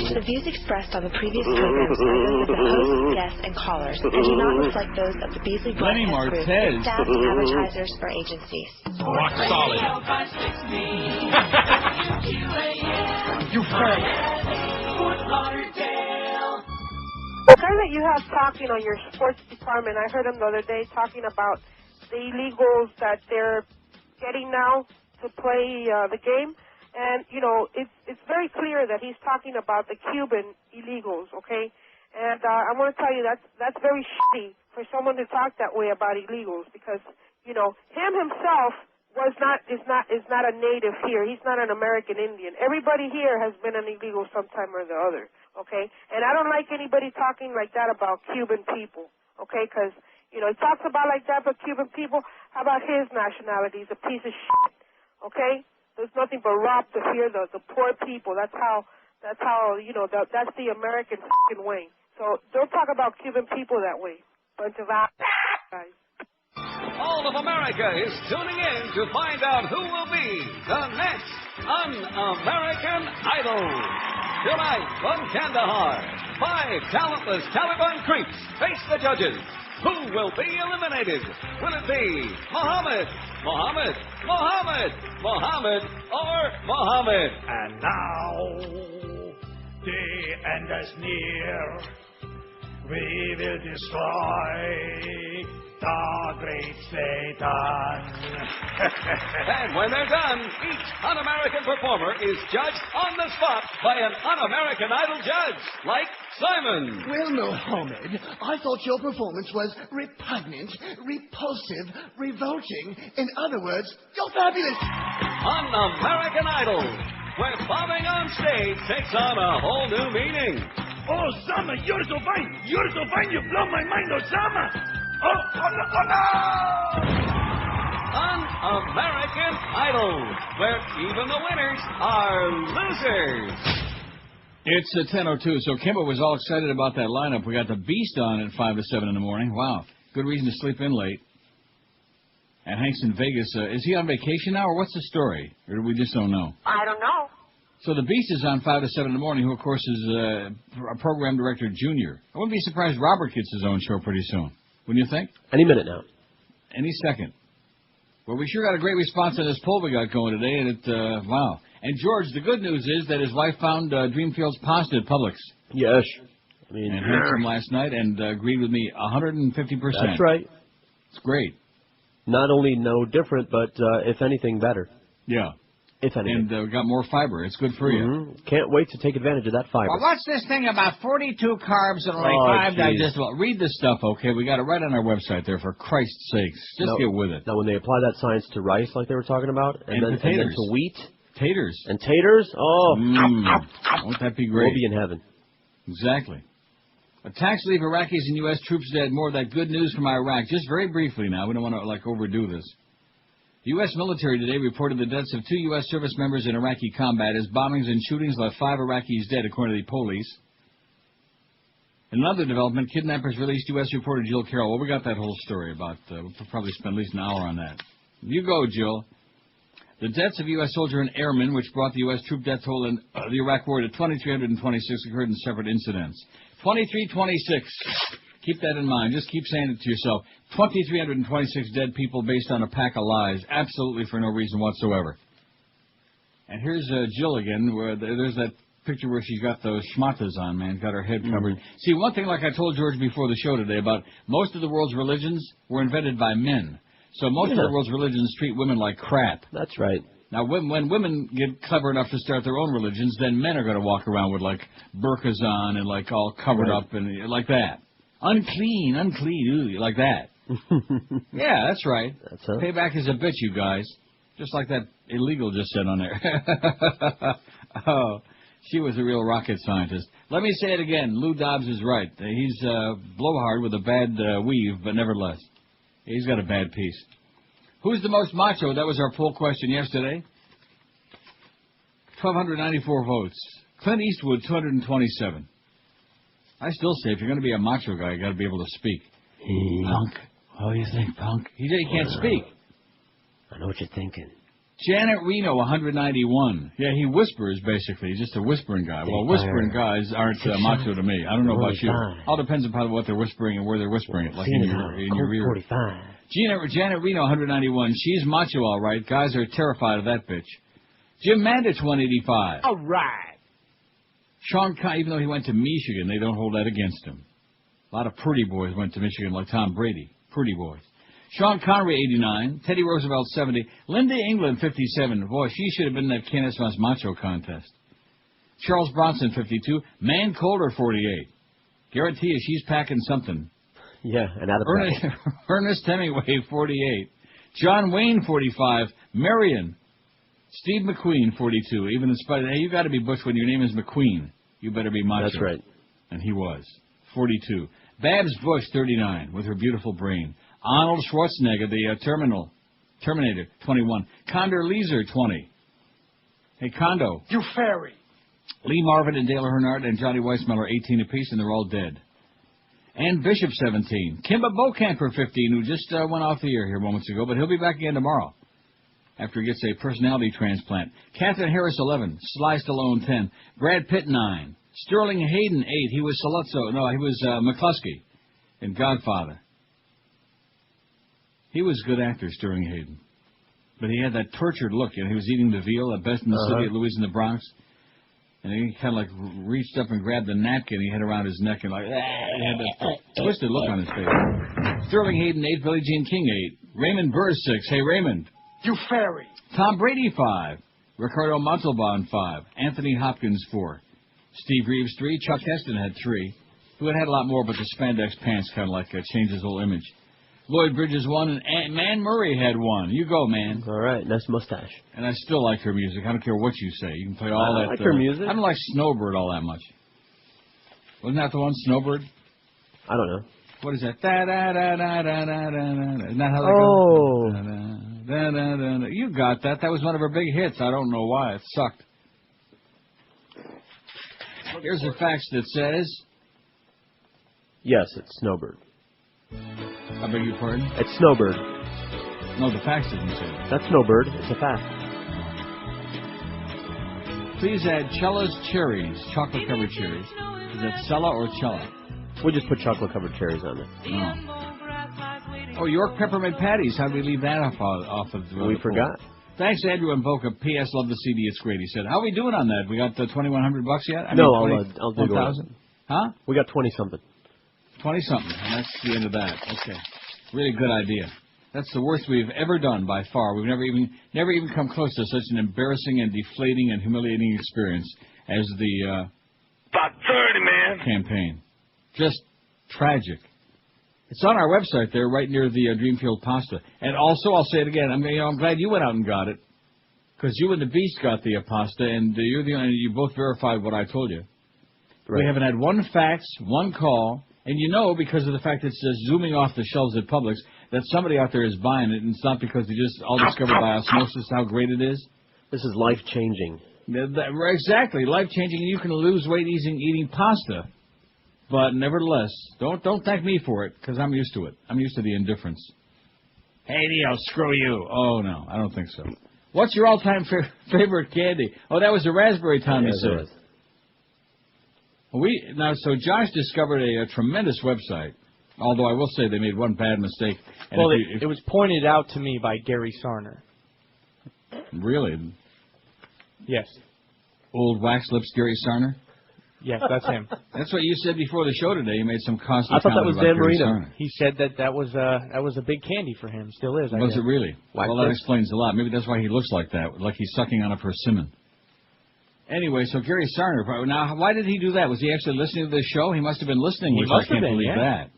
The views expressed on the previous programs are those of the hosts, guests, and callers, and do not reflect those of the Beasley Broadcast Group, its staff, advertisers, or agencies. Rock solid. You heard it. The guy that you have talking on your sports department, I heard him the other day talking about the illegals that they're getting now to play the game. And, you know, it's very clear that he's talking about the Cuban illegals, okay? And I want to tell you that's very shitty for someone to talk that way about illegals because, you know, him himself is not a native here. He's not an American Indian. Everybody here has been an illegal sometime or the other, okay? And I don't like anybody talking like that about Cuban people, okay? Because, you know, he talks about like that about Cuban people. How about his nationality? He's a piece of shit, okay? There's nothing but rob to fear the poor people. That's how you know, that's the American fucking way. So don't talk about Cuban people that way. Bunch of guys. All of America is tuning in to find out who will be the next Un-American Idol. Tonight from Kandahar, 5 talentless Taliban creeps face the judges. Who will be eliminated? Will it be Muhammad, or Muhammad? And now, the end is near. We will destroy the great Satan. And when they're done, each Un-American performer is judged on the spot by an Un-American Idol judge, like Simon. Well, Mohammed, I thought your performance was repugnant, repulsive, revolting. In other words, you're fabulous. Un-American Idol, where bombing on stage takes on a whole new meaning. Oh, Sama, you're so fine. You're so fine. You blow my mind, Osama. Oh, no. Un-American Idol, where even the winners are losers. It's 10:02, so Kimba was all excited about that lineup. We got the Beast on at 5 to 7 in the morning. Wow, good reason to sleep in late. And Hank's in Vegas. Is he on vacation now, or what's the story? Or we just don't know? I don't know. So the Beast is on 5 to 7 in the morning, who, of course, is a program director junior. I wouldn't be surprised Robert gets his own show pretty soon. Wouldn't you think? Any minute now. Any second. Well, we sure got a great response on this poll we got going today, and wow. And George, the good news is that his wife found Dreamfields pasta at Publix. Yes. And had some last night and agreed with me 150%. That's right. It's great. Not only no different, but if anything, better. Yeah. If anything. And we got more fiber. It's good for you. Can't wait to take advantage of that fiber. Well, what's this thing about 42 carbs and only 5 digestible? Read this stuff, okay? We got it right on our website there, for Christ's sakes. Just get with it. Now, when they apply that science to rice like they were talking about, and then to wheat. Taters. And taters? Oh. Won't that be great? We'll be in heaven. Exactly. Attacks leave Iraqis and U.S. troops dead. More of that good news from Iraq. Just very briefly now. We don't want to, overdo this. The U.S. military today reported the deaths of 2 U.S. service members in Iraqi combat as bombings and shootings left 5 Iraqis dead, according to the police. In another development, kidnappers released U.S. reporter Jill Carroll. Well, we got that whole story about, we'll probably spend at least an hour on that. You go, Jill. The deaths of U.S. soldier and airmen, which brought the U.S. troop death toll in the Iraq War to 2,326, occurred in separate incidents. 2,326. Keep that in mind. Just keep saying it to yourself. 2,326 dead people based on a pack of lies, absolutely for no reason whatsoever. And here's Jill again, where there's that picture where she's got those schmatas on, man, got her head covered. See, one thing, like I told George before the show today, about most of the world's religions were invented by men. So most of the world's religions treat women like crap. That's right. Now, when women get clever enough to start their own religions, then men are going to walk around with, burqas on and, all covered up and like that. Unclean, ooh, like that. Yeah, that's right. Payback is a bitch, you guys. Just like that illegal just said on there. Oh, she was a real rocket scientist. Let me say it again. Lou Dobbs is right. He's blowhard with a bad weave, but nevertheless, he's got a bad piece. Who's the most macho? That was our poll question yesterday. 1,294 votes. Clint Eastwood, 227. I still say, if you're going to be a macho guy, you got to be able to speak. Hey, punk. What do you think, punk? He can't speak. I know what you're thinking. Janet Reno, 191. Yeah, he whispers, basically. He's just a whispering guy. Well, whispering guys aren't macho to me. I don't know about you. All depends upon what they're whispering and where they're whispering it, like in your ear. 45. Janet Reno, 191. She's macho, all right. Guys are terrified of that bitch. Jim Mandich, 185. All right. Sean Connery, even though he went to Michigan, they don't hold that against him. A lot of pretty boys went to Michigan, like Tom Brady. Pretty boys. Sean Connery, 89. Teddy Roosevelt, 70. Linda England, 57. Boy, she should have been in that Candace Mas Macho contest. Charles Bronson, 52. Man Colder, 48. Guarantee you she's packing something. Yeah, and out of Ernest Hemingway, 48. John Wayne, 45. Marion. Steve McQueen, 42. Even in spite of, hey, you got to be Bush when your name is McQueen. You better be macho. That's right. And he was. 42. Babs Bush, 39, with her beautiful brain. Arnold Schwarzenegger, the Terminator, 21. Condoleezza, 20. Hey, Condo. You fairy. Lee Marvin and Dale Earnhardt and Johnny Weissmuller, 18 apiece, and they're all dead. Ann Bishop, 17. Kimba Beaucamper, 15, who just went off the air here moments ago, but he'll be back again tomorrow after he gets a personality transplant. Catherine Harris, 11. Sly Stallone, 10. Brad Pitt, 9. Sterling Hayden, 8. He was Saluzzo. No, he was McCluskey in Godfather. He was a good actor, Sterling Hayden. But he had that tortured look. You know, he was eating the veal at Best in the City at Louis in the Bronx. And he kind of like reached up and grabbed the napkin he had around his neck and like, he had that twisted look on his face. Sterling Hayden, 8. Billie Jean King, 8. Raymond Burr, 6. Hey, Raymond. You fairy. Tom Brady, 5. Ricardo Montalban, 5. Anthony Hopkins, 4. Steve Reeves, 3. Chuck Heston had 3. Who had a lot more, but the spandex pants kind of like changed his whole image. Lloyd Bridges, 1, and Man Murray had 1. You go, man. All right, nice mustache. And I still like her music. I don't care what you say. You can play all that. I like her music. I don't like Snowbird all that much. Wasn't that the one, Snowbird? I don't know. What is that? Da-da-da-da-da-da-da-da. Isn't that how that goes? Da-da-da-da-da. You got that. That was one of her big hits. I don't know why. It sucked. Here's a fax that says... Yes, it's Snowbird. I beg your pardon? It's Snowbird. No, the fax didn't say that. That's Snowbird. It's a fact. Please add Cella's cherries, chocolate-covered cherries. Is that Cella or Cella? We'll just put chocolate-covered cherries on it. Oh, York peppermint patties. How did we leave that off of the... We forgot. Thanks, Andrew and Boca. P.S. Love the CD. It's great. He said, how are we doing on that? We got $2,100 yet? I'll do 1,000? Huh? We got 20-something. 20-something, and that's the end of that. Okay. Really good idea. That's the worst we've ever done by far. We've never even come close to such an embarrassing and deflating and humiliating experience as the about 30, man. Campaign. Just tragic. It's on our website there, right near the Dreamfield pasta. And also, I'll say it again, I'm glad you went out and got it, because you and the Beast got the pasta, and you both verified what I told you. Right. We haven't had one fax, one call. And you know, because of the fact that it's just zooming off the shelves at Publix, that somebody out there is buying it, and it's not because they just all discovered by osmosis how great it is. This is life-changing. Exactly, life-changing, and you can lose weight eating pasta. But nevertheless, don't thank me for it, because I'm used to it. I'm used to the indifference. Hey, Neil, screw you. Oh, no, I don't think so. What's your all-time favorite candy? Oh, that was the raspberry, Tommy said. So Josh discovered a tremendous website, although I will say they made one bad mistake. And well, it was pointed out to me by Gary Sarner. Really? Yes. Old wax lips Gary Sarner? Yes, that's him. That's what you said before the show today. You made some constant I thought that was Dan Marino. He said that was a big candy for him. Still is, I guess. Was it really? Wax well, that explains a lot. Maybe that's why he looks like that, like he's sucking on a persimmon. Anyway, so Gary Sarner, now, why did he do that? Was he actually listening to this show? He must have been listening, which I can't believe that.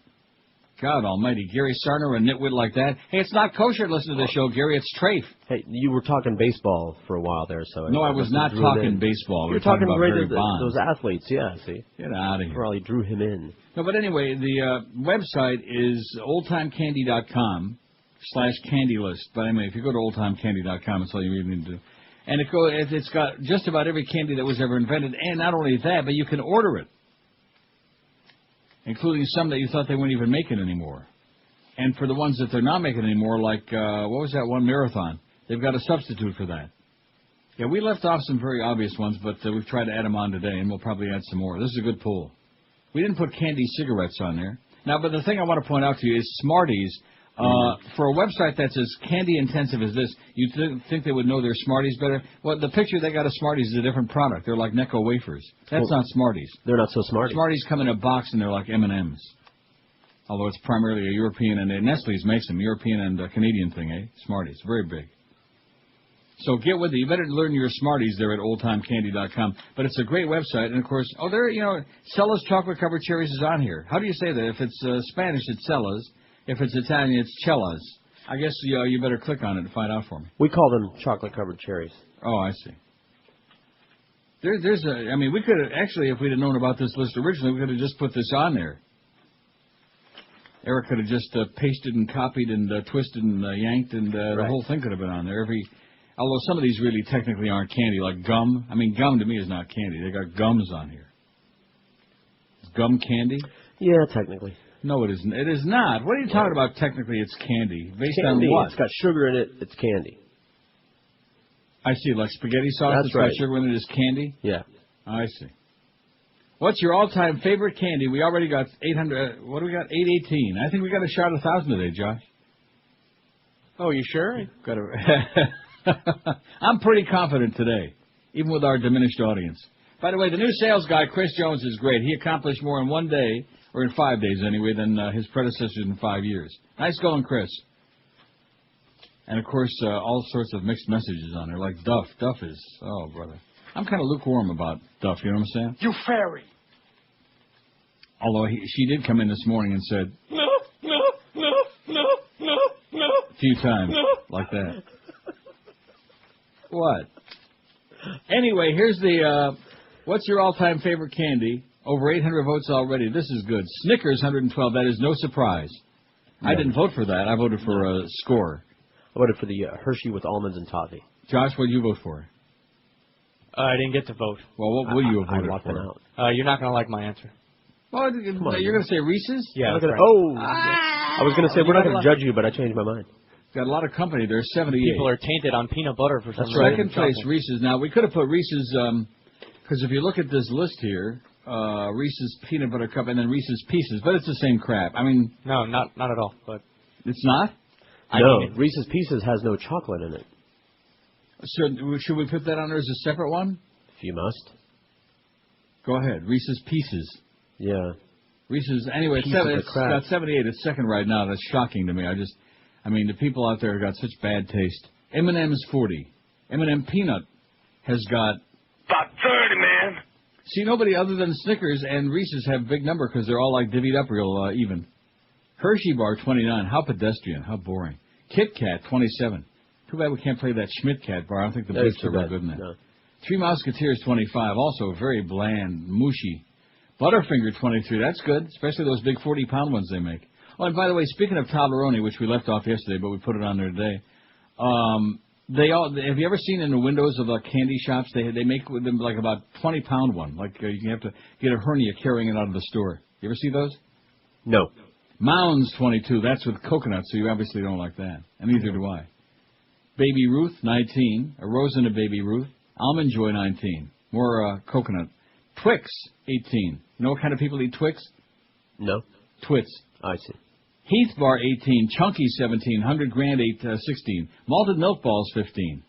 God almighty, Gary Sarner, a nitwit like that. Hey, it's not kosher to listen to the show, Gary. It's trafe. Hey, you were talking baseball for a while there, so... No, I was not talking baseball. You were talking about Barry Bonds. Those athletes, yeah, see? Get out of here. Probably drew him in. No, but anyway, the website is oldtimecandy.com/candylist. But anyway, if you go to oldtimecandy.com, that's all you really need to do. And it's got just about every candy that was ever invented. And not only that, but you can order it, including some that you thought they weren't even making anymore. And for the ones that they're not making anymore, like, what was that one, Marathon? They've got a substitute for that. Yeah, we left off some very obvious ones, but we've tried to add them on today, and we'll probably add some more. This is a good poll. We didn't put candy cigarettes on there. Now, but the thing I want to point out to you is Smarties. For a website that's as candy-intensive as this, you'd think they would know their Smarties better. Well, the picture they got of Smarties is a different product. They're like Necco wafers. That's not Smarties. They're not so Smarties. Smarties come in a box, and they're like M&Ms. Although it's primarily a European, and Nestle's makes them, European and Canadian thing, eh? Smarties, very big. So get with it. You better learn your Smarties there at oldtimecandy.com. But it's a great website, and of course, Cella's chocolate-covered cherries is on here. How do you say that? If it's Spanish, it's Cella's. If it's Italian, it's Cella's. I guess you better click on it and find out for me. We call them chocolate-covered cherries. Oh, I see. We could have, actually, if we'd have known about this list originally, we could have just put this on there. Eric could have just pasted and copied and twisted and yanked, and the whole thing could have been on there. Although some of these really technically aren't candy, like gum. I mean, gum to me is not candy. They got gums on here. Is gum candy? Yeah, technically. No, it isn't. It is not. What are you talking about? Technically, it's candy. Based candy, on what? It's got sugar in it. It's candy. I see. Like spaghetti sauce that's got sugar in it is candy? Yeah. I see. What's your all-time favorite candy? We already got 800. What do we got? 818. I think we got a shot at 1,000 today, Josh. Oh, you sure? Got a. I'm pretty confident today, even with our diminished audience. By the way, the new sales guy, Chris Jones, is great. He accomplished more in one day, or in 5 days anyway, than his predecessors in 5 years. Nice going, Chris. And, of course, all sorts of mixed messages on there, like Duff. Duff is, oh, brother. I'm kind of lukewarm about Duff, you know what I'm saying? You fairy. Although she did come in this morning and said, no, a few times, like that. What? Anyway, here's the, what's your all-time favorite candy? Over 800 votes already. This is good. Snickers, 112. That is no surprise. No. I didn't vote for that. I voted for a score. I voted for the Hershey with almonds and toffee. Josh, what did you vote for? I didn't get to vote. Well, what would you have voted for? You're not going to like my answer. Well, you're going to say Reese's? Yeah. Right. Oh! I was going to say, we're not going to judge you, but I changed my mind. Got a lot of company. There's 78. People are tainted on peanut butter for some reason. Second place, Reese's. Now, we could have put Reese's, because if you look at this list here, Reese's Peanut Butter Cup and then Reese's Pieces, but it's the same crap. I mean... No, not at all. But it's not? No, Reese's Pieces has no chocolate in it. So should we put that on there as a separate one? If you must. Go ahead. Reese's Pieces. Yeah. Reese's, anyway, it's got 78. It's second right now. That's shocking to me. The people out there have got such bad taste. M&M's 40. M&M Peanut has got... About 30, man. See, nobody other than Snickers and Reese's have a big number because they're all like divvied up real even. Hershey Bar, 29. How pedestrian. How boring. Kit Kat, 27. Too bad we can't play that Schmidt Cat bar. I don't think the beefs are real good in that. No. Three Musketeers, 25. Also very bland, mushy. Butterfinger, 23. That's good, especially those big 40-pound ones they make. Oh, and by the way, speaking of Toblerone, which we left off yesterday, but we put it on there today, have you ever seen in the windows of candy shops, they make with them like about 20-pound one. Like you have to get a hernia carrying it out of the store. You ever see those? No. Mounds, 22. That's with coconut, so you obviously don't like that. And neither do I. Baby Ruth, 19. A Rose and a Baby Ruth. Almond Joy, 19. More coconut. Twix, 18. You know what kind of people eat Twix? No. Twits. I see. Heath Bar, 18. Chunky, 17. 100 Grand, 16. Malted Milk Balls, 15.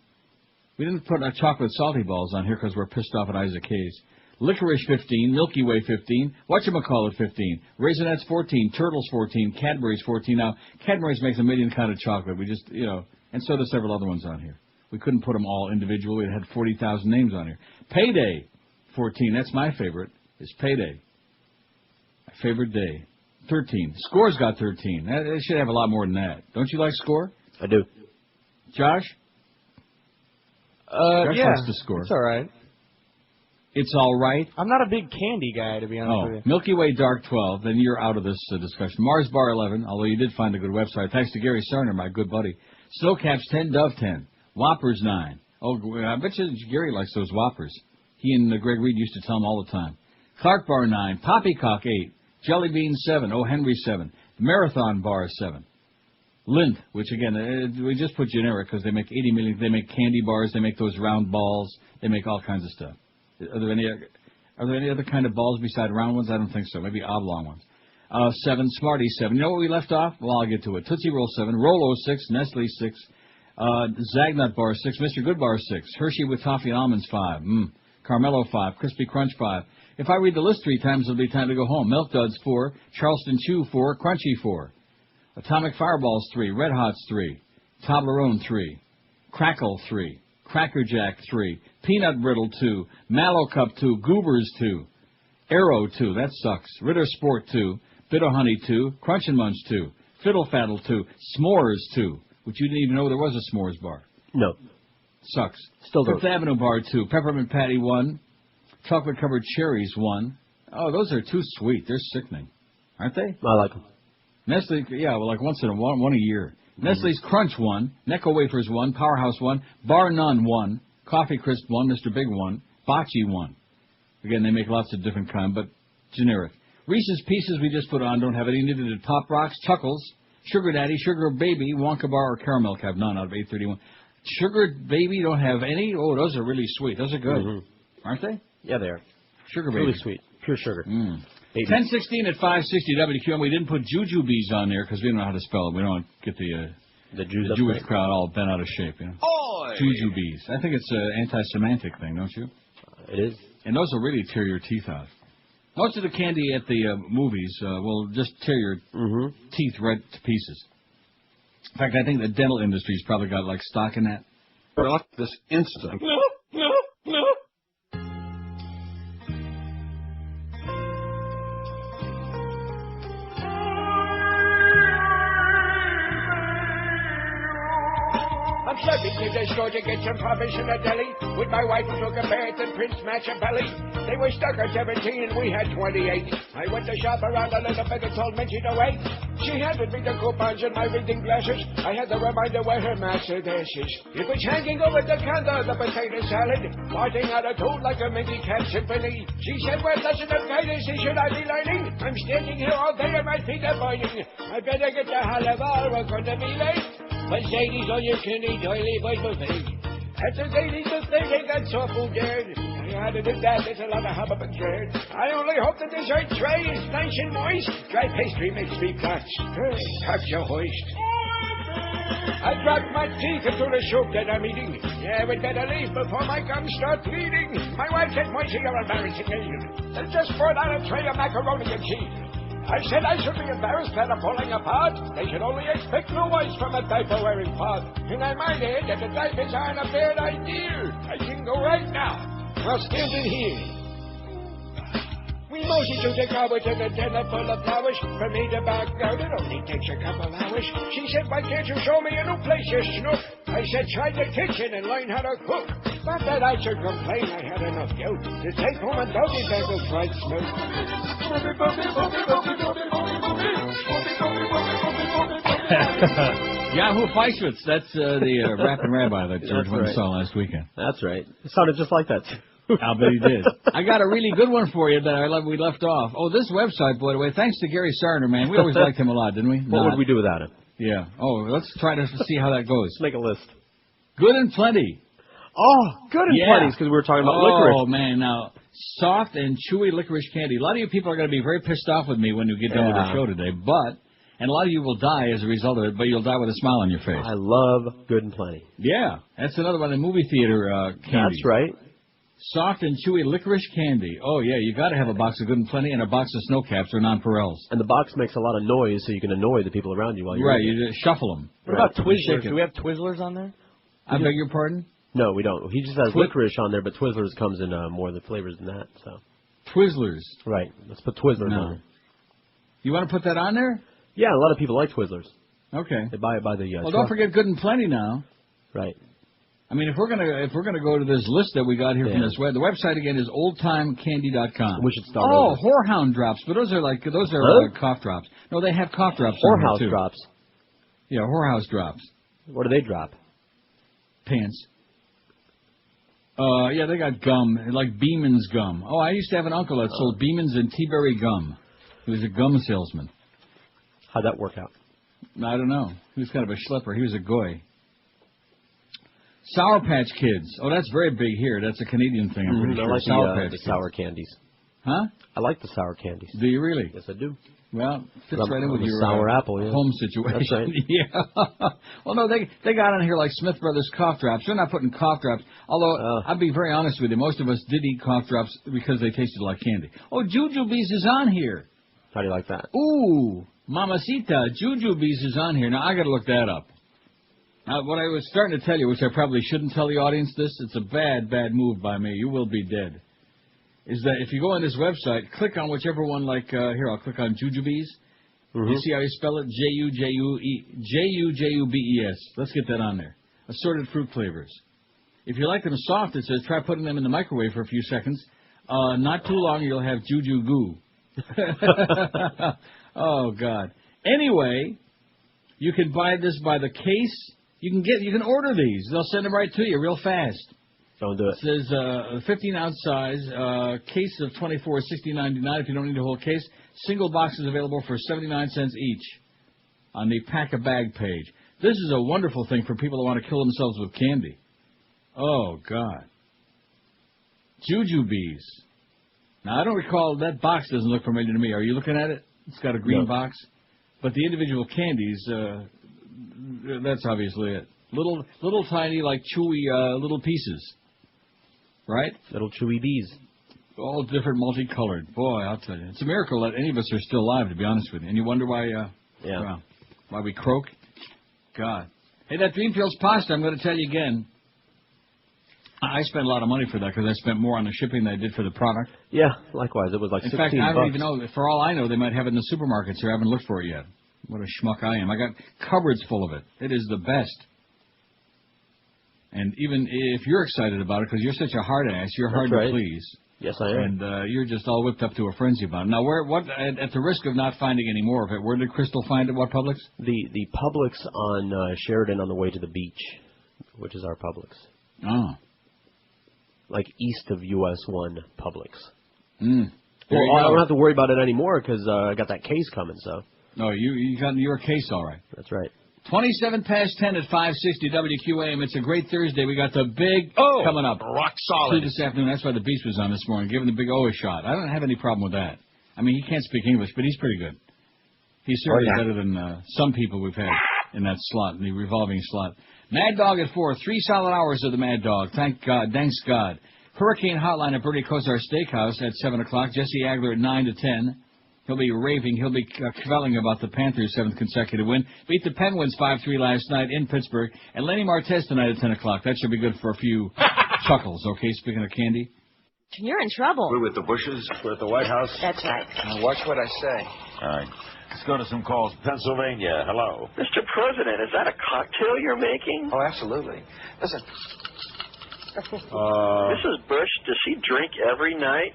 We didn't put chocolate salty balls on here because we're pissed off at Isaac Hayes. Licorice, 15. Milky Way, 15. Whatchamacallit, 15. Raisinets, 14. Turtles, 14. Cadbury's, 14. Now, Cadbury's makes a million kind of chocolate. We just, and so do several other ones on here. We couldn't put them all individually. It had 40,000 names on here. Payday, 14. That's my favorite. Is Payday. My favorite day. 13. Score's got 13. They should have a lot more than that. Don't you like Score? I do. Josh? Josh likes the Score. It's all right. It's all right? I'm not a big candy guy, to be honest with you. Milky Way Dark 12. Then you're out of this discussion. Mars Bar 11, although you did find a good website. Thanks to Gary Sarner, my good buddy. Snowcaps 10, Dove 10. Whoppers 9. Oh, I bet you Gary likes those Whoppers. He and Greg Reed used to tell him all the time. Clark Bar 9. Poppycock 8. Jelly Bean 7. Oh, Henry 7. Marathon Bar 7. Lindt, which again, we just put generic because they make 80 million. They make candy bars. They make those round balls. They make all kinds of stuff. Are there any other kind of balls beside round ones? I don't think so. Maybe oblong ones. 7, Smarties 7. You know what we left off? Well, I'll get to it. Tootsie Roll 7, Rolo 6, Nestle 6, Zagnut Bar 6, Mr. Good Bar 6, Hershey with Toffee and Almonds 5, Carmelo 5, Crispy Crunch 5. If I read the list 3 times, it'll be time to go home. Milk Duds 4, Charleston Chew 4, Crunchy 4, Atomic Fireballs 3, Red Hots 3, Toblerone 3, Crackle 3, Cracker Jack 3, Peanut Brittle 2, Mallow Cup 2, Goobers 2, Arrow 2, that sucks, Ritter Sport 2, Bitter Honey 2, Crunch and Munch 2, Fiddle Faddle 2, S'mores 2, which you didn't even know there was a s'mores bar. No. Sucks. Still Fifth Avenue Bar 2, Peppermint Patty 1, Chocolate Covered Cherries 1. Oh, those are too sweet. They're sickening. Aren't they? I like them. Nestle, yeah, well, like once in a one a year. Nestle's Crunch 1, Necco Wafers 1, Powerhouse 1, Bar None 1, Coffee Crisp 1, Mr. Big 1, Bocce 1. Again, they make lots of different kind, but generic. Reese's Pieces we just put on don't have any. Neither do Top Rocks, Chuckles, Sugar Daddy, Sugar Baby, Wonka Bar, or Caramel have none out of 831. Sugar Baby don't have any? Oh, those are really sweet. Those are good. Aren't they? Yeah, they are. Sugar Baby. Really sweet. Pure sugar. 1016 at 560 WQM. We didn't put Jujubes on there because we don't know how to spell it. We don't want to get the Jewish crowd all bent out of shape. You know? Jujubes. I think it's an anti-Semitic thing, don't you? It is. And those will really tear your teeth out. Most of the candy at the movies will just tear your teeth right to pieces. In fact, I think the dental industry's probably got like stock in that. But this instant. I'm slipping to the store to get some puppies in a deli. With my wife who took a bath and Prince Machiavelli. They were stuck at 17 and we had 28. I went to shop around a little bit and told Minty to wait. She handed me the coupons and my reading glasses. I had to remind her where her master is. It was hanging over the counter, the potato salad. Parting out a tune like a Minty Cat symphony. She said, what lesson of guidance should I be learning? I'm standing here all day and my feet are burning. I better get the hell of all, we're going to be late. Mercedes all you can eat, oily boys buffet. At the ladies buffet, they got soft food there. I had to do that, there's a lot of hubbub and dirt. I only hope the dessert tray is nice and moist. Dry pastry makes me clutch. Touch your hoist. I dropped my teeth into the soup that I'm eating. Yeah, we'd better leave before my gums start bleeding. My wife said, Moisey, you're embarrassing me. They just brought out a tray of macaroni and cheese. I said I should be embarrassed that I'm falling apart. They should only expect no words from a diaper-wearing part. And I might add that the diapers aren't a bad idea. I can go right now. I'll stand in here. We motioned to the cupboard to the dinner full of flowers. For me to back out, it only takes a couple hours. She said, why can't you show me a new place, you snook? I said, try the kitchen and learn how to cook. Not that I should complain, I had enough guilt to take home a doggy bag of fried smoke. Yahoo Fleischwitz, that's the rapping rabbi that George went and saw last weekend. That's right. It sounded just like that. I'll bet he did. I got a really good one for you that we left off. Oh, this website, by the way, thanks to Gary Sarner, man. We always liked him a lot, didn't we? What would we do without him? Yeah. Oh, let's try to see how that goes. Let's make a list. Good and Plenty. Oh, Good and Plenty, because we were talking about licorice. Oh, man. Now, soft and chewy licorice candy. A lot of you people are going to be very pissed off with me when you get done with the show today, and a lot of you will die as a result of it, but you'll die with a smile on your face. I love Good and Plenty. Yeah. That's another one, the movie theater candy. That's right. Soft and chewy licorice candy. Oh, yeah, you got to have a box of Good and Plenty and a box of Snow Caps or Nonpareils. And the box makes a lot of noise, so you can annoy the people around you while you're eating. Right, you just shuffle them. What about Twizzlers? Do we have Twizzlers on there? I beg your pardon? No, we don't. He just has licorice on there, but Twizzlers comes in more of the flavors than that. So Twizzlers? Right. Let's put Twizzlers on there. You want to put that on there? Yeah, a lot of people like Twizzlers. Okay. They buy it by the well, don't forget Good and Plenty now. Right. I mean, if we're gonna go to this list that we got here from this web, the website again is oldtimecandy.com. We should start. Oh, Whorehound drops, but those are cough drops. No, they have cough drops. Whorehouse drops. Yeah, Whorehouse drops. What do they drop? Pants. Yeah, they got gum, like Beeman's gum. Oh, I used to have an uncle that sold Beeman's and Tea-Berry gum. He was a gum salesman. How'd that work out? I don't know. He was kind of a schlepper. He was a goy. Sour Patch Kids. Oh, that's very big here. That's a Canadian thing, I'm pretty sure. I like Sour Patch the Kids. sour candies. Huh? I like the sour candies. Do you really? Yes, I do. Well, fits right in with I'm a your sour apple, yeah. home situation. That's right. Yeah. Well, no, they got on here like Smith Brothers cough drops. They're not putting cough drops. Although, I'll be very honest with you, most of us did eat cough drops because they tasted like candy. Oh, Jujubes is on here. How do you like that? Ooh, Mamacita, Jujubes is on here. Now, I got to look that up. Now, what I was starting to tell you, which I probably shouldn't tell the audience this, it's a bad, bad move by me. You will be dead. Is that if you go on this website, click on whichever one, like, here, I'll click on Jujubes. You see how you spell it? Jujubes. Let's get that on there. Assorted fruit flavors. If you like them soft, it says try putting them in the microwave for a few seconds. Not too long, you'll have Juju goo. Oh, God. Anyway, you can buy this by the case. You can order these. They'll send them right to you real fast. Don't do it. It says 15-ounce size, case of 24 is $16.99 if you don't need a whole case. Single boxes available for 79 cents each on the Pack-A-Bag page. This is a wonderful thing for people who want to kill themselves with candy. Oh, God. Jujubes. Now, I don't recall, that box doesn't look familiar to me. Are you looking at it? It's got a green box. But the individual candies, that's obviously it. Little tiny, like chewy little pieces. Right? Little chewy bees. All different, multicolored. Boy, I'll tell you. It's a miracle that any of us are still alive, to be honest with you. And you wonder why, why we croak? God. Hey, that Dreamfields pasta, I'm going to tell you again. I spent a lot of money for that because I spent more on the shipping than I did for the product. Yeah, likewise. It was like $16. In fact, I don't even know. For all I know, they might have it in the supermarkets here. I haven't looked for it yet. What a schmuck I am. I got cupboards full of it. It is the best. And even if you're excited about it, because you're such a hard ass, you're hard to please. Yes, I am. And you're just all whipped up to a frenzy about it. Now, at the risk of not finding any more of it, where did Crystal find it? What Publix? The Publix on Sheridan on the way to the beach, which is our Publix. Oh. Like east of US 1 Publix. Well, I don't have to worry about it anymore because I got that case coming, so. No, you got your case all right. That's right. 27 past 10 at 560 WQAM. It's a great Thursday. We got the big coming up. Rock solid. This afternoon. That's why the Beast was on this morning, giving the big a shot. I don't have any problem with that. I mean, he can't speak English, but he's pretty good. He's certainly better than some people we've had in that slot, in the revolving slot. Mad Dog at 4. 3 solid hours of the Mad Dog. Thank God. Thanks God. Hurricane Hotline at Bertie Kosar Steakhouse at 7 o'clock. Jesse Agler at 9 to 10. He'll be raving. He'll be kvelling about the Panthers' 7th consecutive win. Beat the Penguins 5-3 last night in Pittsburgh. And Lenny Martez tonight at 10 o'clock. That should be good for a few chuckles, okay, speaking of candy. You're in trouble. We're with the Bushes. We're at the White House. That's right. Now watch what I say. All right. Let's go to some calls. Pennsylvania, hello. Mr. President, is that a cocktail you're making? Oh, absolutely. Listen. Mrs. Bush, does she drink every night?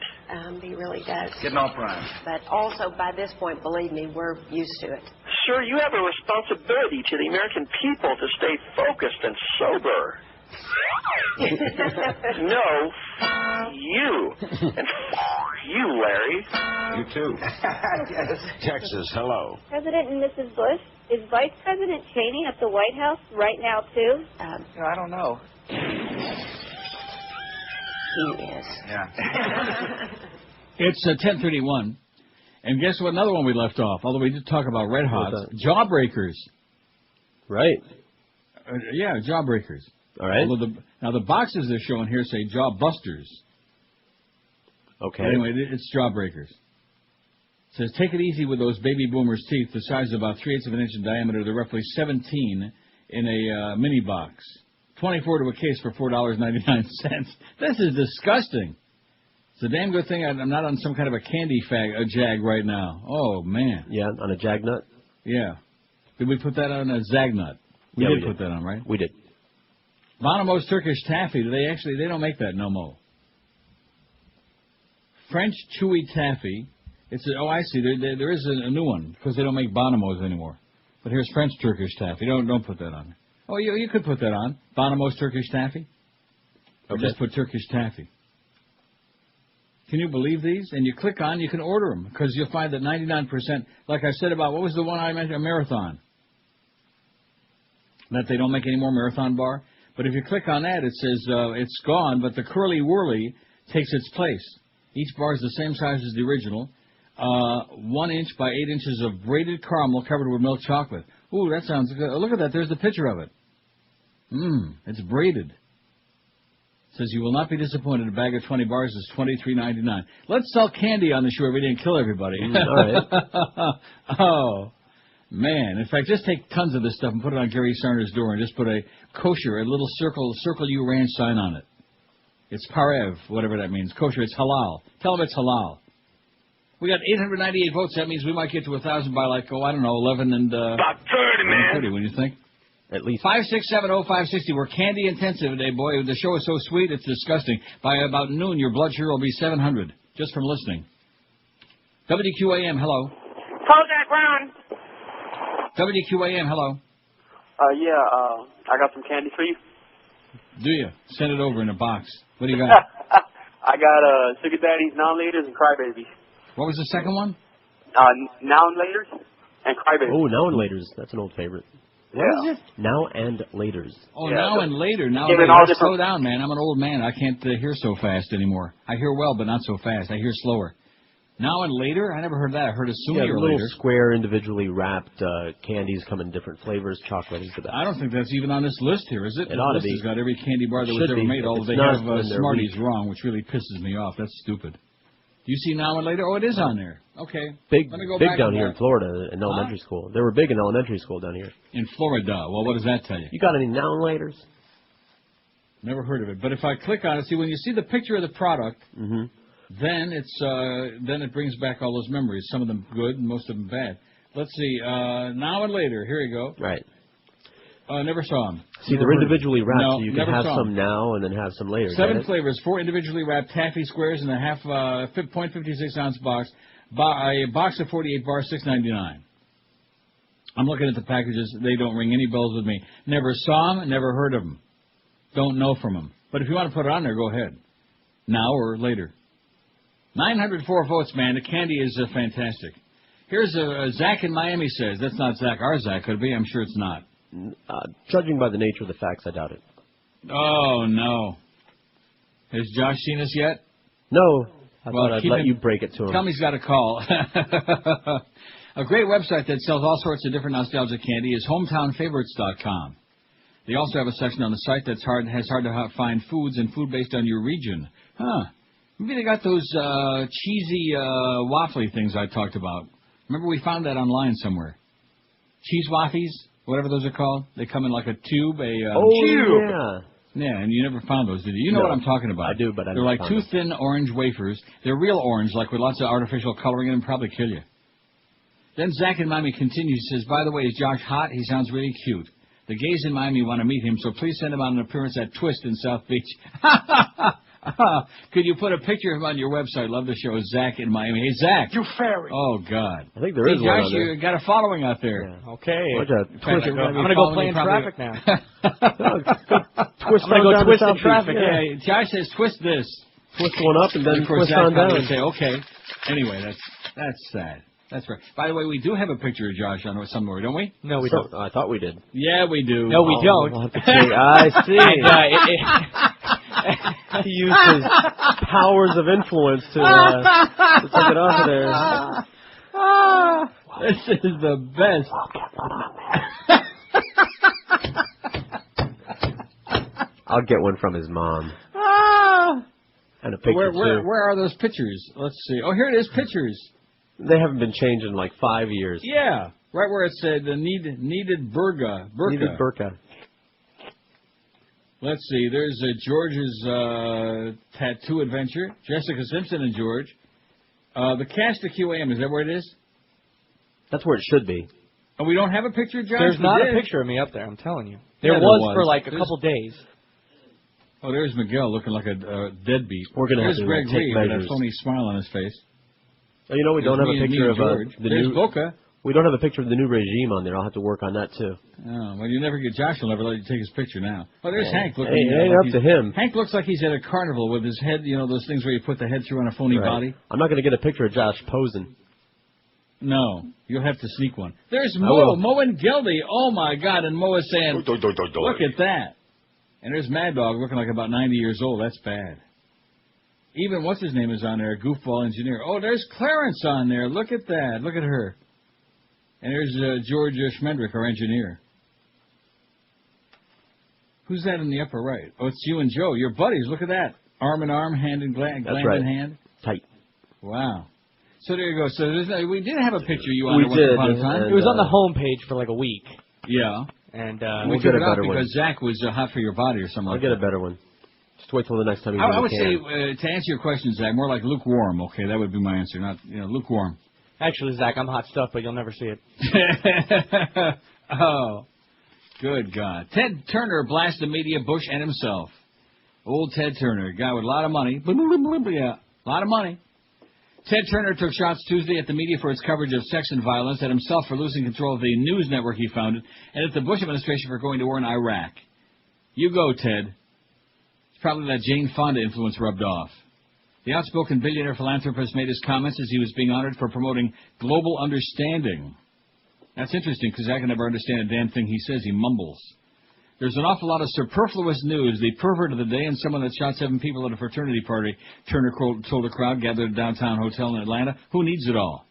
He really does. Getting off Brian. But also, by this point, believe me, we're used to it. Sir, you have a responsibility to the American people to stay focused and sober. No, you. And you, Larry. You too. Texas, hello. President and Mrs. Bush, is Vice President Cheney at the White House right now, too? I don't know. He is. Yeah. It's 10:31. And guess what? Another one we left off, although we did talk about Red Hots. Jawbreakers. Right. Yeah, Jawbreakers. All right. Now, the boxes they're showing here say Jawbusters. Okay. But anyway, it's Jawbreakers. It says, take it easy with those baby boomers' teeth, the size of about 3/8 of an inch in diameter. They're roughly 17 in a mini box. 24 to a case for $4.99. This is disgusting. It's a damn good thing I'm not on some kind of a candy jag right now. Oh, man. Yeah, on a jag nut? Yeah. Did we put that on a zag nut? We did put that on, right? We did. Bonomo's Turkish Taffy. They don't make that no more. French Chewy Taffy. I see. There is a new one because they don't make Bonomo's anymore. But here's French Turkish Taffy. Don't put that on. Oh, you could put that on. Bonomo's Turkish Taffy. Or just put Turkish Taffy. Can you believe these? And you click on, you can order them because you'll find that 99%, like I said about, what was the one I mentioned, a Marathon. that they don't make any more Marathon bar. But if you click on that, it says it's gone, but the Curly Whirly takes its place. Each bar is the same size as the original. 1 inch by 8 inches of braided caramel covered with milk chocolate. Ooh, that sounds good. Oh, look at that. There's the picture of it. It's braided. It says you will not be disappointed. A bag of 20 bars is $23.99. Let's sell candy on the show every day and kill everybody. All right. Oh, man. In fact, just take tons of this stuff and put it on Gary Sarner's door and just put a kosher, a little Circle U Ranch sign on it. It's Parev, whatever that means. Kosher, it's halal. Tell them it's halal. We got 898 votes. That means we might get to 1,000 by like, 11 and... About 30, man. 30, what do you think? At least. 5670560. We're candy intensive today, boy. The show is so sweet, it's disgusting. By about noon, your blood sugar will be 700 just from listening. WQAM, hello. Kodak Brown. WQAM, hello. I got some candy for you. Do you? Send it over in a box. What do you got? I got Sugar Daddies, Non-Leaders, and Crybabies. What was the second one? Now and Laters and Crybabies. Oh, Now and Laters. That's an old favorite. What is it? Now and Laters. Oh, yeah, Now and Later. Now and later. Later. Slow down, man. I'm an old man. I can't hear so fast anymore. I hear well, but not so fast. I hear slower. Now and Later? I never heard that. I heard it sooner or little later. Square, individually wrapped candies come in different flavors. Chocolate is the best. I don't think that's even on this list here, is it? It ought to be. This has got every candy bar that was ever made, although they have Smarties wrong, which really pisses me off. That's stupid. Do you see Now and Later? Oh, it is on there. Okay. Big Let me go big back down here in Florida in elementary school. They were big in elementary school down here. In Florida. Well, what does that tell you? You got any Now and Laters? Never heard of it. But if I click on it, see, when you see the picture of the product, then it brings back all those memories. Some of them good and most of them bad. Let's see. Now and Later. Here you go. Right. Never saw them. See, they're individually wrapped, no, so you can have some now and then have some later. 7 flavors, 4 individually wrapped taffy squares in a 0.56 ounce box. A box of 48 bars, $6.99. I'm looking at the packages. They don't ring any bells with me. Never saw them, never heard of them. Don't know from them. But if you want to put it on there, go ahead. Now or later. 904 votes, man. The candy is fantastic. Here's Zach in Miami says. That's not Zach. Our Zach could be. I'm sure it's not. Judging by the nature of the facts, I doubt it. Oh, no. Has Josh seen us yet? No. I thought I'd let you break it to him. Tell me he's got a call. A great website that sells all sorts of different nostalgic candy is hometownfavorites.com. They also have a section on the site that's hard to find foods and food based on your region. Maybe they got those cheesy waffly things I talked about. Remember we found that online somewhere. Cheese waffles? Whatever those are called. They come in like a tube, tube. Yeah. Yeah, and you never found those, did you? You know what I'm talking about. I do, but they're like two thin orange wafers. They're real orange, like with lots of artificial coloring in them, probably kill you. Then Zach in Miami continues, says, by the way, is Josh hot? He sounds really cute. The gays in Miami want to meet him, so please send him on an appearance at Twist in South Beach. Could you put a picture of him on your website? Love the show. Zach in Miami. Hey, Zach. You fairy. Oh, God. I think there is one Josh, you got a following out there. Yeah. Okay. I'm going to go play in traffic now. Twist I'm going to go twist in traffic. Yeah. Josh says, twist this. Twist one up and then of course, twist on down. Say, okay. Anyway, that's sad. That's right. By the way, we do have a picture of Josh on somewhere, don't we? No, we don't. I thought we did. Yeah, we do. No, we don't. We'll have to see. I see. He used his powers of influence to take it off of there. This is the best. I'll get one from his mom. And a picture, where are those pictures? Let's see. Oh, here it is, pictures. They haven't been changed in like 5 years. Yeah, right where it said the needed burqa. Needed burqa. Let's see. There's George's tattoo adventure. Jessica Simpson and George. The cast of QAM. Is that where it is? That's where it should be. Oh, we don't have a picture of Josh? There's not a picture of me up there, I'm telling you. There was for like a couple days. Oh, there's Miguel looking like a deadbeat. We're going to have to Greg take Reed with measures. that phony smile on his face. Well, you know, we don't have a picture of the There's new... Boca. We don't have a picture of the new regime on there. I'll have to work on that, too. Oh, well, you never get... Josh will never let you take his picture now. Oh, there's Hank looking... Hey, it ain't up to him. Hank looks like he's at a carnival with his head, you know, those things where you put the head through on a phony body. I'm not going to get a picture of Josh posing. No, you'll have to sneak one. There's Mo and Gildy. Oh, my God. And Mo is saying, look at that. And there's Mad Dog looking like about 90 years old. That's bad. Even what's-his-name is on there, Goofball Engineer. Oh, there's Clarence on there. Look at that. Look at her. And there's George Schmendrick, our engineer. Who's that in the upper right? Oh, it's you and Joe. Your buddies. Look at that. Arm in arm, hand in gland in hand. Tight. Wow. So there you go. So we did have a picture you on there once upon a time. It was on the home page for like a week. Yeah. And we took it off because Zach was hot for your body or something like that. I'll get a better one. Just wait till the next time you I would say, to answer your question, Zach, more like lukewarm. Okay, that would be my answer, not lukewarm. Actually, Zach, I'm hot stuff, but you'll never see it. Oh, good God. Ted Turner blasts the media, Bush, and himself. Old Ted Turner, guy with a lot of money. Yeah, a lot of money. Ted Turner took shots Tuesday at the media for its coverage of sex and violence, at himself for losing control of the news network he founded, and at the Bush administration for going to war in Iraq. You go, Ted. It's probably that Jane Fonda influence rubbed off. The outspoken billionaire philanthropist made his comments as he was being honored for promoting global understanding. That's interesting, because I can never understand a damn thing he says. He mumbles. There's an awful lot of superfluous news. The pervert of the day and someone that shot 7 people at a fraternity party, Turner told a crowd gathered at a downtown hotel in Atlanta. Who needs it all?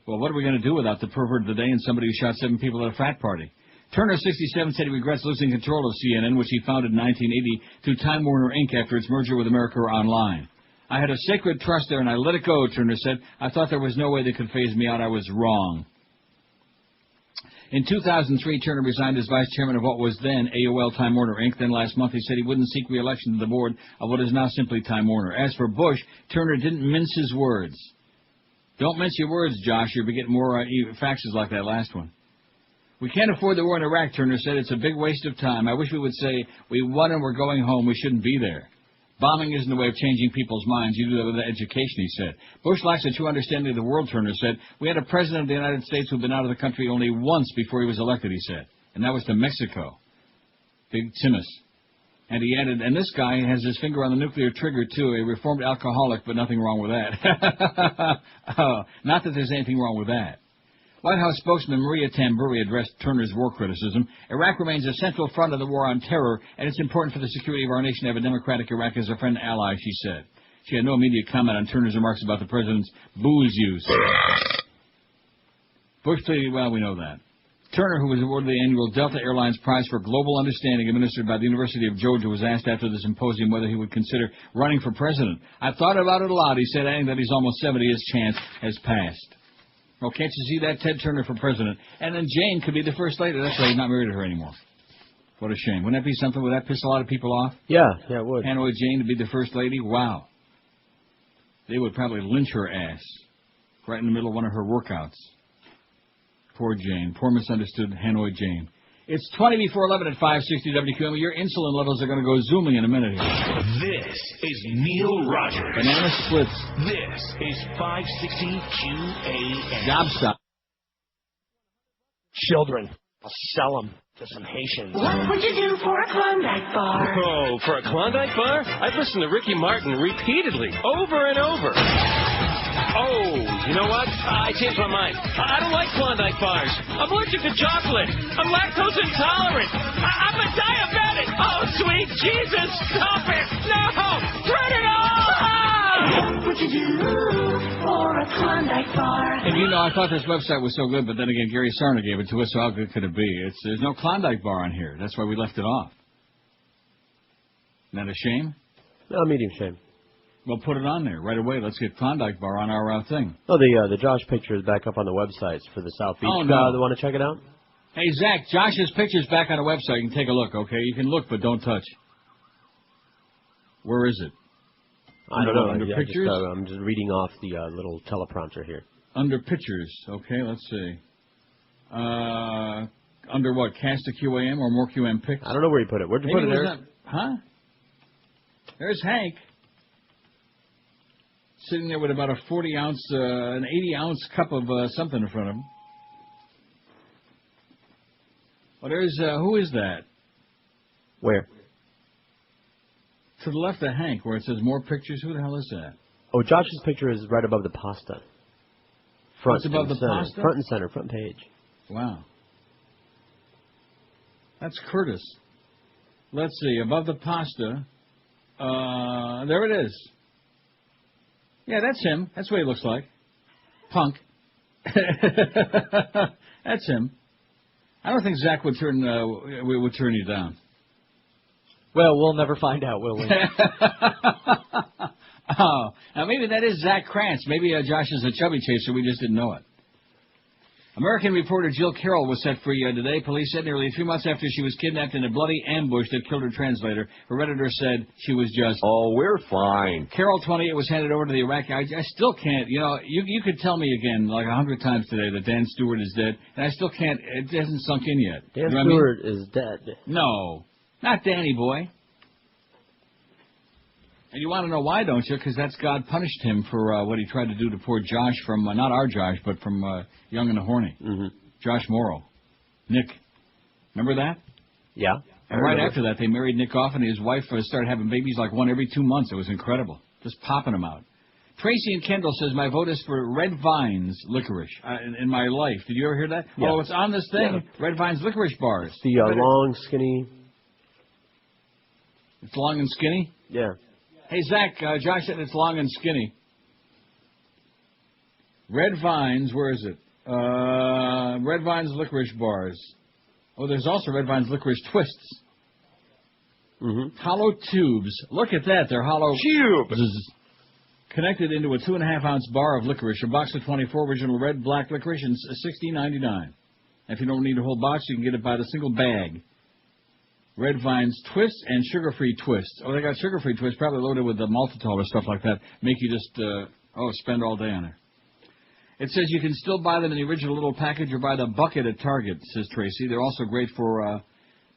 Well, what are we going to do without the pervert of the day and somebody who shot 7 people at a frat party? Turner, 67, said he regrets losing control of CNN, which he founded in 1980, to Time Warner Inc. after its merger with America Online. I had a sacred trust there, and I let it go, Turner said. I thought there was no way they could phase me out. I was wrong. In 2003, Turner resigned as vice chairman of what was then AOL Time Warner Inc. Then last month he said he wouldn't seek re-election to the board of what is now simply Time Warner. As for Bush, Turner didn't mince his words. Don't mince your words, Josh. You'll be getting more faxes like that last one. We can't afford the war in Iraq, Turner said. It's a big waste of time. I wish we would say, we won and we're going home. We shouldn't be there. Bombing isn't a way of changing people's minds. You do that with education, he said. Bush lacks a true understanding of the world, Turner said. We had a president of the United States who had been out of the country only once before he was elected, he said. And that was to Mexico. Big Timus. And he added, and this guy has his finger on the nuclear trigger, too. A reformed alcoholic, but nothing wrong with that. Not that there's anything wrong with that. White House spokesman Maria Tamburi addressed Turner's war criticism. Iraq remains a central front of the war on terror, and it's important for the security of our nation to have a democratic Iraq as a friend and ally, she said. She had no immediate comment on Turner's remarks about the president's booze use. Bush pleaded, well, we know that. Turner, who was awarded the annual Delta Airlines Prize for Global Understanding administered by the University of Georgia, was asked after the symposium whether he would consider running for president. I've thought about it a lot, he said, adding that he's almost 70, his chance has passed. Well, can't you see that? Ted Turner for president. And then Jane could be the first lady. That's why he's not married to her anymore. What a shame. Wouldn't that be something? Would that piss a lot of people off? Yeah, it would. Hanoi Jane to be the first lady? Wow. They would probably lynch her ass right in the middle of one of her workouts. Poor Jane. Poor misunderstood Hanoi Jane. It's 20 before 11 at 560 WQM. Your insulin levels are going to go zooming in a minute here. This is Neil Rogers. Banana splits. This is 560 QAM. Job stop. Children. I'll sell them to some Haitians. What would you do for a Klondike bar? Oh, for a Klondike bar? I'd listen to Ricky Martin repeatedly, over and over. Oh, you know what? I changed my mind. I don't like Klondike bars. I'm allergic to chocolate. I'm lactose intolerant. I'm a diabetic. Oh, sweet Jesus, stop it. No, turn it off. What would you do for a Klondike bar? And you know, I thought this website was so good, but then again, Gary Sarna gave it to us, so how good could it be? There's no Klondike bar on here. That's why we left it off. Isn't that a shame? No, medium shame. Well, put it on there right away. Let's get Klondike Bar on our thing. Oh, the Josh picture is back up on the websites for the South Beach. Oh, no. They want to check it out? Hey, Zach, Josh's picture's back on the website. You can take a look, okay? You can look, but don't touch. Where is it? I don't know. Under pictures? I'm just reading off the little teleprompter here. Under pictures. Okay, let's see. Under what? Cast a QAM or more QM pics? I don't know where you put it. Where'd you put it there? Huh? There's Hank. Sitting there with about a 40-ounce, an 80-ounce cup of something in front of him. Well, there's, who is that? Where? To the left of Hank, where it says more pictures. Who the hell is that? Oh, Josh's picture is right above the pasta. Front above the center. pasta? Front and center, front page. Wow. That's Curtis. Let's see, above the pasta. There it is. Yeah, that's him. That's what he looks like. Punk. That's him. I don't think Zach would turn you down. Well, we'll never find out, will we? Oh, now maybe that is Zach Krantz. Maybe Josh is a chubby chaser. We just didn't know it. American reporter Jill Carroll was set free today. Police said nearly 3 months after she was kidnapped in a bloody ambush that killed her translator. Her Redditor said she was just... Oh, we're fine. Carroll, 28, was handed over to the Iraqi... I still can't... You could tell me again like 100 times today that Dan Stewart is dead, and I still can't... It hasn't sunk in yet. Dan Stewart is dead. No. Not Danny boy. And you want to know why, don't you? Because that's God punished him for what he tried to do to poor Josh from, not our Josh, but from Young and the Horny. Mm-hmm. Josh Morrow. Nick. Remember that? Yeah. And right after that, they married Nick off, and his wife started having babies like one every 2 months. It was incredible. Just popping them out. Tracy and Kendall says, my vote is for Red Vines licorice in my life. Did you ever hear that? Yeah. Oh, it's on this thing. Yeah. Red Vines licorice bars. The long, skinny... It's long and skinny? Yeah. Hey, Zach, Josh said it's long and skinny. Red Vines, where is it? Red Vines licorice bars. Oh, there's also Red Vines licorice twists. Mm-hmm. Hollow tubes. Look at that. They're hollow tubes. Connected into a 2.5-ounce bar of licorice. A box of 24 original red, black licorice and $16.99. If you don't need a whole box, you can get it by the single bag. Red Vines twists and sugar-free twists. Oh, they got sugar-free twists, probably loaded with the maltitol or stuff like that. Make you just, spend all day on it. It says you can still buy them in the original little package or buy the bucket at Target, says Tracy. They're also great for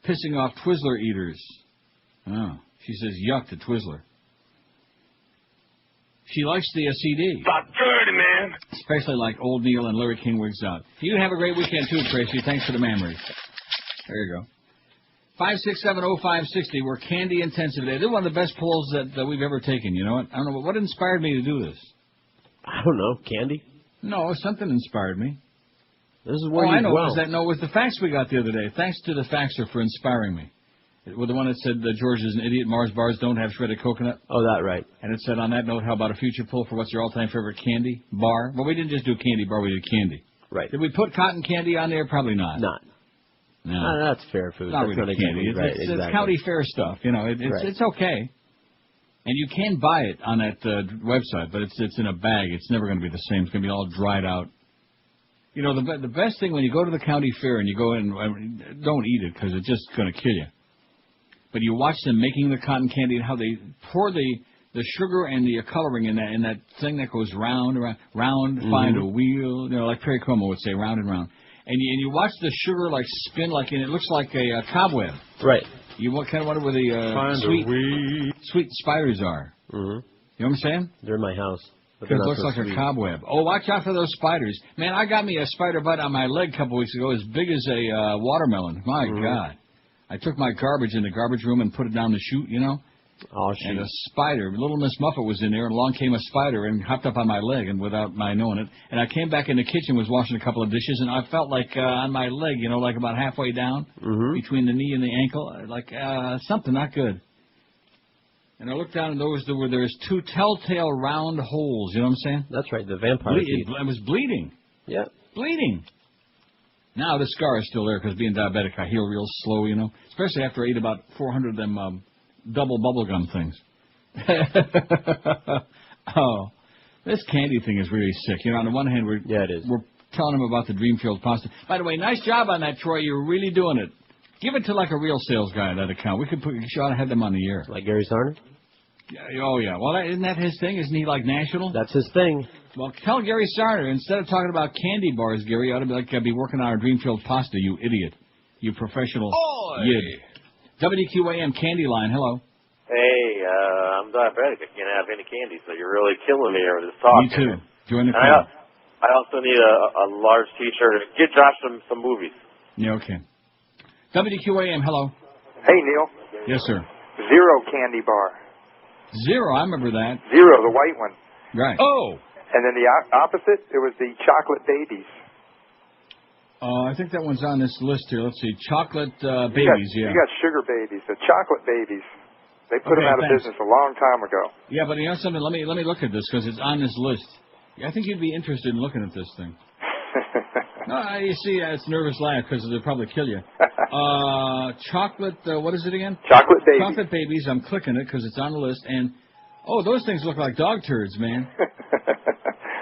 pissing off Twizzler eaters. Oh, she says yuck to Twizzler. She likes the CD. About 30, man. Especially like Old Neil and Larry King Wigs Out. You have a great weekend, too, Tracy. Thanks for the memories. There you go. 5670560. We're candy intensive today. They're one of the best polls that we've ever taken. You know what? I don't know what inspired me to do this. I don't know. Candy? No, something inspired me. This is where I know. It was the fax we got the other day. Thanks to the faxer for inspiring me. With the one that said George is an idiot. Mars bars don't have shredded coconut. Oh, that right. And it said on that note, how about a future poll for what's your all-time favorite candy bar? Well, we didn't just do candy bar. We did candy. Right. Did we put cotton candy on there? Probably not. Not. No, that's fair food. Not that's really not candy. Right, it's exactly. county fair stuff. You know, it's okay. And you can buy it on that website, but it's in a bag. It's never going to be the same. It's going to be all dried out. You know, the best thing when you go to the county fair and you go in, don't eat it because it's just going to kill you. But you watch them making the cotton candy and how they pour the sugar and the coloring in that thing that goes round, find a wheel. You know, like Perry Como would say, round and round. And you watch the sugar like spin like, and it looks like a cobweb. Right. You kind of wonder where the sweet spiders are. Mm-hmm. You know what I'm saying? They're in my house. It looks like a cobweb. Oh, watch out for those spiders. Man, I got me a spider bite on my leg a couple weeks ago as big as a watermelon. My God. I took my garbage in the garbage room and put it down the chute, you know? Oh, shoot. And a spider, Little Miss Muffet was in there, and along came a spider and hopped up on my leg, and without my knowing it. And I came back in the kitchen, was washing a couple of dishes, and I felt like on my leg, you know, like about halfway down, between the knee and the ankle, like something not good. And I looked down, and there's two telltale round holes, you know what I'm saying? That's right, the vampire teeth. It was bleeding. Yeah. Bleeding. Now the scar is still there, because being diabetic, I heal real slow, you know, especially after I ate about 400 of them double bubblegum things. Oh, this candy thing is really sick. You know, on the one hand, we're telling them about the Dreamfields pasta. By the way, nice job on that, Troy. You're really doing it. Give it to like a real sales guy, that account. We ought to have them on the air. Like Gary Sarner? Oh, yeah. Well, isn't that his thing? Isn't he like national? That's his thing. Well, tell Gary Sarner, instead of talking about candy bars, Gary, you ought to be working on our Dreamfield pasta, you idiot. You professional yid. WQAM Candy Line, hello. Hey, I'm diabetic. I can't have any candy, so you're really killing me here with this talk. Me too. Join the club. I also need a large T-shirt. Get Josh some movies. Yeah, okay. WQAM, hello. Hey, Neil. Yes, sir. Zero candy bar. Zero, I remember that. Zero, the white one. Right. Oh. And then the opposite, it was the chocolate babies. I think that one's on this list here. Let's see. Chocolate babies, You got sugar babies, the chocolate babies. They put them out of business a long time ago. Yeah, but you know something? Let me look at this because it's on this list. I think you'd be interested in looking at this thing. No, you see, it's nervous laugh because they'll probably kill you. Chocolate, what is it again? Chocolate babies. Chocolate babies. I'm clicking it because it's on the list. And, those things look like dog turds, man.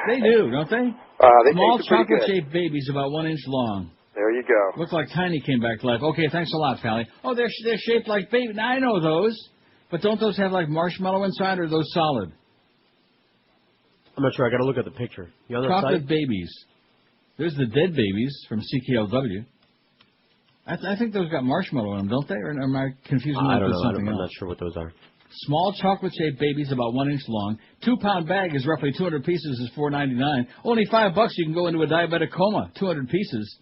They do, don't they? They Small taste pretty good. chocolate-shaped babies about 1 inch long. There you go. Look like Tiny came back to life. Okay, thanks a lot, Pally. Oh, they're shaped like babies. Now, I know those. But don't those have like marshmallow inside, or are those solid? I'm not sure. I got to look at the picture. You on that Chocolate site? babies. There's the dead babies from CKLW. I think those got marshmallow in them, don't they? Or am I confusing them with something else? I'm not sure what those are. Small chocolate-shaped babies about 1 inch long. 2-pound bag is roughly 200 pieces is $4.99. Only $5 you can go into a diabetic coma. 200 pieces.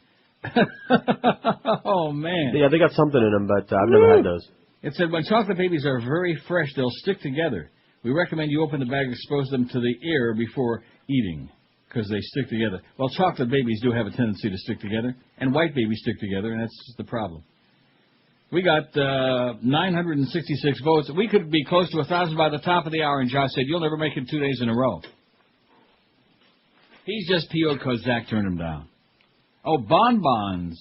Oh man. Yeah, they got something in them, but I've never had those. It said when chocolate babies are very fresh, they'll stick together. We recommend you open the bag and expose them to the air before eating, because they stick together. Well, chocolate babies do have a tendency to stick together, and white babies stick together, and that's the problem. We got 966 votes. We could be close to 1,000 by the top of the hour, and Josh said, you'll never make it 2 days in a row. He's just PO'd because Zach turned him down. Oh, bonbons.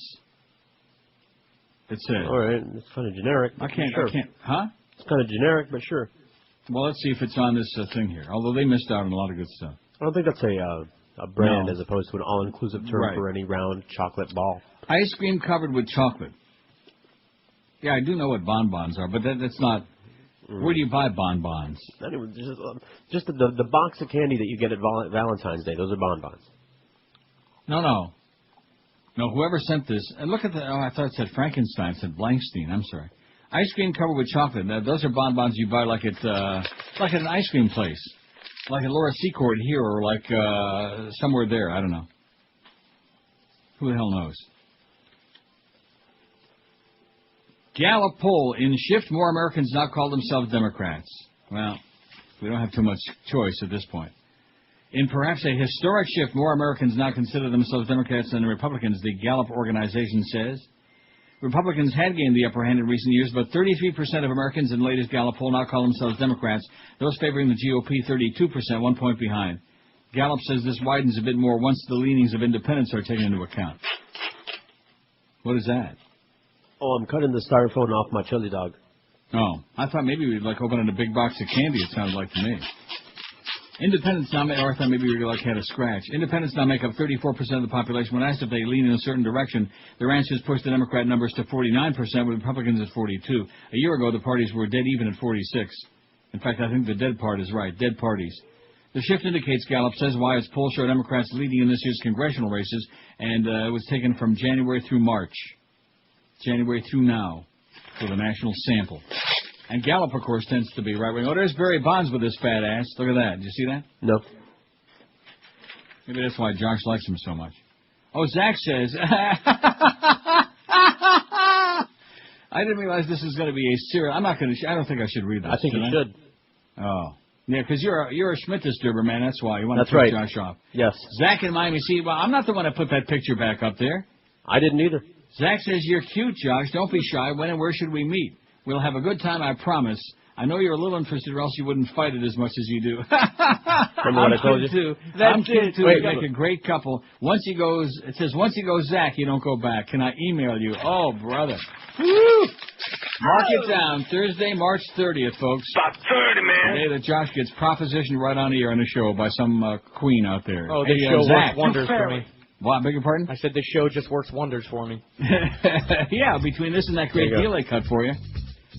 It said. All right, it's kind of generic. I can't, huh? It's kind of generic, but sure. Well, let's see if it's on this thing here, although they missed out on a lot of good stuff. I don't think that's a brand as opposed to an all-inclusive term for any round chocolate ball. Ice cream covered with chocolate. Yeah, I do know what bonbons are, but that's not... Where do you buy bonbons? Anyway, just the box of candy that you get at Valentine's Day, those are bonbons. No, whoever sent this... And look at the... Oh, I thought it said Frankenstein. It said Blankstein. I'm sorry. Ice cream covered with chocolate. Now, those are bonbons you buy like at an ice cream place. Like at Laura Secord here or like somewhere there. I don't know. Who the hell knows? Gallup poll. In shift, more Americans now call themselves Democrats. Well, we don't have too much choice at this point. In perhaps a historic shift, more Americans now consider themselves Democrats than Republicans, the Gallup organization says. Republicans had gained the upper hand in recent years, but 33% of Americans in the latest Gallup poll now call themselves Democrats, those favoring the GOP 32%, 1 point behind. Gallup says this widens a bit more once the leanings of independents are taken into account. What is that? Oh, I'm cutting the styrofoam off my chili dog. Oh, I thought maybe we'd like opening a big box of candy, it sounded like to me. Independents now, or I thought maybe we had a scratch. Independents now make up 34% of the population. When asked if they lean in a certain direction, their answers pushed the Democrat numbers to 49%, with Republicans at 42%. A year ago, the parties were dead even at 46%. In fact, I think the dead part is right. Dead parties. The shift indicates, Gallup says, why its poll showed Democrats leading in this year's congressional races, and it was taken from January through March. January through now for the national sample. And Gallup, of course, tends to be right-wing. Oh, there's Barry Bonds with his fat ass. Look at that. Did you see that? No. Maybe that's why Josh likes him so much. Oh, Zach says... I didn't realize this is going to be a serial... I don't think I should read this. I think you should. Oh. Yeah, because you're a Schmidt disturber, man. That's why. You want to take Josh off. Yes. Zach in Miami. See, well, I'm not the one that put that picture back up there. I didn't either. Zach says, you're cute, Josh. Don't be shy. When and where should we meet? We'll have a good time, I promise. I know you're a little interested, or else you wouldn't fight it as much as you do. Remember what I told you? Too. I'm cute, too. We're like a great couple. Once he goes, Zach, you don't go back. Can I email you? Oh, brother. Woo! Mark it down. Thursday, March 30th, folks. About 30, man. The day that Josh gets propositioned right on the air on the show by some queen out there. Oh, this show works wonders for me. What? Beg your pardon? I said this show just works wonders for me. Yeah, between this and that great deal they cut for you.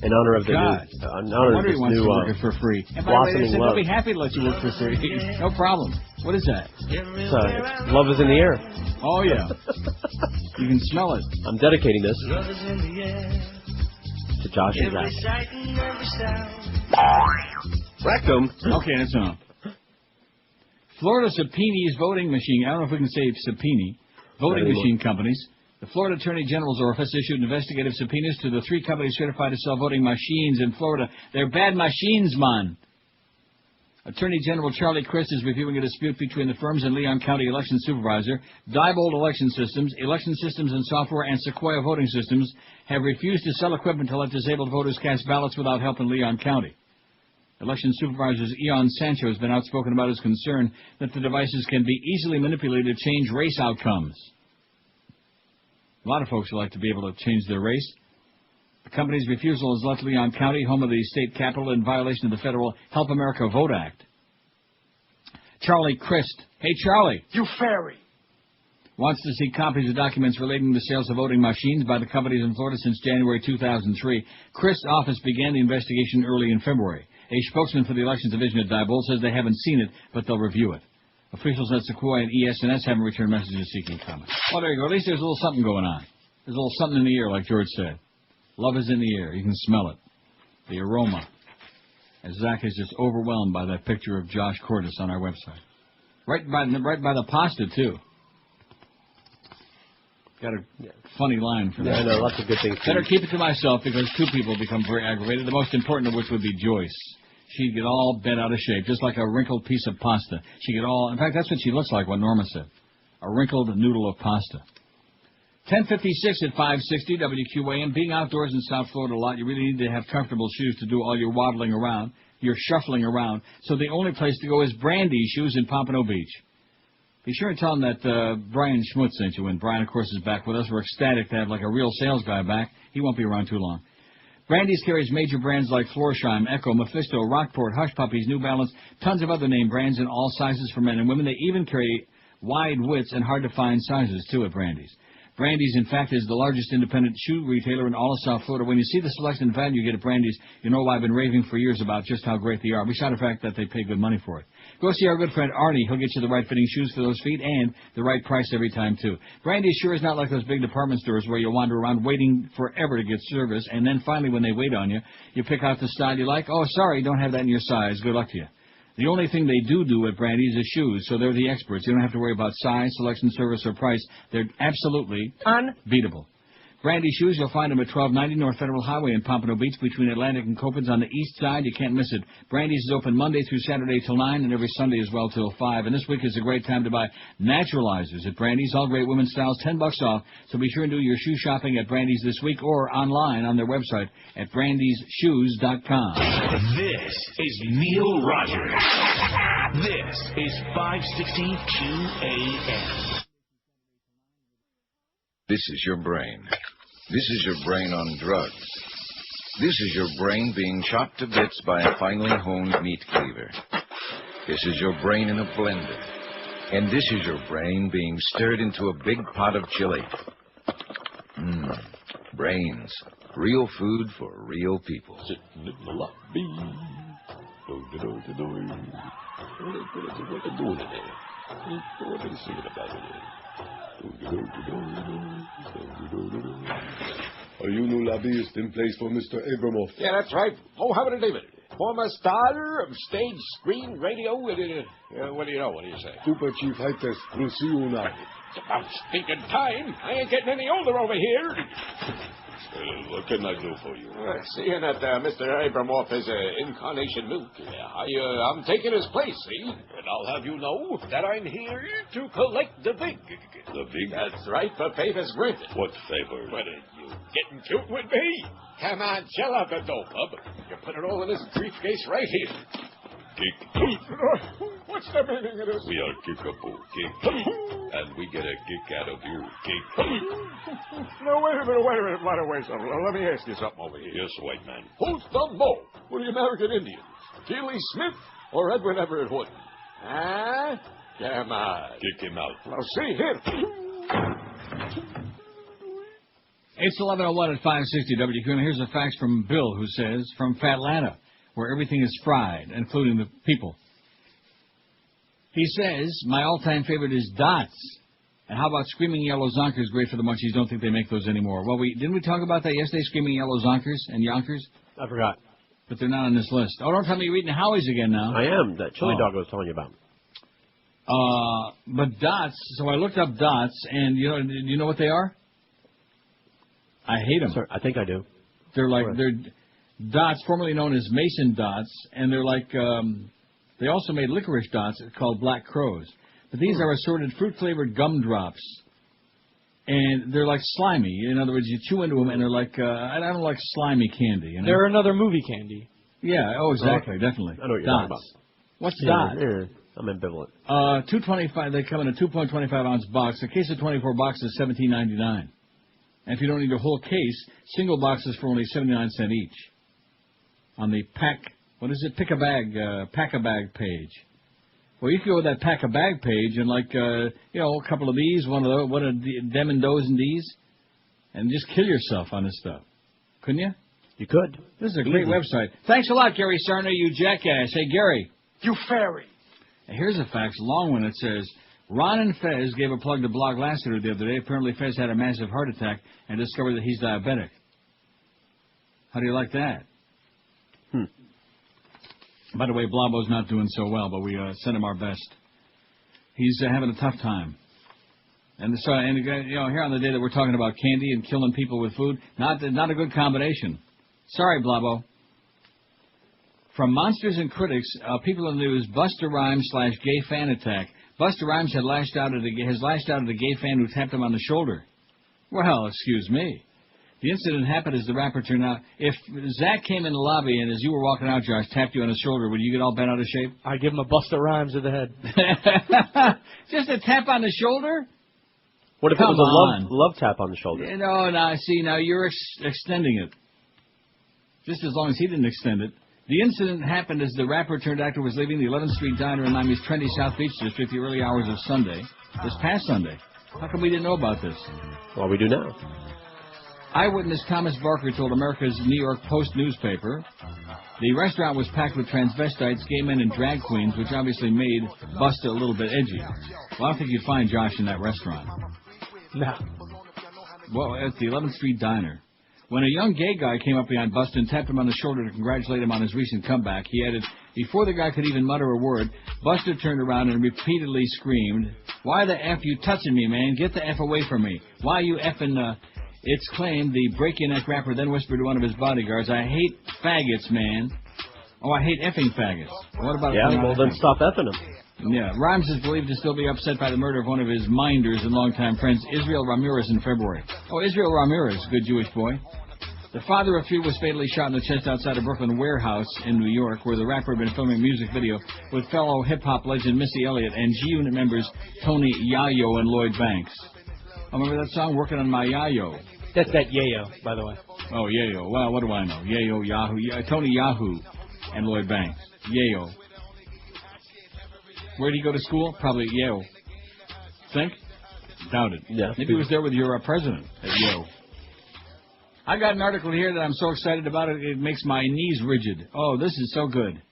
In honor of the new working for free. And by the way, they said they'll be happy to let you work for free. No problem. What is that? It's Love is in the Air. Oh, yeah. You can smell it. I'm dedicating this to Josh and Zach. Rectum. Okay, that's enough. Florida subpoenas voting machine. I don't know if we can say subpoena. Voting machine companies. The Florida Attorney General's office issued investigative subpoenas to the 3 companies certified to sell voting machines in Florida. They're bad machines, man. Attorney General Charlie Crist is reviewing a dispute between the firms and Leon County election supervisor. Diebold Election Systems and Software, and Sequoia Voting Systems have refused to sell equipment to let disabled voters cast ballots without help in Leon County. Election supervisor Eon Sancho has been outspoken about his concern that the devices can be easily manipulated to change race outcomes. A lot of folks would like to be able to change their race. The company's refusal has left Leon County, home of the state capital, in violation of the federal Help America Vote Act. Charlie Crist. Hey, Charlie. You fairy. Wants to see copies of documents relating to sales of voting machines by the companies in Florida since January 2003. Crist's office began the investigation early in February. A spokesman for the Elections Division at Diebold says they haven't seen it, but they'll review it. Officials at Sequoia and ES&S haven't returned messages seeking comment. Well, there you go. At least there's a little something going on. There's a little something in the air, like George said. Love is in the air. You can smell it. The aroma. As Zach is just overwhelmed by that picture of Josh Cordes on our website. Right by the pasta, too. Got a funny line for that. Yeah, I know, lots of good things. Better keep it to myself because two people become very aggravated, the most important of which would be Joyce. She'd get all bent out of shape, just like a wrinkled piece of pasta. She'd get all... In fact, that's what she looks like, what Norma said. A wrinkled noodle of pasta. 10:56 at 560 WQAM. Being outdoors in South Florida a lot, you really need to have comfortable shoes to do all your waddling around, your shuffling around. So the only place to go is Brandy's Shoes in Pompano Beach. Be sure and tell them that Brian Schmutz sent you in. Brian, of course, is back with us. We're ecstatic to have like a real sales guy back. He won't be around too long. Brandy's carries major brands like Florsheim, Echo, Mephisto, Rockport, Hush Puppies, New Balance, tons of other name brands in all sizes for men and women. They even carry wide widths and hard-to-find sizes, too, at Brandy's. Brandy's, in fact, is the largest independent shoe retailer in all of South Florida. When you see the selection and value you get at Brandy's, you know why I've been raving for years about just how great they are. Besides the fact that they pay good money for it. Go see our good friend Arnie. He'll get you the right fitting shoes for those feet and the right price every time, too. Brandy's sure is not like those big department stores where you wander around waiting forever to get service, and then finally when they wait on you, you pick out the style you like. Oh, sorry, don't have that in your size. Good luck to you. The only thing they do at Brandy's is shoes, so they're the experts. You don't have to worry about size, selection, service, or price. They're absolutely unbeatable. Brandy's Shoes, you'll find them at 1290 North Federal Highway in Pompano Beach between Atlantic and Copans on the east side. You can't miss it. Brandy's is open Monday through Saturday till 9 and every Sunday as well till 5. And this week is a great time to buy naturalizers at Brandy's. All great women's styles, $10 off. So be sure and do your shoe shopping at Brandy's this week or online on their website at brandysshoes.com. This is Neil Rogers. This is 560 QAM. This is your brain. This is your brain on drugs. This is your brain being chopped to bits by a finely honed meat cleaver. This is your brain in a blender. And this is your brain being stirred into a big pot of chili. Brains. Real food for real people. Sitting in the lobby. What are they singing about it? Are you new lobbyist in place for Mr. Abramoff? Yeah, that's right. Mohammed David, former star of stage, screen, radio. What do you know? What do you say? Super Chief Hightest, we'll see you now. It's about stinking time. I ain't getting any older over here. What can I do for you? Seeing that Mr. Abramoff is incarnation milk, I'm taking his place, see? And I'll have you know that I'm here to collect the big. The big? That's right, for favors granted. What favors? What are you getting cute with me? Come on, chill out the dope, bub. You put it all in this briefcase right here. Kick. What's the meaning of this? We are Kickapoo, Kick. And we get a kick out of you, Kick. No, wait a minute. Wait. Let me ask you something over here. Yes, white man. Who's the mo for the American Indians? Keely Smith or Edwin Everett Wood? Huh? Come on. Kick him out. Now, see here. It's 11:01 at 560 WQAM. Here's a fax from Bill who says, from Fatlanta, where everything is fried, including the people. He says, my all-time favorite is Dots. And how about Screaming Yellow Zonkers? Great for the munchies. Don't think they make those anymore. Well, didn't we talk about that yesterday, Screaming Yellow Zonkers and Yonkers? I forgot. But they're not on this list. Oh, don't tell me you're eating Howie's again now. I am. That chili dog I was telling you about. But Dots, so I looked up Dots, and you know what they are? I hate them. Sorry, I think I do. They're like, they're Dots, formerly known as Mason Dots, and they're like They also made licorice dots called Black Crows. But these are assorted fruit-flavored gumdrops. And they're like slimy. In other words, you chew into them, and they're like, I don't like slimy candy. You know? They're another movie candy. Yeah, exactly, definitely. I know what you're Dots. talking about. What's Dot? I'm ambivalent. 225. They come in a 2.25-ounce box. A case of 24 boxes is $17.99. And if you don't need a whole case, single boxes for only 79 cents each. On the Pack-A-Bag page. Well, you could go with that Pack-A-Bag page and a couple of these, one of them and those and these, and just kill yourself on this stuff. Couldn't you? You could. This is a great website. Thanks a lot, Gary Sarner, you jackass. Hey, Gary. You fairy. Here's a fax, long one. It says, Ron and Fez gave a plug to Blog Lassiter the other day. Apparently, Fez had a massive heart attack and discovered that he's diabetic. How do you like that? By the way, Blabo's not doing so well, but we sent him our best. He's having a tough time. And here on the day that we're talking about candy and killing people with food, not a good combination. Sorry, Blabo. From Monsters and Critics, people in the news, Busta Rhymes /gay fan attack. Busta Rhymes has lashed out at a gay fan who tapped him on the shoulder. Well, excuse me. The incident happened as the rapper turned out. If Zach came in the lobby and as you were walking out, Josh, tapped you on the shoulder, would you get all bent out of shape? I'd give him a Busta Rhymes to the head. Just a tap on the shoulder? What if it was a love tap on the shoulder? Now you're extending it. Just as long as he didn't extend it. The incident happened as the rapper turned actor was leaving the 11th Street Diner in Miami's trendy South Beach District the early hours of Sunday, this past Sunday. How come we didn't know about this? Well, we do now. Eyewitness Thomas Barker told America's New York Post newspaper the restaurant was packed with transvestites, gay men, and drag queens, which obviously made Busta a little bit edgy. Well, I don't think you'd find Josh in that restaurant. No. Well, at the 11th Street Diner. When a young gay guy came up behind Busta and tapped him on the shoulder to congratulate him on his recent comeback, he added, before the guy could even mutter a word, Busta turned around and repeatedly screamed, "Why the F you touching me, man? Get the F away from me. Why you effing, It's claimed the break-your-neck rapper then whispered to one of his bodyguards, I hate faggots, man. Oh, I hate effing faggots. What about then stop effing them. Yeah, Rhymes is believed to still be upset by the murder of one of his minders and longtime friends, Israel Ramirez, in February. Oh, Israel Ramirez, good Jewish boy. The father of three was fatally shot in the chest outside a Brooklyn warehouse in New York, where the rapper had been filming a music video with fellow hip-hop legend Missy Elliott and G-Unit members Tony Yayo and Lloyd Banks. Oh, remember that song, Working on My Yayo? That's that Yayo, by the way. Oh, Yayo. Well, what do I know? Yayo, Yahoo, Tony Yahoo and Lloyd Banks. Yayo. Where did he go to school? Probably at Yale. Think? Doubt it. Yeah. Maybe he was there with your president at Yale. I got an article here that I'm so excited about it makes my knees rigid. Oh, this is so good.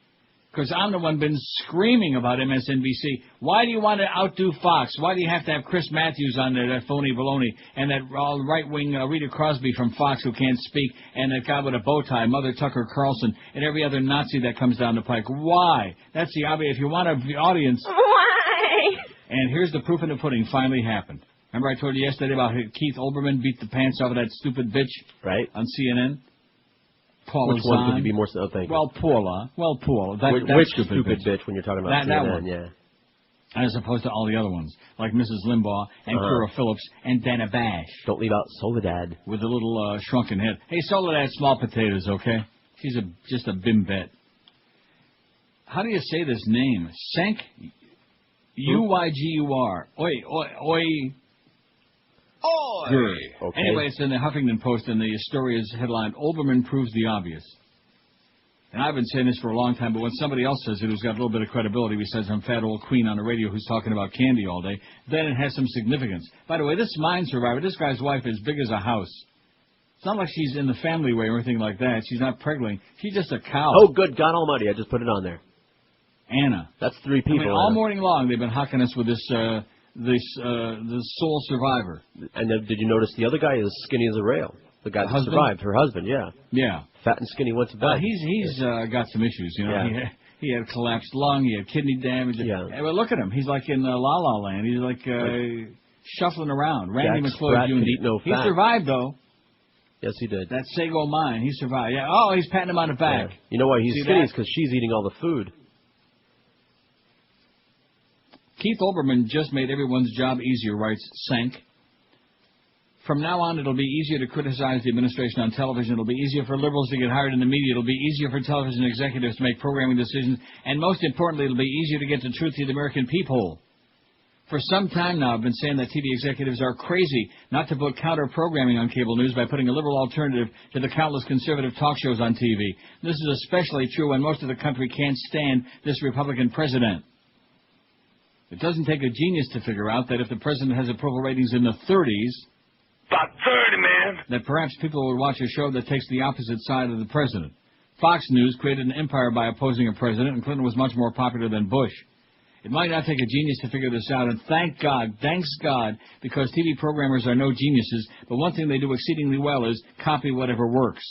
Because I'm the one been screaming about MSNBC. Why do you want to outdo Fox? Why do you have to have Chris Matthews on there, that phony baloney, and that right-wing Rita Crosby from Fox who can't speak, and that guy with a bow tie, Mother Tucker Carlson, and every other Nazi that comes down the pike? Why? That's the obvious. If you want the audience... Why? And here's the proof in the pudding finally happened. Remember I told you yesterday about Keith Olbermann beat the pants off of that stupid bitch? Right. On CNN? Paula Which one could you be more... Oh, thank you. Well, Paula. Which stupid bitch when you're talking about CNN? That one. Yeah. As opposed to all the other ones, like Mrs. Limbaugh and Kira Phillips and Dana Bash. Don't leave out Soledad. With a little shrunken head. Hey, Soledad, small potatoes, okay? She's just a bimbette. How do you say this name? Senk? Uygur. Oi. Okay. Anyway, it's in the Huffington Post, and the story is headlined, Olbermann proves the obvious. And I've been saying this for a long time, but when somebody else says it who's got a little bit of credibility, besides some fat old queen on the radio who's talking about candy all day, then it has some significance. By the way, this mine survivor, this guy's wife is big as a house. It's not like she's in the family way or anything like that. She's not pregnant. She's just a cow. Oh, good God Almighty, I just put it on there. Anna. That's 3 people. I mean, all morning long they've been hucking us with this sole survivor. And then, did you notice the other guy is skinny as a rail? The guy that survived, her husband, yeah. Yeah. Fat and skinny, went to bed. He's got some issues, you know. Yeah. He had collapsed lung, he had kidney damage. Yeah. Well, look at him. He's like in La La Land. He's like shuffling around. Randy McCloy Jr. He survived, though. Yes, he did. That Sago mine, he survived. Yeah. Oh, he's patting him on the back. Yeah. You know why he's skinny? It's because she's eating all the food. Keith Olbermann just made everyone's job easier, writes Sank. From now on, it'll be easier to criticize the administration on television. It'll be easier for liberals to get hired in the media. It'll be easier for television executives to make programming decisions. And most importantly, it'll be easier to get the truth to the American people. For some time now, I've been saying that TV executives are crazy not to put counter-programming on cable news by putting a liberal alternative to the countless conservative talk shows on TV. This is especially true when most of the country can't stand this Republican president. It doesn't take a genius to figure out that if the president has approval ratings in the 30s, about 30, man, that perhaps people would watch a show that takes the opposite side of the president. Fox News created an empire by opposing a president, and Clinton was much more popular than Bush. It might not take a genius to figure this out, and thanks God, because TV programmers are no geniuses, but one thing they do exceedingly well is copy whatever works.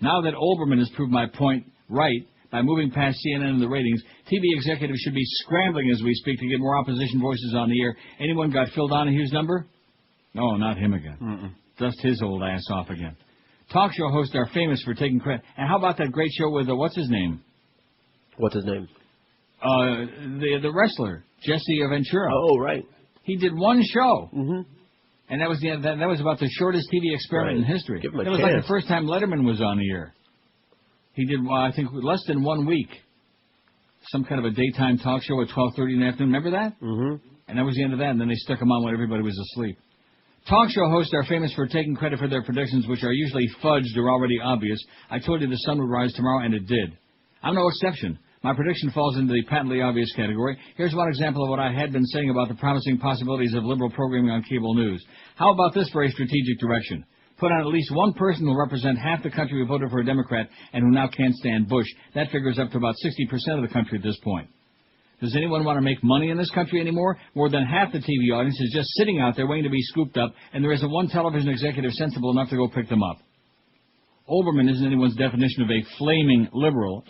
Now that Olbermann has proved my point right by moving past CNN and the ratings, TV executives should be scrambling as we speak to get more opposition voices on the air. Anyone got Phil Donahue's number? No, not him again. Dust his old ass off again. Talk show hosts are famous for taking credit. And how about that great show with, what's his name? What's his name? The wrestler, Jesse Ventura. Oh, right. He did one show. Mm-hmm. And that was the end. That was about the shortest TV experiment in history. Give him a it was chance. like the first time Letterman was on the air. He did, I think, less than 1 week. Some kind of a daytime talk show at 12:30 in the afternoon. Remember that? Mm-hmm. And that was the end of that, and then they stuck him on when everybody was asleep. Talk show hosts are famous for taking credit for their predictions, which are usually fudged or already obvious. I told you the sun would rise tomorrow, and it did. I'm no exception. My prediction falls into the patently obvious category. Here's one example of what I had been saying about the promising possibilities of liberal programming on cable news. How about this for a strategic direction? Put on at least one person who will represent half the country who voted for a Democrat and who now can't stand Bush. That figures up to about 60% of the country at this point. Does anyone want to make money in this country anymore? More than half the TV audience is just sitting out there waiting to be scooped up, and there isn't one television executive sensible enough to go pick them up. Olbermann isn't anyone's definition of a flaming liberal.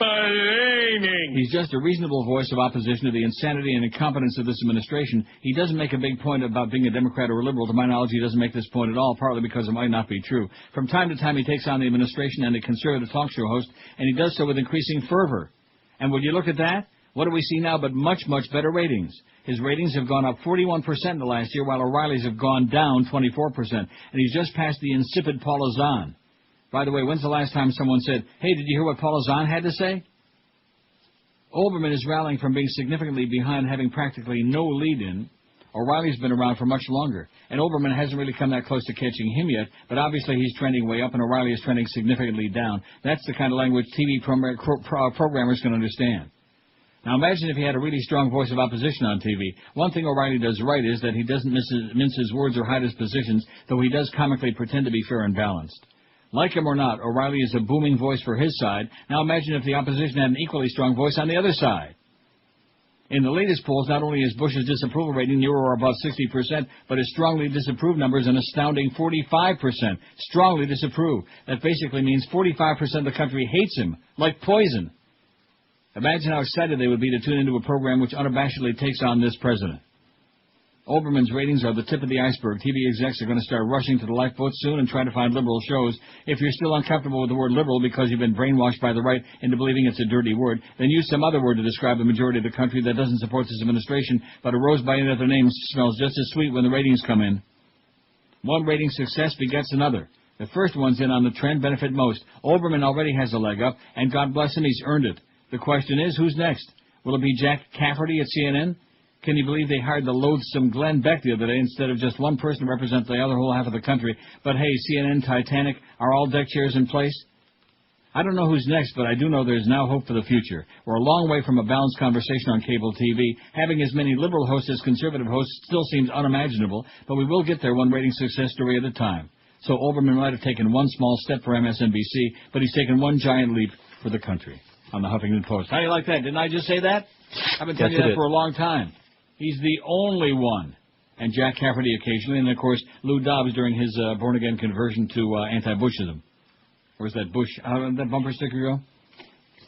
He's just a reasonable voice of opposition to the insanity and incompetence of this administration. He doesn't make a big point about being a Democrat or a liberal. To my knowledge, he doesn't make this point at all, partly because it might not be true. From time to time, he takes on the administration and the conservative talk show host, and he does so with increasing fervor. And when you look at that, what do we see now but much, much better ratings? His ratings have gone up 41% in the last year, while O'Reilly's have gone down 24%. And he's just passed the insipid Paula Zahn. By the way, when's the last time someone said, hey, did you hear what Paula Zahn had to say? Olbermann is rallying from being significantly behind, having practically no lead-in. O'Reilly's been around for much longer, and Olbermann hasn't really come that close to catching him yet, but obviously he's trending way up, and O'Reilly is trending significantly down. That's the kind of language TV programmers can understand. Now imagine if he had a really strong voice of opposition on TV. One thing O'Reilly does right is that he doesn't mince his words or hide his positions, though he does comically pretend to be fair and balanced. Like him or not, O'Reilly is a booming voice for his side. Now imagine if the opposition had an equally strong voice on the other side. In the latest polls, not only is Bush's disapproval rating near or above 60%, but his strongly disapproved number is an astounding 45%. Strongly disapprove. That basically means 45% of the country hates him, like poison. Imagine how excited they would be to tune into a program which unabashedly takes on this president. Olbermann's ratings are the tip of the iceberg. TV execs are going to start rushing to the lifeboats soon and try to find liberal shows. If you're still uncomfortable with the word liberal because you've been brainwashed by the right into believing it's a dirty word, then use some other word to describe the majority of the country that doesn't support this administration, but a rose by any other name smells just as sweet when the ratings come in. One rating success begets another. The first ones in on the trend benefit most. Olbermann already has a leg up, and God bless him, he's earned it. The question is, who's next? Will it be Jack Cafferty at CNN? Can you believe they hired the loathsome Glenn Beck the other day instead of just one person to represent the other whole half of the country? But hey, CNN, Titanic, are all deck chairs in place? I don't know who's next, but I do know there's now hope for the future. We're a long way from a balanced conversation on cable TV. Having as many liberal hosts as conservative hosts still seems unimaginable, but we will get there one rating success story at a time. So Olbermann might have taken one small step for MSNBC, but he's taken one giant leap for the country. On the Huffington Post. How do you like that? Didn't I just say that? I've been telling you that for a long time. He's the only one. And Jack Cafferty occasionally, and of course Lou Dobbs during his born-again conversion to anti-Bushism. Or is that Bush? How did that bumper sticker go?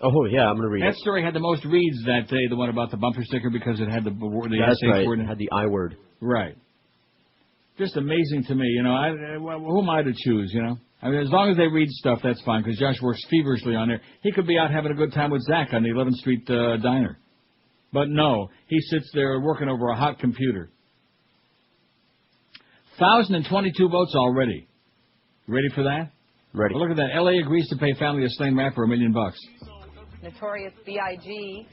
Oh, yeah, I'm going to read it. That story had the most reads that day, the one about the bumper sticker, because it had the That's SH right. word. It had the I word. Right. Just amazing to me, you know. Who am I to choose, you know? I mean, as long as they read stuff, that's fine, because Josh works feverishly on there. He could be out having a good time with Zach on the 11th Street Diner. But no, he sits there working over a hot computer. 1,022 votes already. Ready for that? Ready. Well, look at that. L.A. agrees to pay family of slain rapper $1 million. Notorious B.I.G.,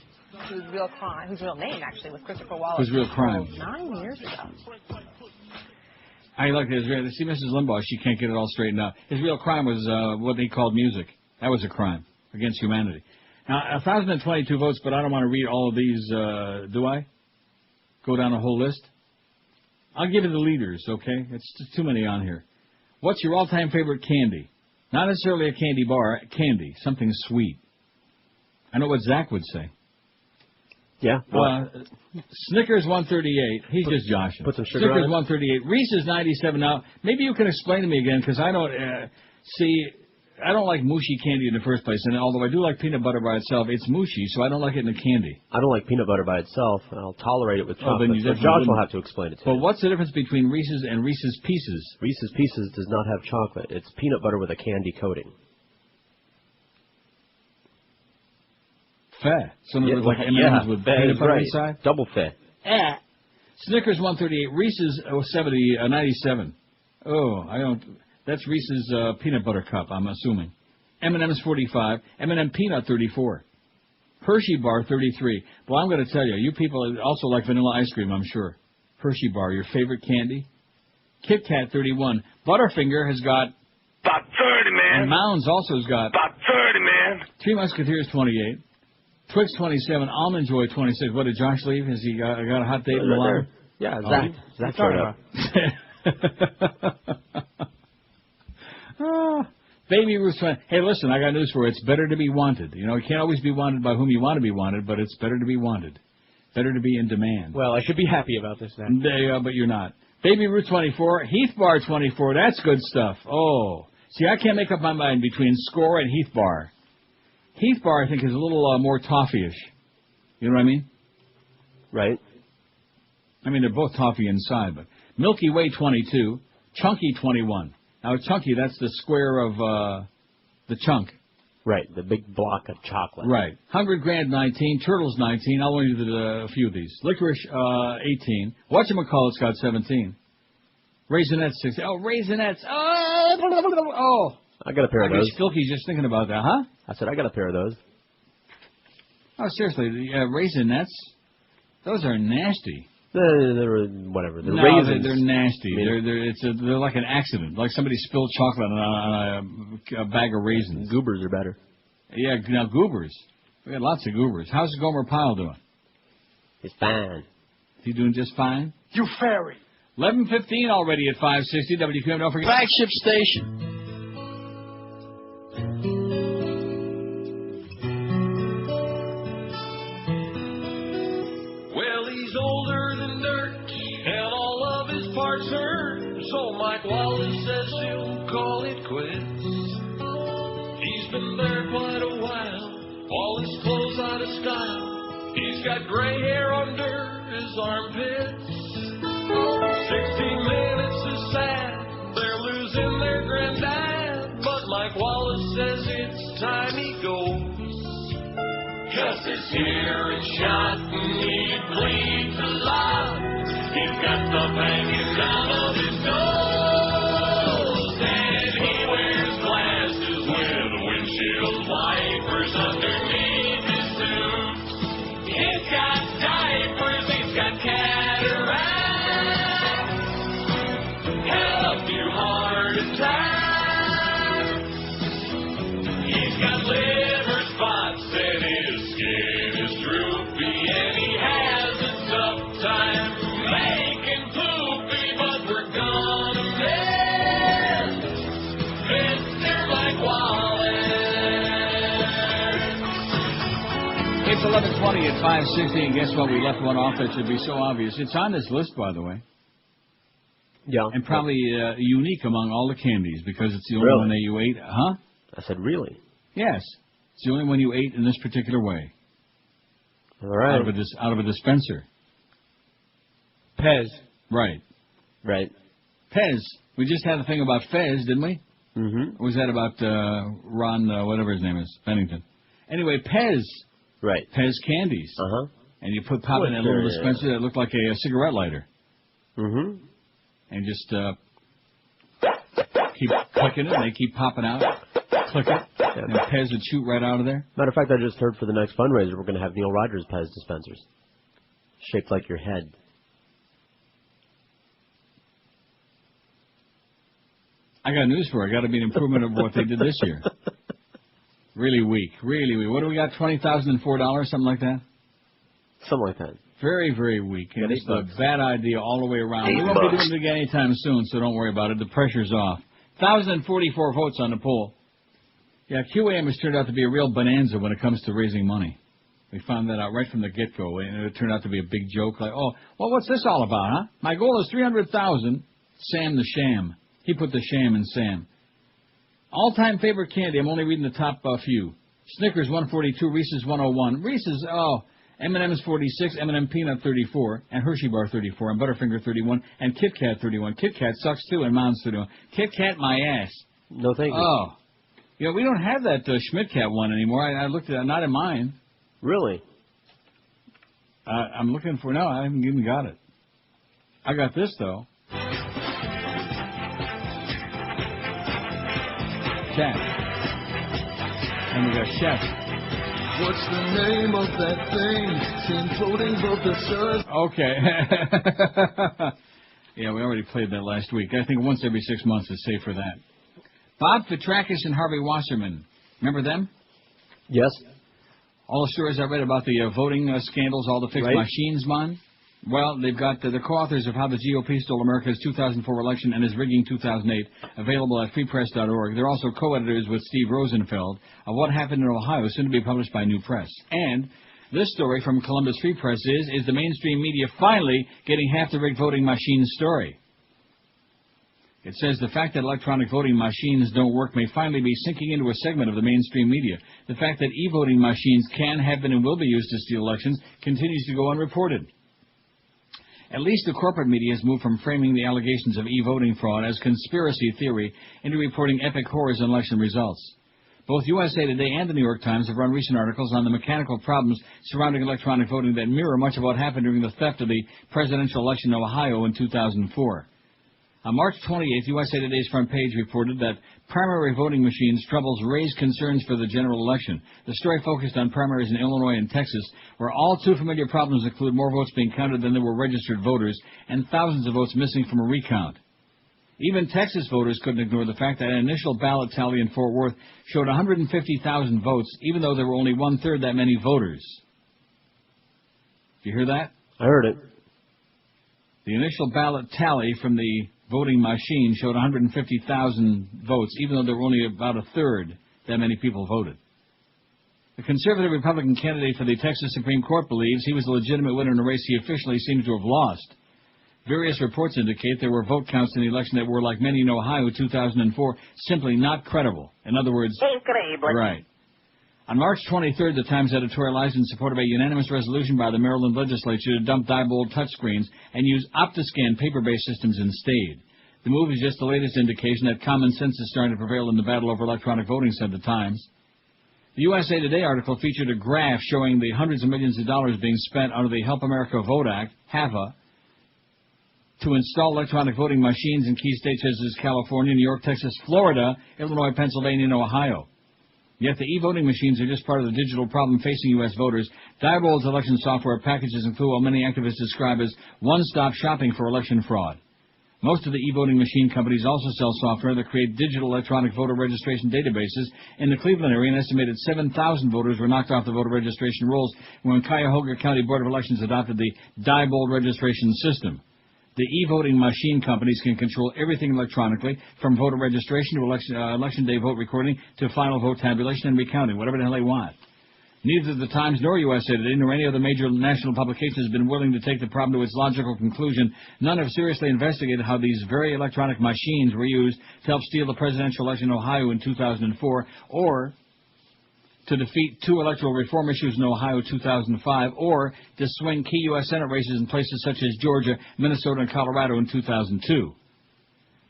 whose real name actually was Christopher Wallace. Whose real crime? 9 years ago. I like this. See, Mrs. Limbaugh, she can't get it all straightened out. His real crime was what they called music. That was a crime against humanity. Now, 1,022 votes, but I don't want to read all of these, do I? Go down the whole list? I'll give you the leaders, okay? It's just too many on here. What's your all-time favorite candy? Not necessarily a candy bar, candy, something sweet. I know what Zach would say. Yeah. Snickers 138. He's just joshing. Put some sugar Snickers on it. 138. Reese's 97. Now, maybe you can explain to me again, because I don't I don't like mushy candy in the first place. And although I do like peanut butter by itself, it's mushy, so I don't like it in the candy. I don't like peanut butter by itself, and I'll tolerate it with chocolate. Then you so Josh will have to explain it to me. But what's the difference between Reese's and Reese's Pieces? Reese's Pieces does not have chocolate. It's peanut butter with a candy coating. Fair. Some of it like M&M's with peanut butter inside? Double fair. Snickers 138. Reese's 97. Oh, I don't... That's Reese's peanut butter cup, I'm assuming. M&M's 45. M&M peanut 34. Hershey bar 33. Well, I'm going to tell you, you people also like vanilla ice cream, I'm sure. Hershey bar, your favorite candy? Kit Kat 31. Butterfinger has got... About 30, man. And Mounds also has got... About 30, man. Three Musketeers 28. Twix 27. Almond Joy 26. What, did Josh leave? Has he got a hot date in the line? Yeah, Zach showed up. Baby Ruth, hey, listen, I got news for you. It's better to be wanted. You know, you can't always be wanted by whom you want to be wanted, but it's better to be wanted. Better to be in demand. Well, I should be happy about this then. But you're not. Baby Ruth 24, Heath Bar 24, that's good stuff. Oh, see, I can't make up my mind between Score and Heath Bar. Heath Bar, I think, is a little more toffee-ish. You know what I mean? Right. I mean, they're both toffee inside, but Milky Way 22, Chunky 21. Now, Chunky, that's the square of the chunk. Right, the big block of chocolate. Right. 100 Grand 19, Turtles 19. I'll only do a few of these. Licorice 18. Whatchamacallit's got 17. Raisinets 16. Oh, Raisinets. Oh. I got a pair of those. Filky's just thinking about that, huh? I said I got a pair of those. Oh, seriously, the Raisinets, those are nasty. They're whatever. They're raisins. They're nasty. I mean, they're like an accident. Like somebody spilled chocolate on a bag of raisins. Goobers are better. Yeah, now Goobers. We got lots of Goobers. How's Gomer Pyle doing? He's fine. Is he doing just fine? You fairy. 11:15 already at 560 WQM. Don't forget. Flagship station. So Mike Wallace says he'll call it quits. He's been there quite a while, all his clothes out of style. He's got gray hair under his armpits. 16 minutes is sad, they're losing their granddad. But Mike Wallace says it's time he goes. 'Cause his hair is shot and he bleeds a lot. He's got stuff hanging out of his nose, and he wears glasses with windshield wipers underneath his suit. He's got diapers, he's got cataracts, had a few heart attacks. He's got liver spots and his skin is droopy, and he has a tough time making poopy, but we're gonna miss Mr. Mike Wallace. It's 11:20 at 560, and guess what? We left one off that should be so obvious. It's on this list, by the way. Yeah. And probably unique among all the candies because it's the only one that you ate. Huh? I said, really? Yes. It's the only one you ate in this particular way. All right. Out of a dispenser. Pez. Right. Right. Pez. We just had a thing about Fez, didn't we? Mm-hmm. Or was that about Ron, whatever his name is, Bennington? Anyway, Pez. Right. Pez candies. Uh-huh. And you pop in that little dispenser that looked like a cigarette lighter. Mm-hmm. And just keep clicking it, and they keep popping out. Click it, and Pez would shoot right out of there. Matter of fact, I just heard for the next fundraiser we're going to have Neil Rogers Pez dispensers. Shaped like your head. I got news for you. I got to be an improvement of what they did this year. Really weak. Really weak. What do we got, $20,004, something like that? Something like that. Very, very weak. And it's a bad idea all the way around. We won't be doing it again anytime soon, so don't worry about it. The pressure's off. 1,044 votes on the poll. Yeah, QAM has turned out to be a real bonanza when it comes to raising money. We found that out right from the get-go, and it turned out to be a big joke. Like, oh, well, what's this all about, huh? My goal is 300,000. Sam the Sham. He put the sham in Sam. All-time favorite candy. I'm only reading the top few. Snickers 142, Reese's 101. Reese's, M&M's 46, M&M Peanut 34, and Hershey Bar 34, and Butterfinger 31, and Kit Kat 31. Kit Kat sucks too, and Mounds 31. Kit Kat my ass. No thank you. Oh. Yeah, we don't have that Schmidt Cat one anymore. I looked at it, not in mine. Really? I'm looking for, no, I haven't even got it. I got this, though. Cat. And we got Chef. What's the name of that thing? Seen floating above the surface. Okay. Yeah, we already played that last week. I think once every 6 months is safe for that. Bob Petrakis and Harvey Wasserman. Remember them? Yes. All the stories I read about the voting scandals, all the fixed machines, man. Well, they've got the co-authors of How the GOP Stole America's 2004 Election and Is Rigging 2008 available at freepress.org. They're also co-editors with Steve Rosenfeld of What Happened in Ohio, soon to be published by New Press. And this story from Columbus Free Press is the mainstream media finally getting half the rigged voting machine story. It says the fact that electronic voting machines don't work may finally be sinking into a segment of the mainstream media. The fact that e-voting machines can, have been, and will be used to steal elections continues to go unreported. At least the corporate media has moved from framing the allegations of e-voting fraud as conspiracy theory into reporting epic horrors in election results. Both USA Today and the New York Times have run recent articles on the mechanical problems surrounding electronic voting that mirror much of what happened during the theft of the presidential election in Ohio in 2004. On March 28th, USA Today's front page reported that primary voting machines' troubles raised concerns for the general election. The story focused on primaries in Illinois and Texas, where all too familiar problems include more votes being counted than there were registered voters and thousands of votes missing from a recount. Even Texas voters couldn't ignore the fact that an initial ballot tally in Fort Worth showed 150,000 votes, even though there were only one-third that many voters. Did you hear that? I heard it. The initial ballot tally from the voting machine showed 150,000 votes, even though there were only about a third that many people voted. The conservative Republican candidate for the Texas Supreme Court believes he was the legitimate winner in a race he officially seems to have lost. Various reports indicate there were vote counts in the election that were, like many in Ohio 2004, simply not credible. In other words, incredible. Right. On March 23rd, the Times editorialized in support of a unanimous resolution by the Maryland legislature to dump Diebold touchscreens and use OptiScan paper-based systems instead. The move is just the latest indication that common sense is starting to prevail in the battle over electronic voting, said the Times. The USA Today article featured a graph showing the hundreds of millions of dollars being spent under the Help America Vote Act, HAVA, to install electronic voting machines in key states such as California, New York, Texas, Florida, Illinois, Pennsylvania, and Ohio. Yet the e-voting machines are just part of the digital problem facing U.S. voters. Diebold's election software packages include what many activists describe as one-stop shopping for election fraud. Most of the e-voting machine companies also sell software that create digital electronic voter registration databases. In the Cleveland area, an estimated 7,000 voters were knocked off the voter registration rolls when Cuyahoga County Board of Elections adopted the Diebold registration system. The e-voting machine companies can control everything electronically, from voter registration to election day vote recording to final vote tabulation and recounting, whatever the hell they want. Neither the Times nor USA Today nor any other major national publication has been willing to take the problem to its logical conclusion. None have seriously investigated how these very electronic machines were used to help steal the presidential election in Ohio in 2004, or to defeat two electoral reform issues in Ohio 2005, or to swing key U.S. Senate races in places such as Georgia, Minnesota, and Colorado in 2002.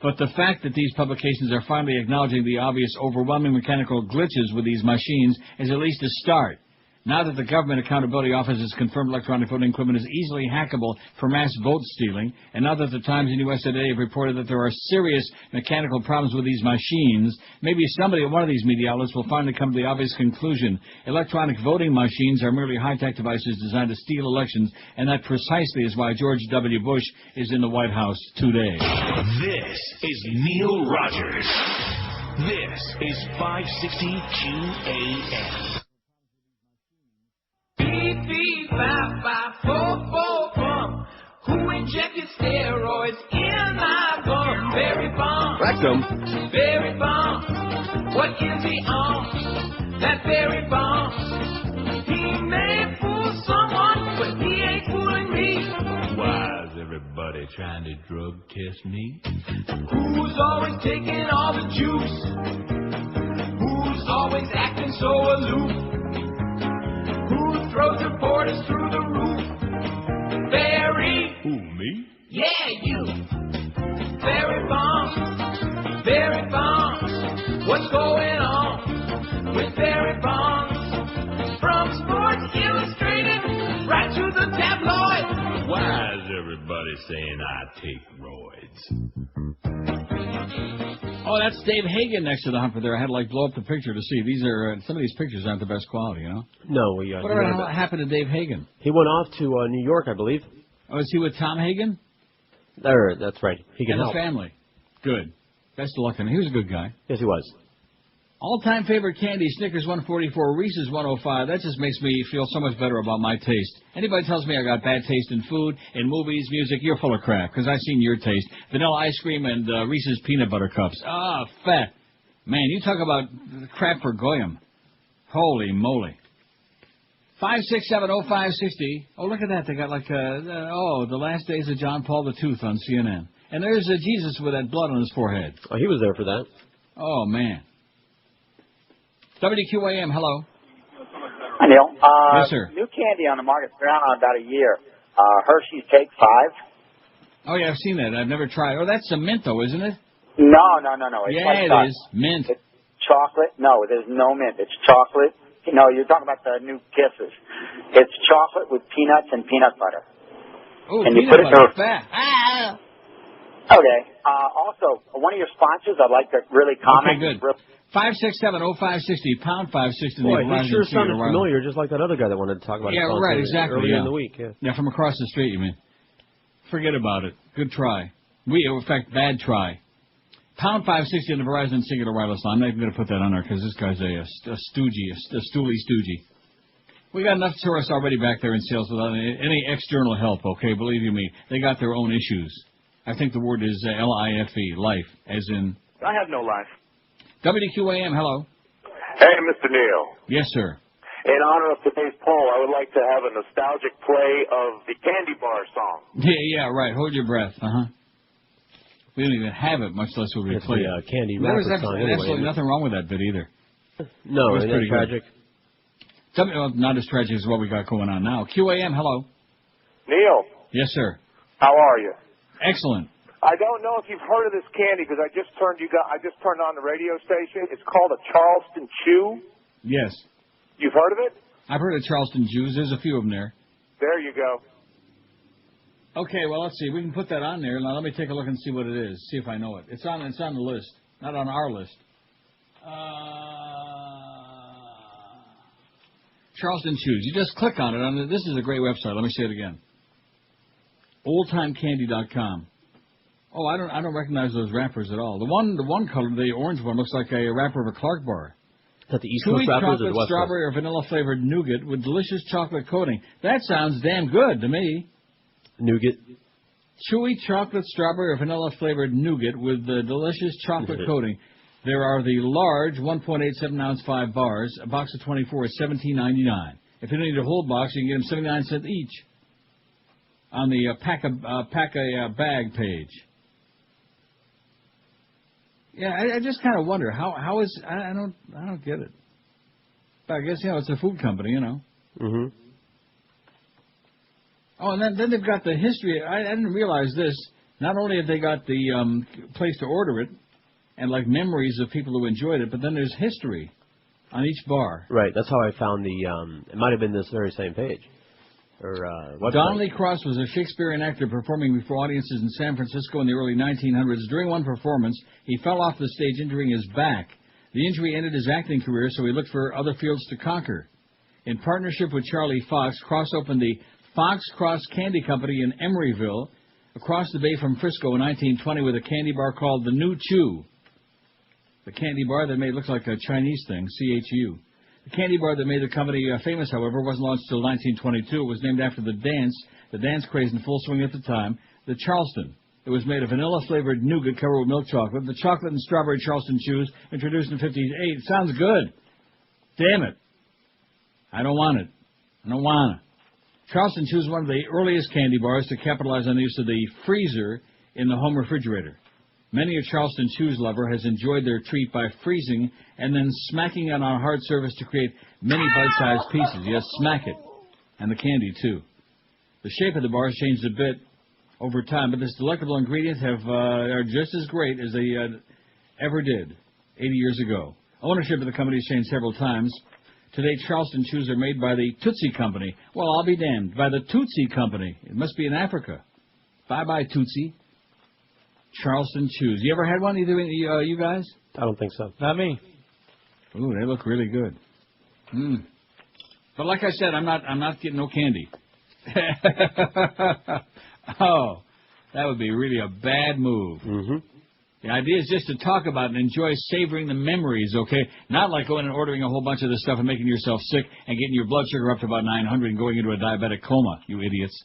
But the fact that these publications are finally acknowledging the obvious overwhelming mechanical glitches with these machines is at least a start. Now that the Government Accountability Office has confirmed electronic voting equipment is easily hackable for mass vote stealing, and now that the Times and USA Today have reported that there are serious mechanical problems with these machines, maybe somebody at one of these media outlets will finally come to the obvious conclusion. Electronic voting machines are merely high-tech devices designed to steal elections, and that precisely is why George W. Bush is in the White House today. This is Neil Rogers. This is 560 QAM. Who injected steroids in my bum? Very bomb. Rectum. Very bomb. What is he on? That very bomb. He may fool someone, but he ain't fooling me. Why is everybody trying to drug test me? Who's always taking all the juice? Who's always acting so aloof? Who throws reporters through the roof? Barry. Who, me? Yeah, you. Barry Bonds. Barry Bonds. What's going on with Barry Bonds? From Sports Illustrated right to the tabloid. Why is everybody saying I take roids? Oh, that's Dave Hagen next to the humper there. I had to, blow up the picture to see. These are, some of these pictures aren't the best quality, you know? No, Whatever happened to Dave Hagen? He went off to New York, I believe. Oh, is he with Tom Hagen? That's right. He can and help. the family. Good. Best of luck to him. He was a good guy. Yes, he was. All-time favorite candy, Snickers 144, Reese's 105. That just makes me feel so much better about my taste. Anybody tells me I got bad taste in food, in movies, music, you're full of crap, because I've seen your taste. Vanilla ice cream and Reese's peanut butter cups. Ah, fat. Man, you talk about crap for Goyim. Holy moly. 5670560. Oh, look at that. They got the last days of John Paul II on CNN. And there's Jesus with that blood on his forehead. Oh, he was there for that. Oh, man. WQAM, hello. Hi, Neil. Yes, sir. New candy on the market. It's been out on about a year. Hershey's Take 5. Oh, yeah, I've seen that. I've never tried. Oh, that's some mint, though, isn't it? No. It's yeah, like it is. Mint. It's chocolate. No, there's no mint. It's chocolate. No, you're talking about the new Kisses. It's chocolate with peanuts and peanut butter. Oh, and you peanut put butter. it Fat. Ah! Okay. Also, one of your sponsors, I'd like to really comment. Okay, good. 5670560, pound 560. Boy, he sure sounded familiar, just like that other guy that wanted to talk about Yeah, right, exactly. Earlier in the week. Yeah, from across the street, you mean. Forget about it. Good try. In fact, bad try. Pound 560 on the Verizon Singular Wireless line. I'm not even going to put that on there because this guy's a stoogie. We got enough tourists already back there in sales without any external help, okay? Believe you me, they got their own issues. I think the word is L-I-F-E, life, as in... I have no life. WQAM, hello. Hey, Mr. Neil. Yes, sir. In honor of today's poll, I would like to have a nostalgic play of the Candy Bar song. Yeah, right. Hold your breath. We don't even have it, much less will we play it. Candy There was song anyway, absolutely nothing wrong with that bit either. No, it was pretty tragic. Not as tragic as what we got going on now. QAM, hello. Neil. Yes, sir. How are you? Excellent. I don't know if you've heard of this candy because I just turned on the radio station. It's called a Charleston Chew. Yes. You've heard of it? I've heard of Charleston Chews. There's a few of them there. There you go. Okay, well, let's see. We can put that on there. Now, let me take a look and see what it is. See if I know it. It's on the list. Not on our list. Charleston Chews. You just click on it. This is a great website. Let me say it again. OldTimeCandy.com. Oh, I don't recognize those wrappers at all. The one color, the orange one, looks like a wrapper of a Clark bar. Is that the East Chewy Coast wrappers or chocolate, the West strawberry, or vanilla-flavored nougat with delicious chocolate coating. That sounds damn good to me. Nougat. Chewy chocolate, strawberry, or vanilla-flavored nougat with the delicious chocolate coating. There are the large 1.87-ounce 5 bars. A box of 24 is $17.99. If you don't need a whole box, you can get them 79 cents each on the pack a bag page. Yeah, I just kind of wonder how is I don't get it. But I guess it's a food company, Mm-hmm. Oh, and then they've got the history. I didn't realize this. Not only have they got the place to order it and memories of people who enjoyed it, but then there's history. on each bar. Right. That's how I found the. It might have been this very same page. Or website. Donnelly Cross was a Shakespearean actor performing before audiences in San Francisco in the early 1900s. During one performance, he fell off the stage, injuring his back. The injury ended his acting career, so he looked for other fields to conquer. In partnership with Charlie Fox, Cross opened the Fox Cross Candy Company in Emeryville, across the bay from Frisco in 1920, with a candy bar called the New Chew. The candy bar that made look like a Chinese thing, CHU. The candy bar that made the company famous, however, wasn't launched until 1922. It was named after the dance craze in full swing at the time, the Charleston. It was made of vanilla-flavored nougat covered with milk chocolate. The chocolate and strawberry Charleston Chews, introduced in 1958. It sounds good. Damn it. I don't want it. I don't want it. Charleston Chews was one of the earliest candy bars to capitalize on the use of the freezer in the home refrigerator. Many a Charleston Chews lover has enjoyed their treat by freezing and then smacking it on a hard surface to create many bite-sized pieces. Yes, smack it. And the candy, too. The shape of the bars changed a bit over time, but this delectable ingredient are just as great as they ever did 80 years ago. Ownership of the company has changed several times. Today, Charleston Chews are made by the Tootsie Company. Well, I'll be damned. By the Tootsie Company. It must be in Africa. Bye-bye, Tootsie. Charleston Chews. You ever had one, either you guys? I don't think so. Not me. Ooh, they look really good. But like I said, I'm not getting no candy. Oh, that would be really a bad move. Mm-hmm. The idea is just to talk about and enjoy savoring the memories, okay? Not like going and ordering a whole bunch of this stuff and making yourself sick and getting your blood sugar up to about 900 and going into a diabetic coma, you idiots.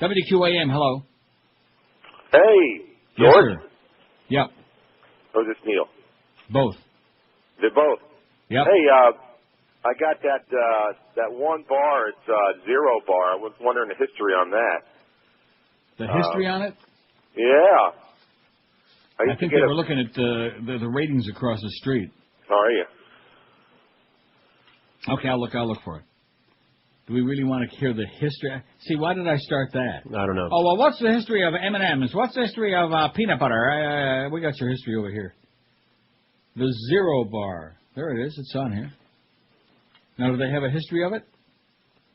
WQAM, hello. Hey, Yes, George? sir. Yep. Or is this Neil? Both. They're both. Yep. Hey, I got that one bar. It's Zero Bar. I was wondering the history on that. The history on it? Yeah. I think they were looking at the ratings across the street. How are you? Okay, I'll look for it. Do we really want to hear the history? See, why did I start that? I don't know. Oh, well, what's the history of M&M's? What's the history of peanut butter? We got your history over here. The Zero Bar. There it is. It's on here. Now, do they have a history of it?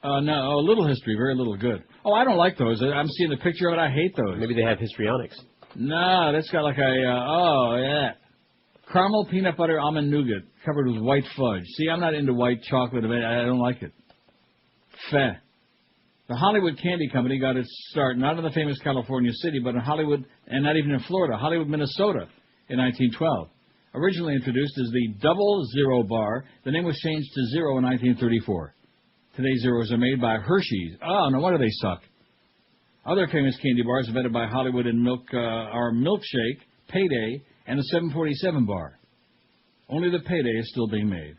No, a little history. Very little. Good. Oh, I don't like those. I'm seeing the picture of it. I hate those. Maybe they have histrionics. No, that's got like yeah. Caramel peanut butter almond nougat covered with white fudge. See, I'm not into white chocolate. I don't like it. Feh. The Hollywood Candy Company got its start not in the famous California city, but in Hollywood, and not even in Florida, Hollywood, Minnesota, in 1912. Originally introduced as the Double Zero Bar, the name was changed to Zero in 1934. Today, Zeros are made by Hershey's. Oh, no wonder they suck. Other famous candy bars invented by Hollywood and are Milkshake, Payday, and the 747 bar. Only the Payday is still being made.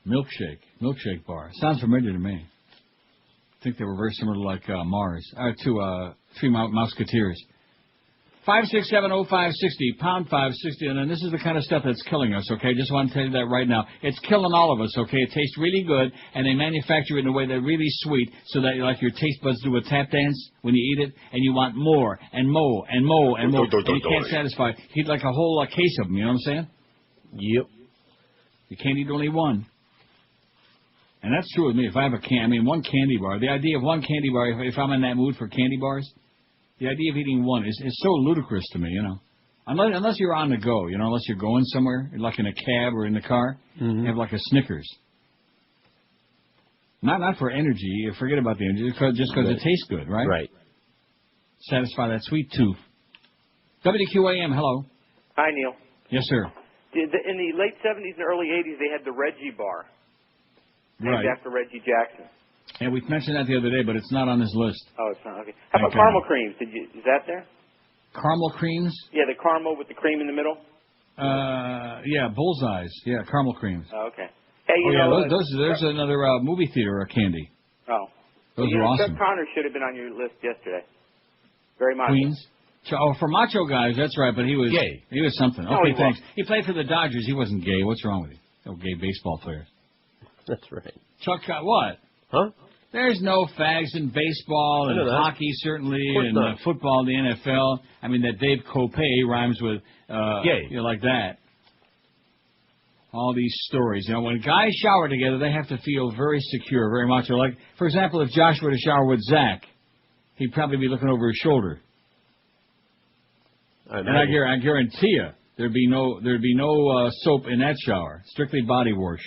Milkshake bar. Sounds familiar to me. I think they were very similar to like Mars, to Three Musketeers. 5670560, pound 560, and then this is the kind of stuff that's killing us, okay? Just want to tell you that right now. It's killing all of us, okay? It tastes really good, and they manufacture it in a way that's really sweet, so that like your taste buds do a tap dance when you eat it, and you want more, and more, and more, and more, and you can't satisfy it. You eat like a whole case of them, you know what I'm saying? Yep. You can't eat only one. And that's true with me. If I have one candy bar, the idea of one candy bar, if I'm in that mood for candy bars, the idea of eating one is so ludicrous to me, you know. Unless you're on the go, you know, unless you're going somewhere, like in a cab or in the car, you have like a Snickers. Not for energy. Forget about the energy, just because it tastes good, right? Right. Satisfy that sweet tooth. WQAM, hello. Hi, Neil. Yes, sir. In the late 70s and early 80s, they had the Reggie Bar, named Right. after Reggie Jackson. And we mentioned that the other day, but it's not on this list. Oh, it's not. Okay. How about caramel creams? Is that there? Caramel creams? Yeah, the caramel with the cream in the middle. Yeah, bullseyes. Yeah, caramel creams. Oh, okay. Hey, you know, there's another movie theater candy. Oh. Those you are know, awesome. Chuck Connors should have been on your list yesterday. Very macho. Queens? Oh, for macho guys, that's right, but he was Gay. He was something. No, Okay, he thanks. He played for the Dodgers. He wasn't gay. What's wrong with you? No gay baseball players. That's right. Chuck, what? Huh? There's no fags in baseball I and know that. hockey, certainly, Of course and not. football, the NFL. I mean, that Dave Copay rhymes with Gay. You know, like that. All these stories. You know, when guys shower together, they have to feel very secure, very macho. Like, for example, if Josh were to shower with Zach, he'd probably be looking over his shoulder. And I guarantee you, there'd be no soap in that shower. Strictly body wash.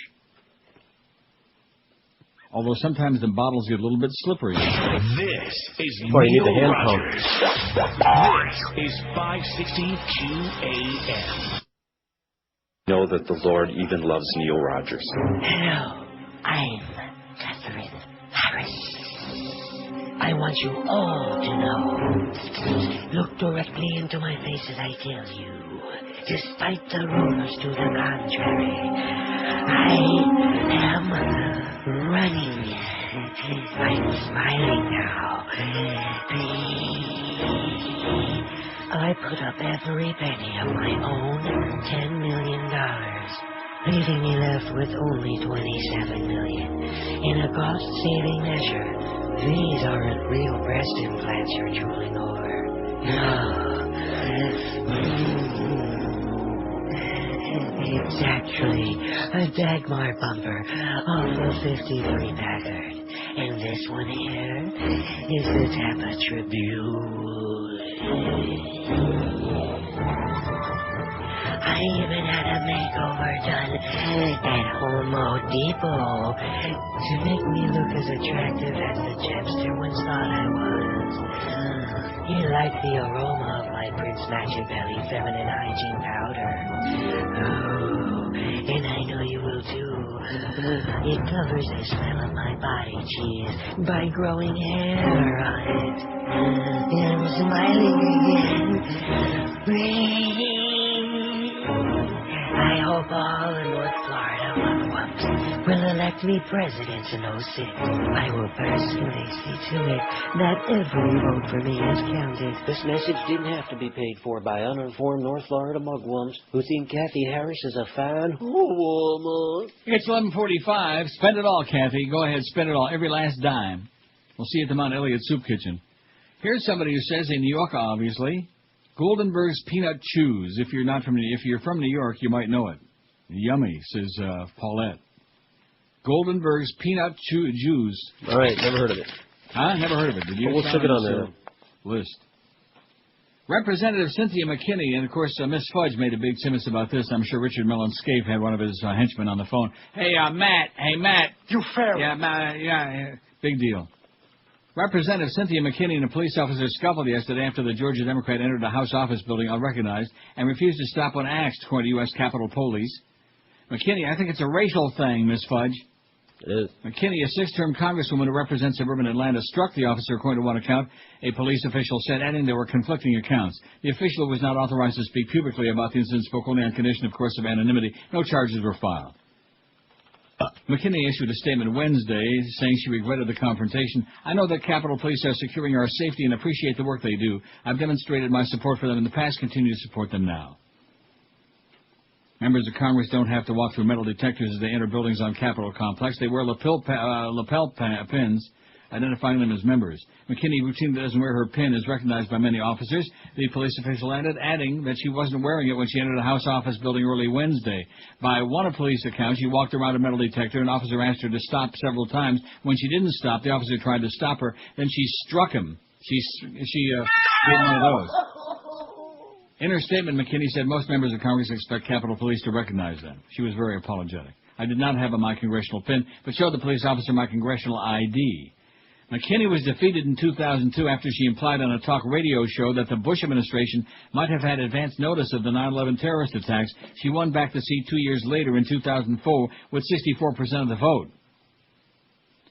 Although sometimes the bottles get a little bit slippery. This is Boy, you need the Neil hand pump. Rogers. This is 560 QAM. Know that the Lord even loves Neil Rogers. Hello, I'm Catherine Harris. I want you all to know. Look directly into my face as I tell you. Despite the rumors to the contrary, I am running. I'm smiling now. I put up every penny of my own $10 million, leaving me left with only $27 million. In a cost-saving measure, these aren't real breast implants you're drooling over. No. It's actually a Dagmar bumper off the 53 Packard. And this one here is the Tampa Tribune. I even had a makeover done at Home Depot to make me look as attractive as the Chepster once thought I was. You like the aroma of my Prince Machiavelli feminine hygiene powder. Oh, and I know you will too. It covers the smell of my body cheese by growing hair on it. And I'm smiling again. I hope all the North Florida wumps will elect me president in 06. I will personally see to it that every vote for me is counted. This message didn't have to be paid for by uninformed North Florida mugwumps who think Kathy Harris is a fine woman. It's 11:45. Spend it all, Kathy. Go ahead, spend it all. Every last dime. We'll see you at the Mount Elliott Soup Kitchen. Here's somebody who says, in New York, obviously, Goldenberg's Peanut Chews. If you're from New York, you might know it. Yummy, says Paulette. Goldenberg's Peanut Chews. All right, never heard of it. Huh? Never heard of it. Did you? Well, we'll stick it on there. List. Representative Cynthia McKinney, and of course Miss Fudge made a big timus about this. I'm sure Richard Mellon Scaife had one of his henchmen on the phone. Hey, Matt. Hey, Matt. You fair. Yeah, Matt. Yeah. Big deal. Representative Cynthia McKinney and a police officer scuffled yesterday after the Georgia Democrat entered a House office building unrecognized and refused to stop when asked, according to U.S. Capitol Police. McKinney, I think it's a racial thing, Miss Fudge. It is. McKinney, a six-term congresswoman who represents suburban Atlanta, struck the officer, according to one account, a police official said, adding there were conflicting accounts. The official was not authorized to speak publicly about the incident, spoke only on condition, of course, of anonymity. No charges were filed. McKinney issued a statement Wednesday saying she regretted the confrontation. I know that Capitol Police are securing our safety and appreciate the work they do. I've demonstrated my support for them in the past, continue to support them now. Members of Congress don't have to walk through metal detectors as they enter buildings on Capitol Complex. They wear lapel pins, identifying them as members. McKinney routinely doesn't wear her pin, is recognized by many officers. The police official adding that she wasn't wearing it when she entered a House office building early Wednesday. By one of police accounts, she walked around a metal detector. An officer asked her to stop several times. When she didn't stop, the officer tried to stop her. Then she struck him. She did one of those. In her statement, McKinney said most members of Congress expect Capitol Police to recognize them. She was very apologetic. I did not have my congressional pin, but showed the police officer my congressional ID. McKinney was defeated in 2002 after she implied on a talk radio show that the Bush administration might have had advance notice of the 9/11 terrorist attacks. She won back the seat 2 years later in 2004 with 64% of the vote.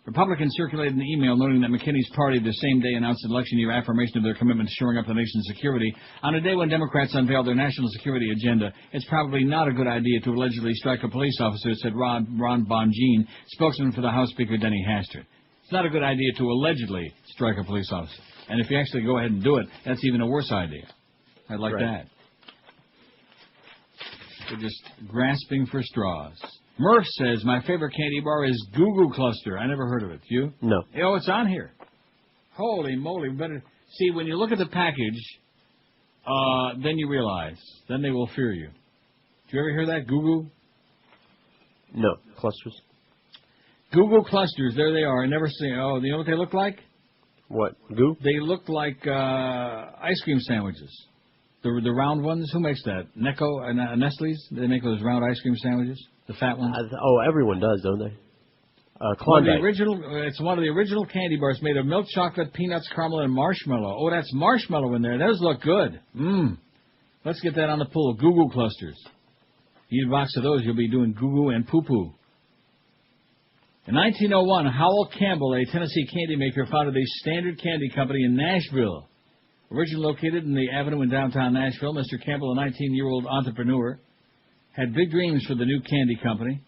Republicans circulated an email noting that McKinney's party the same day announced an election year affirmation of their commitment to shoring up the nation's security. On a day when Democrats unveiled their national security agenda, it's probably not a good idea to allegedly strike a police officer, said Ron Bonjean, spokesman for the House Speaker Denny Hastert. It's not a good idea to allegedly strike a police officer. And if you actually go ahead and do it, that's even a worse idea. I'd like that. They're just grasping for straws. Murph says, my favorite candy bar is Goo Goo Cluster. I never heard of it. You? No. Oh, it's on here. Holy moly. Better see, when you look at the package, then you realize. Then they will fear you. Did you ever hear that, Goo Goo? No. Clusters? Google clusters. There they are. I never seen. Oh, you know what they look like? What? Goo? They look like ice cream sandwiches. The round ones. Who makes that? Necco and Nestle's. They make those round ice cream sandwiches. The fat ones. Everyone does, don't they? Klondike. It's one of the original candy bars made of milk chocolate, peanuts, caramel, and marshmallow. Oh, that's marshmallow in there. Those look good. Let's get that on the pull. Goo clusters. You eat a box of those, you'll be doing goo and poo-poo. In 1901, Howell Campbell, a Tennessee candy maker, founded a Standard Candy Company in Nashville. Originally located in the Avenue in downtown Nashville, Mr. Campbell, a 19-year-old entrepreneur, had big dreams for the new candy company.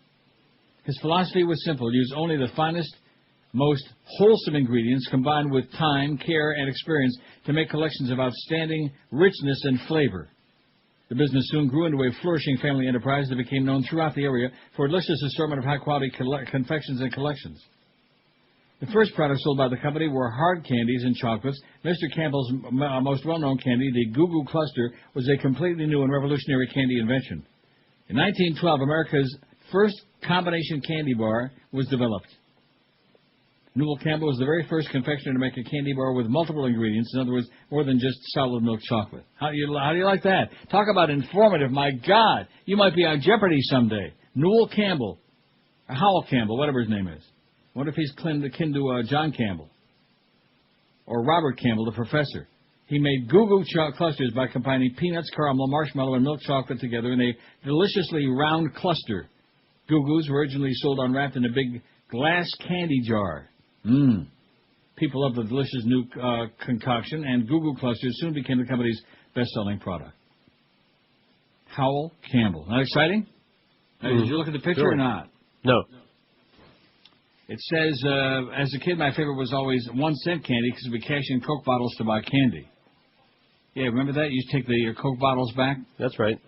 His philosophy was simple: use only the finest, most wholesome ingredients combined with time, care, and experience to make collections of outstanding richness and flavor. The business soon grew into a flourishing family enterprise that became known throughout the area for a delicious assortment of high-quality confections and collections. The first products sold by the company were hard candies and chocolates. Mr. Campbell's most well-known candy, the Goo Goo Cluster, was a completely new and revolutionary candy invention. In 1912, America's first combination candy bar was developed. Newell Campbell was the very first confectioner to make a candy bar with multiple ingredients. In other words, more than just solid milk chocolate. How do you like that? Talk about informative. My God, you might be on Jeopardy someday. Newell Campbell, or Howell Campbell, whatever his name is. What if he's kin to John Campbell or Robert Campbell, the professor? He made Goo Goo clusters by combining peanuts, caramel, marshmallow, and milk chocolate together in a deliciously round cluster. Goo Goos were originally sold unwrapped in a big glass candy jar. People loved the delicious new concoction, and Goo Goo clusters soon became the company's best-selling product. Howell Campbell. Not exciting? Did you look at the picture or not? No. It says, as a kid, my favorite was always 1-cent candy because we cash in Coke bottles to buy candy. Yeah, remember that? You used to take the Coke bottles back? That's right.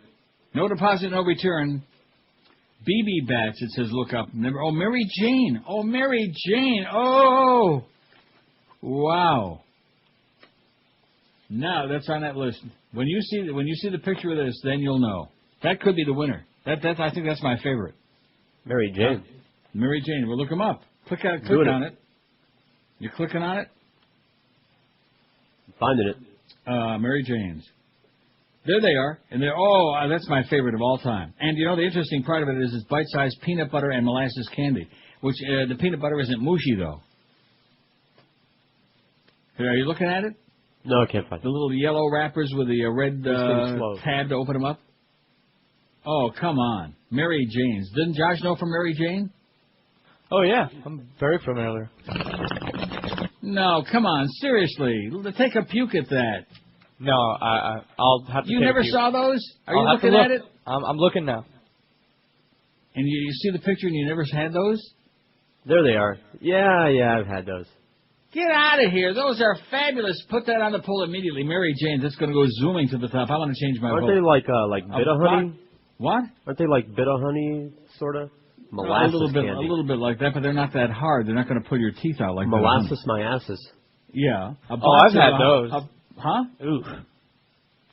No deposit, no return. BB Bats, it says, look up. Oh, Mary Jane. Oh, Mary Jane. Oh! Wow. Now, that's on that list. When you see the picture of this, then you'll know. That could be the winner. I think that's my favorite. Mary Jane. Mary Jane. We'll look them up. Click on it. You're clicking on it? Finding it. Mary Jane's. There they are. And that's my favorite of all time. And, the interesting part of it is it's bite-sized peanut butter and molasses candy, which the peanut butter isn't mushy, though. Are you looking at it? No, I can't find it. The little yellow wrappers with the red tab to open them up? Oh, come on. Mary Jane's. Didn't Josh know from Mary Jane? Oh, yeah. I'm very familiar. No, come on. Seriously. Take a puke at that. No, I'll have to. You never saw those? Are you looking at it? I'm looking now. And you see the picture and you never had those? There they are. Yeah, I've had those. Get out of here. Those are fabulous. Put that on the poll immediately. Mary Jane's. That's going to go zooming to the top. I want to change my vote. Aren't they like bit of honey? What? Aren't they like bit of honey, sort of? Molasses candy. A little bit like that, but they're not that hard. They're not going to pull your teeth out like molasses my asses. Yeah. I've had those. Huh? Ooh.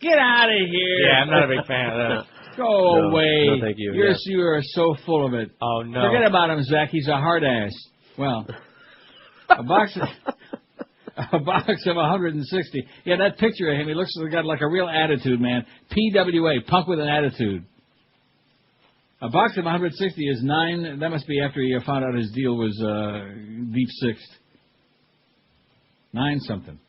Get out of here. Yeah, I'm not a big fan of those. Go away. No, thank you. You are so full of it. Oh, no. Forget about him, Zach. He's a hard ass. Well, a box of 160. Yeah, that picture of him, he looks like a real attitude, man. PWA, punk with an attitude. A box of 160 is 9. That must be after he found out his deal was deep sixth. 9 something.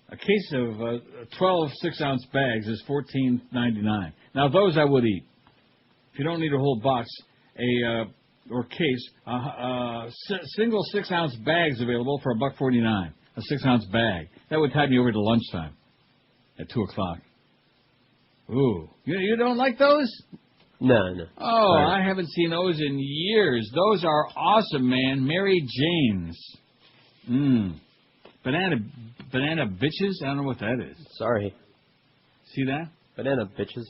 A case of 12 6-ounce bags is $14.99. Now those I would eat. If you don't need a whole box, or case, single 6-ounce bags available for $1.49. A 6-ounce bag. That would tide me over to lunchtime at 2:00. Ooh, you don't like those? No. Oh, I haven't seen those in years. Those are awesome, man. Mary Jane's. Banana bitches? I don't know what that is. Sorry. See that? Banana bitches.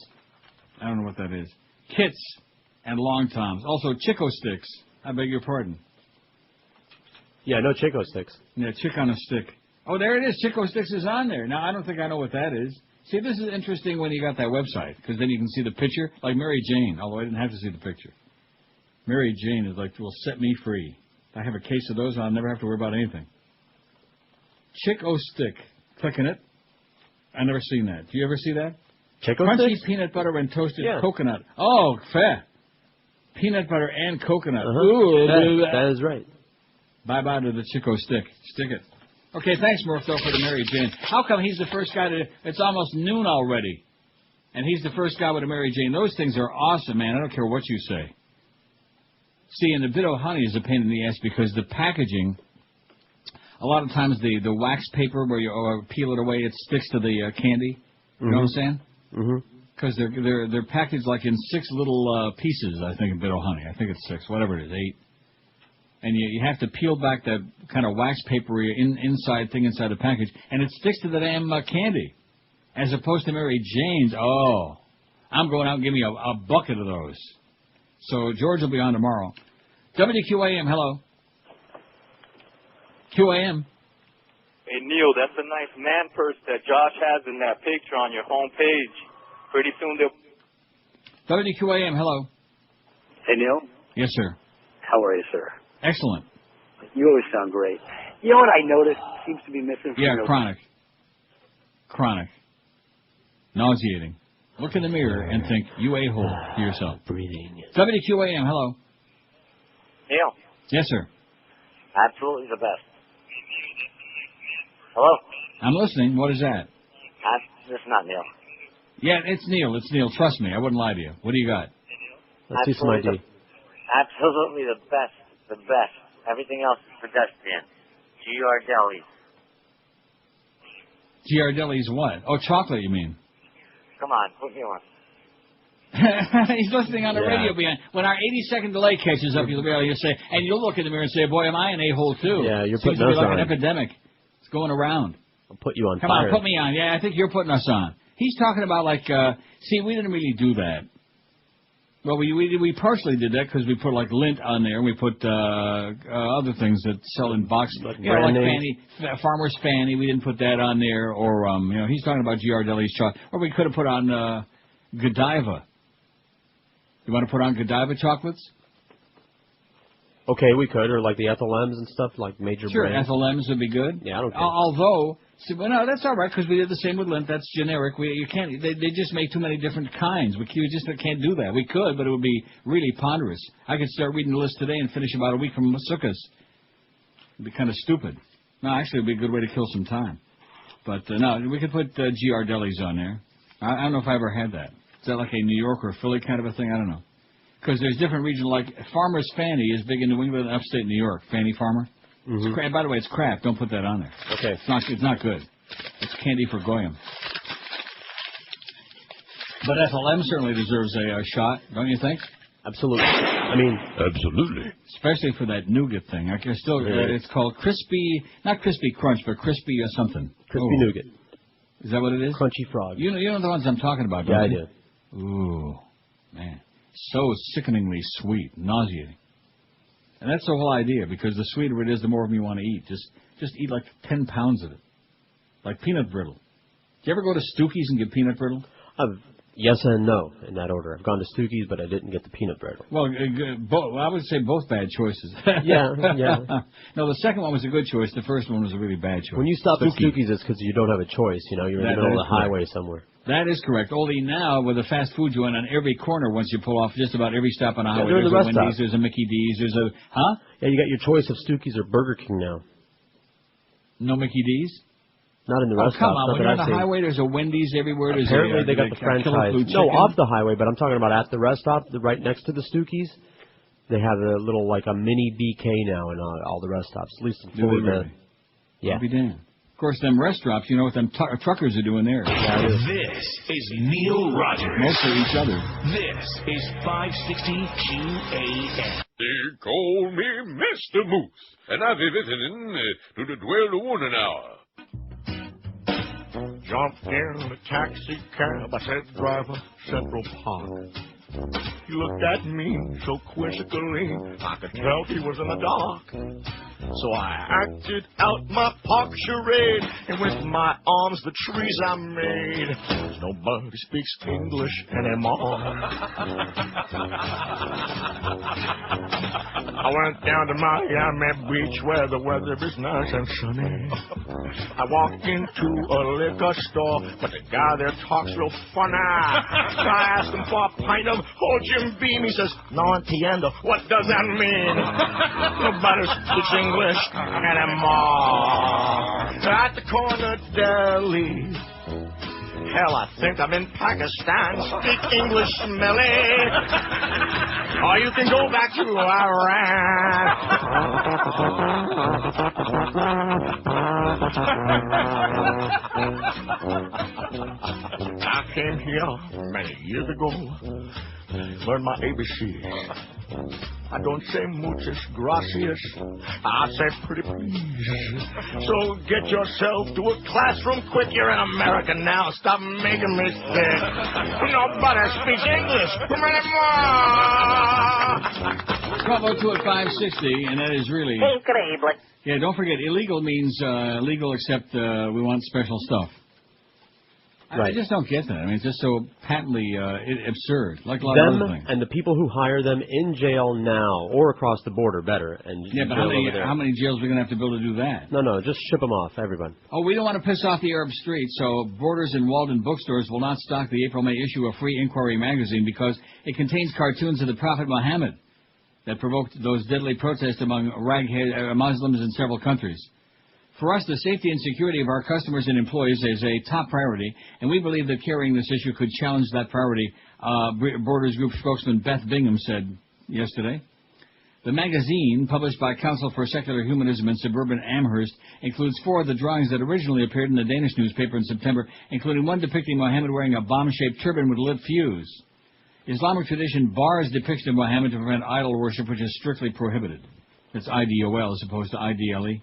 I don't know what that is. Kits and long toms. Also, Chico sticks. I beg your pardon. Yeah, no Chico sticks. Yeah, chick on a stick. Oh, there it is. Chico sticks is on there. Now, I don't think I know what that is. See, this is interesting when you got that website, because then you can see the picture, like Mary Jane, although I didn't have to see the picture. Mary Jane is like, will set me free. If I have a case of those, I'll never have to worry about anything. Chick-O-Stick. Clicking it. I never seen that. Do you ever see that? Crunchy peanut butter and toasted coconut. Oh, fair. Peanut butter and coconut. Ooh, that is right. Bye-bye to the Chick-O-Stick. Stick it. Okay, thanks, Murphy, for the Mary Jane. How come he's the first guy to... It's almost noon already. And he's the first guy with a Mary Jane. Those things are awesome, man. I don't care what you say. See, and the bit of honey is a pain in the ass because the packaging... A lot of times the wax paper where you peel it away, it sticks to the candy. You know what I'm saying? Because they're packaged like in 6 little pieces, I think, a bit of honey. I think it's 6, whatever it is, 8. And you have to peel back that kind of wax paper inside thing inside the package, and it sticks to the damn candy. As opposed to Mary Jane's, oh, I'm going out and give me a bucket of those. So George will be on tomorrow. WQAM, hello. QAM. Hey, Neil, that's a nice man purse that Josh has in that picture on your home page. Pretty soon they'll... WQAM, hello. Hey, Neil. Yes, sir. How are you, sir? Excellent. You always sound great. You know what I noticed seems to be missing from your... Chronic. Nauseating. Look in the mirror and think, you a-hole to yourself. Breathing. WQAM, hello. Neil. Yes, sir. Absolutely the best. Hello? I'm listening. What is that? This is not Neil. Yeah, it's Neil. It's Neil. Trust me. I wouldn't lie to you. What do you got? Let's see some ID. Absolutely the best. The best. Everything else is pedestrian. Giardelli's. Giardelli's what? Oh, chocolate, you mean? Come on, put me on. He's listening on the radio behind. When our 80-second delay catches up, you'll be able to say, and you'll look in the mirror and say, boy, am I an a-hole, too. Yeah, you're Seems putting to us be like on. an epidemic. It's going around. I'll put you on Come fire. on, put me on. Yeah, I think you're putting us on. He's talking about, like, see, we didn't really do that. Well, we partially did that because we put, like, lint on there. We put other things that sell in boxes. Like Fanny, Farmer's Fanny. We didn't put that on there. Or, he's talking about Giardelli's chocolate. Or we could have put on Godiva. You want to put on Godiva chocolates? Okay, we could. Or like the Ethel M's and stuff, like major Sure, brands. Ethel M's would be good. Yeah, I don't care. Although, see, well, no, that's all right because we did the same with lint. That's generic. You can't. They just make too many different kinds. We just can't do that. We could, but it would be really ponderous. I could start reading the list today and finish about a week from Sukkot. It'd be kind of stupid. No, actually, it'd be a good way to kill some time. But no, we could put Giardelli's on there. I don't know if I ever had that. Is that like a New York or Philly kind of a thing? I don't know. Because there's different regions, like Farmer's Fanny is big in New England and upstate New York. Fanny Farmer. It's by the way, it's crap. Don't put that on there. Okay. It's not good. It's candy for Goyim. But Ethel M certainly deserves a shot, don't you think? Absolutely. Absolutely. Especially for that nougat thing. I can still. It's called crispy, not crispy crunch, but crispy something. Crispy nougat. Is that what it is? Crunchy frog. You know the ones I'm talking about, don't you? Yeah, I do. Ooh, man. So sickeningly sweet, nauseating. And that's the whole idea, because the sweeter it is, the more of them you want to eat. Just eat like 10 pounds of it. Like peanut brittle. Do you ever go to Stookies and get peanut brittle? Yes and no, in that order. I've gone to Stookies, but I didn't get the peanut brittle. Well, I would say both bad choices. Yeah. No, the second one was a good choice. The first one was a really bad choice. When you stop at Stookies, it's because you don't have a choice. You're in the middle of the highway somewhere. That is correct. Only now, with a fast food joint on every corner, once you pull off just about every stop on a highway, there's a Wendy's, there's a Mickey D's, there's a... Huh? Yeah, you got your choice of Stookies or Burger King now. No Mickey D's? Not in the rest stops. Come on, when you're on the highway, there's a Wendy's everywhere. Apparently they got the franchise. No, off the highway, but I'm talking about at the rest stop, right next to the Stookies. They have a little, like a mini BK now in all the rest stops. At least in Florida. Yeah. I'll be damned. Of course, them rest stops, you know what them truckers are doing there. Yeah, this is Neil Rogers. Mostly each other. This is 560 QAM. They call me Mr. Moose, and I've been listening to the 12 to 1 an hour. Jumped in a taxi cab, I said, driver, Central Park. He looked at me so quizzically, I could tell he was in the dark. So I acted out my pop charade, and with my arms the trees I made. 'Cause nobody speaks English anymore. I went down to Miami Beach where the weather is nice and sunny. I walked into a liquor store, but the guy there talks real funny. So I asked him for a pint of old Jim Beam. He says, "No entiendo." What does that mean? Nobody speaks English anymore. At the corner deli. Hell, I think I'm in Pakistan. Speak English, smelly. Or you can go back to Iran. I came here many years ago. Learned my ABCs. I don't say muchas gracias. I say pretty please. So get yourself to a classroom quick. You're in America now. Stop making me sick. Nobody speaks English anymore. 1202 at 560, and that is really... Incredible. Yeah, don't forget, illegal means legal except we want special stuff. Right. I just don't get that. I mean, it's just so patently absurd, like a lot of other things. And the people who hire them in jail now or across the border, better. And yeah, but how many jails are we going to have to build to do that? No, just ship them off, everyone. Oh, we don't want to piss off the Arab street, so Borders and Walden bookstores will not stock the April-May issue of Free Inquiry magazine because it contains cartoons of the Prophet Muhammad that provoked those deadly protests among raghead Muslims in several countries. For us, the safety and security of our customers and employees is a top priority, and we believe that carrying this issue could challenge that priority, Borders Group spokesman Beth Bingham said yesterday. The magazine, published by Council for Secular Humanism in suburban Amherst, includes 4 of the drawings that originally appeared in the Danish newspaper in September, including one depicting Muhammad wearing a bomb-shaped turban with a lit fuse. Islamic tradition bars depiction of Muhammad to prevent idol worship, which is strictly prohibited. It's IDOL as opposed to IDLE.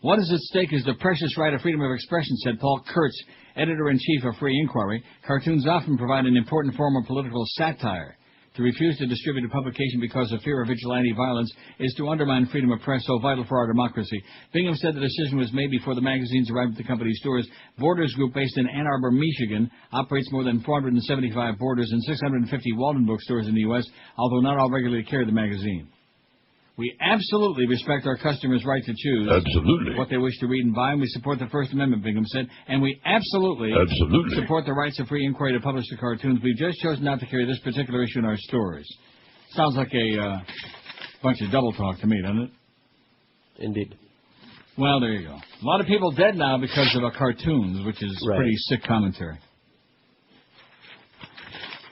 What is at stake is the precious right of freedom of expression, said Paul Kurtz, editor-in-chief of Free Inquiry. Cartoons often provide an important form of political satire. To refuse to distribute a publication because of fear of vigilante violence is to undermine freedom of press, so vital for our democracy. Bingham said the decision was made before the magazines arrived at the company's stores. Borders Group, based in Ann Arbor, Michigan, operates more than 475 Borders and 650 Walden bookstores in the U.S., although not all regularly carry the magazine. We absolutely respect our customers' right to choose what they wish to read and buy, and we support the First Amendment, Bingham said, and we absolutely support the rights of Free Inquiry to publish the cartoons. We've just chosen not to carry this particular issue in our stores. Sounds like a bunch of double talk to me, doesn't it? Indeed. Well, there you go. A lot of people dead now because of cartoons, which is pretty sick commentary.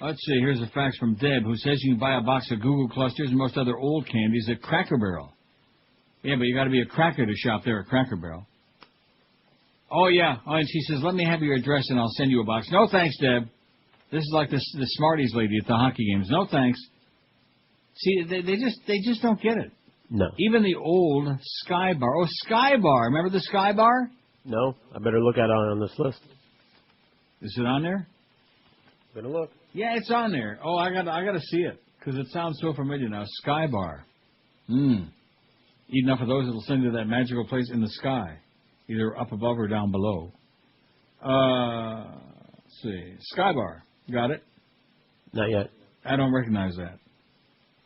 Let's see, here's a fax from Deb, who says you can buy a box of Goo Goo Clusters and most other old candies at Cracker Barrel. Yeah, but you got to be a cracker to shop there at Cracker Barrel. Oh, yeah. Oh, and she says, let me have your address and I'll send you a box. No, thanks, Deb. This is like the Smarties lady at the hockey games. No, thanks. See, they just don't get it. No. Even the old Sky Bar. Oh, Sky Bar. Remember the Sky Bar? No. I better look at it on this list. Is it on there? Better look. Yeah, it's on there. Oh, I gotta see it because it sounds so familiar now. Sky Bar. Eat enough of those, it'll send you to that magical place in the sky, either up above or down below. Let's see. Sky Bar. Got it? Not yet. I don't recognize that.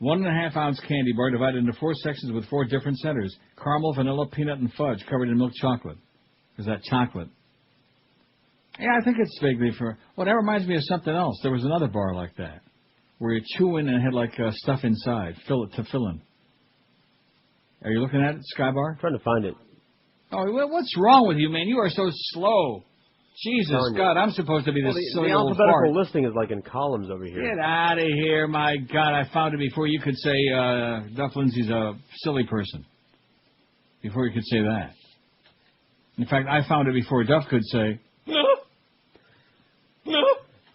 1.5 ounce candy bar divided into 4 sections with 4 different centers: caramel, vanilla, peanut, and fudge, covered in milk chocolate. Is that chocolate? Yeah, I think it's vaguely for... Well, that reminds me of something else. There was another bar like that, where you chew in and had like stuff inside, fill in. Are you looking at it, Sky Bar? I'm trying to find it. Oh, well, what's wrong with you, man? You are so slow. Jesus, God, I'm supposed to be this silly old fart. The alphabetical listing is like in columns over here. Get out of here, my God. I found it before you could say Duff Lindsay's a silly person. Before you could say that. In fact, I found it before Duff could say...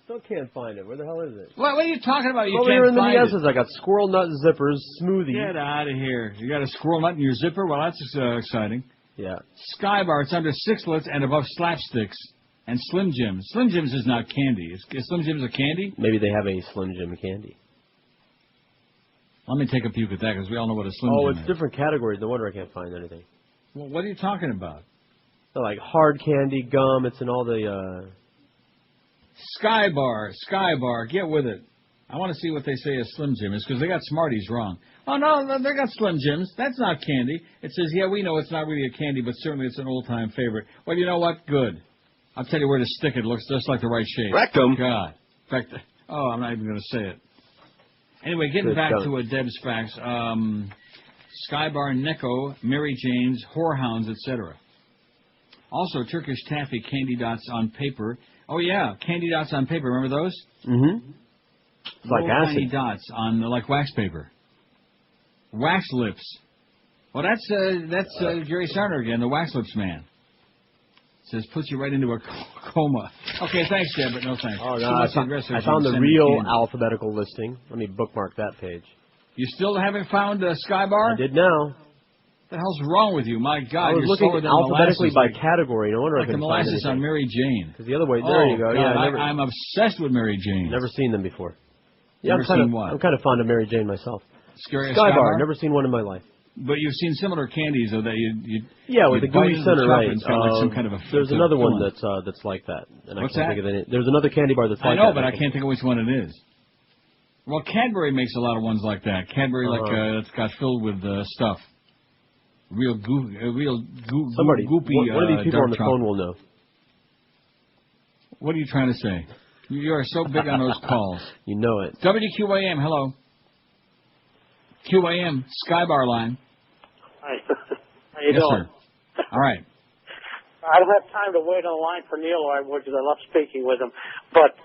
Still can't find it. Where the hell is it? What are you talking about? You can't find it. Over in the S's, I got squirrel nut zippers, smoothie. Get out of here. You got a squirrel nut in your zipper? Well, that's exciting. Yeah. Sky Bar, it's under sixlets and above slapsticks. And Slim Jims. Slim Jims is not candy. Is Slim Jims a candy? Maybe they have a Slim Jim candy. Let me take a puke at that, because we all know what a Slim Oh, Jim it's is. different categories. No wonder I can't find anything. Well, what are you talking about? So, like hard candy, gum. It's in all the. Skybar, get with it. I want to see what they say a Slim Jim is, because they got Smarties wrong. Oh, no, they got Slim Jims. That's not candy. It says, yeah, we know it's not really a candy, but certainly it's an old-time favorite. Well, you know what? Good. I'll tell you where to stick it. It looks just like the right shape. Rectum. God. In fact, I'm not even going to say it. Anyway, getting back to Deb's facts. Skybar, Necco, Mary Jane's, Whorehounds, etc. Also, Turkish taffy, candy dots on paper. Oh, yeah, candy dots on paper. Remember those? Mm-hmm. Like acid. Tiny dots on, like wax paper. Wax lips. Well, that's Jerry Sarner again, the wax lips man. Says puts you right into a coma. Okay, thanks, Deb, but no thanks. Oh, no, I found the real alphabetical listing. Let me bookmark that page. You still haven't found Skybar? I did now. What the hell's wrong with you? My God, I was you're looking slower than alphabetically molasses, by category. No wonder like I couldn't the find molasses anything. on Mary Jane. Because the other way, there you go. God, Yeah, I'm obsessed with Mary Jane. Never seen them before. Yeah, Never seen what? I'm kind of fond of Mary Jane myself. Scary Skybar, never seen one in my life. But you've seen similar candies, though, that you yeah, with the gooey center, right? It's got like some kind of a there's another one that's like that. And What's I can't that? think of the name. There's another candy bar that's like that. I know, but I can't think of which one it is. Well, Cadbury makes a lot of ones like that. Cadbury, that's got filled with stuff. Real Somebody, goopy. one of these people on the phone will know. What are you trying to say? You are so big on those calls. You know it. WQAM, hello. QAM, Skybar line. Hi. How you Yes, doing? Sir. All right. I don't have time to wait on the line for Neil, or I would, because I love speaking with him. But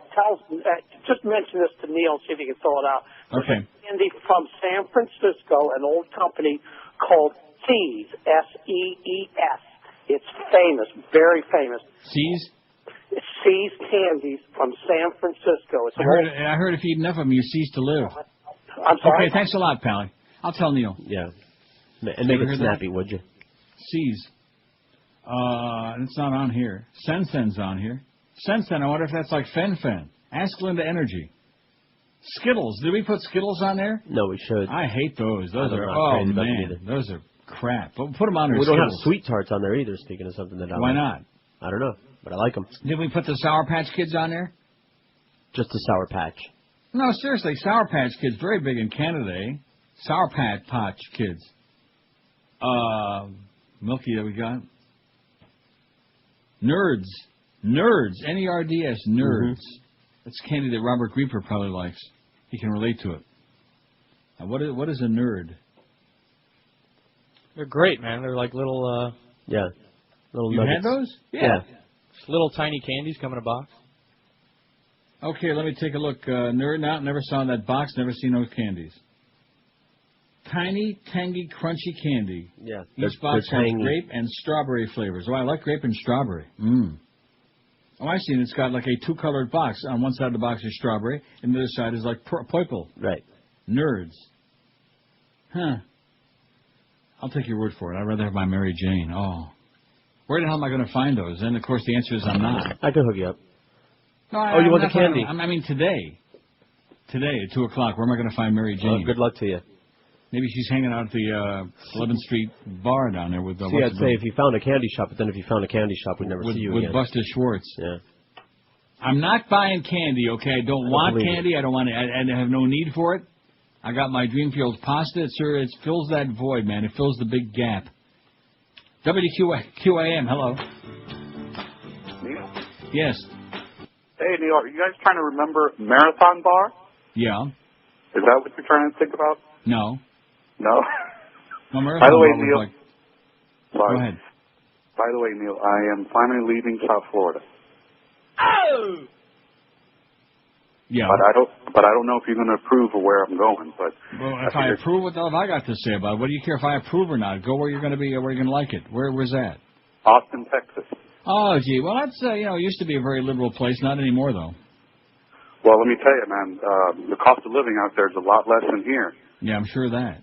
just mention this to Neil, see if he can throw it out. Okay. There's a candy from San Francisco, an old company called Sees, S-E-E-S. It's famous, very famous. Sees? Sees candies from San Francisco. It's I heard if you eat enough of them, you cease to live. I'm sorry? Okay, thanks a lot, Pally. I'll tell Neil. Yeah. And make it snappy, would you? Sees. It's not on here. Sensen's on here. Sensen, I wonder if that's like Fen. Ask Linda Energy. Skittles. Did we put Skittles on there? No, we should. I hate those. Those are, those are crap. But put them on there. We don't have Sweet Tarts on there either, speaking of something that I Why like. not? I don't know, but I like them. Did we put the Sour Patch Kids on there? Just the Sour Patch. No, seriously, Sour Patch Kids, very big in Canada, eh? Sour Patch Kids. Milky that we got. Nerds. N-E-R-D-S, Nerds. That's candy that Robert Grieper probably likes. He can relate to it. Now, what is a nerd? They're great, man. They're like little... yeah. Little you nuggets. had those? Yeah. Just little tiny candies come in a box. Okay, let me take a look. Nerd out, never saw that box, never seen those candies. Tiny, tangy, crunchy candy. Yeah. Each box has grape and strawberry flavors. Oh, I like grape and strawberry. Oh, I see. It's got like a two-colored box. On one side of the box is strawberry, and the other side is like purple. Right. Nerds. Huh. I'll take your word for it. I'd rather have my Mary Jane. Oh. Where the hell am I going to find those? And, of course, the answer is I'm not. I can hook you up. No, you want the candy? I mean, today. Today at 2 o'clock. Where am I going to find Mary Jane? Good luck to you. Maybe she's hanging out at the 11th Street bar down there with... See, I'd say if you found a candy shop, but then if you found a candy shop, we'd never see you again. With Buster Schwartz. Yeah. I'm not buying candy, okay? I don't want candy. I don't want it. I have no need for it. I got my Dreamfields pasta. It fills that void, man. It fills the big gap. WQAM, hello. Neil? Yes. Hey, Neil, are you guys trying to remember Marathon Bar? Yeah. Is that what you're trying to think about? No. No? Well, By the way, Bar Neil... was Sorry. Go ahead. By the way, Neil, I am finally leaving South Florida. Oh! Yeah. But I don't know if you're going to approve of where I'm going. But well, if I approve, what the hell have I got to say about it? What do you care if I approve or not? Go where you're going to be, where you're going to like it. Where's that? Austin, Texas. Oh, gee. Well, that's it used to be a very liberal place. Not anymore, though. Well, let me tell you, man. The cost of living out there is a lot less than here. Yeah, I'm sure of that.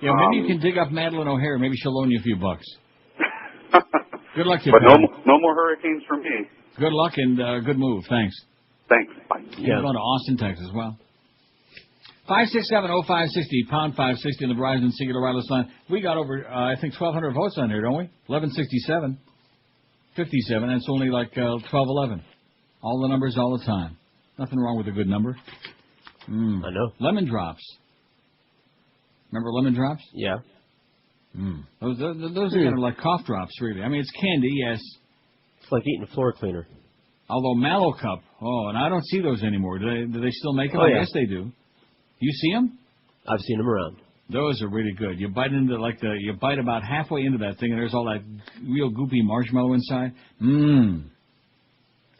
Yeah, maybe you can dig up Madeline O'Hare. Maybe she'll loan you a few bucks. Good luck to you, But pal. no more hurricanes for me. Good luck and good move. Thanks. Thanks. Bye. You're going to Austin, Texas. Well, 567-0560, pound 560 on the Verizon Singular Wireless line. We got over, I think, 1,200 votes on here, don't we? 1167. 57, and it's only like 1211. All the numbers all the time. Nothing wrong with a good number. I know. Lemon drops. Remember lemon drops? Yeah. Those are kind of like cough drops, really. I mean, it's candy, yes. It's like eating a floor cleaner. Although Mallow Cup, and I don't see those anymore. Do they still make them? Oh, I yeah. guess they do. You see them? I've seen them around. Those are really good. You bite into you bite about halfway into that thing, and there's all that real goopy marshmallow inside.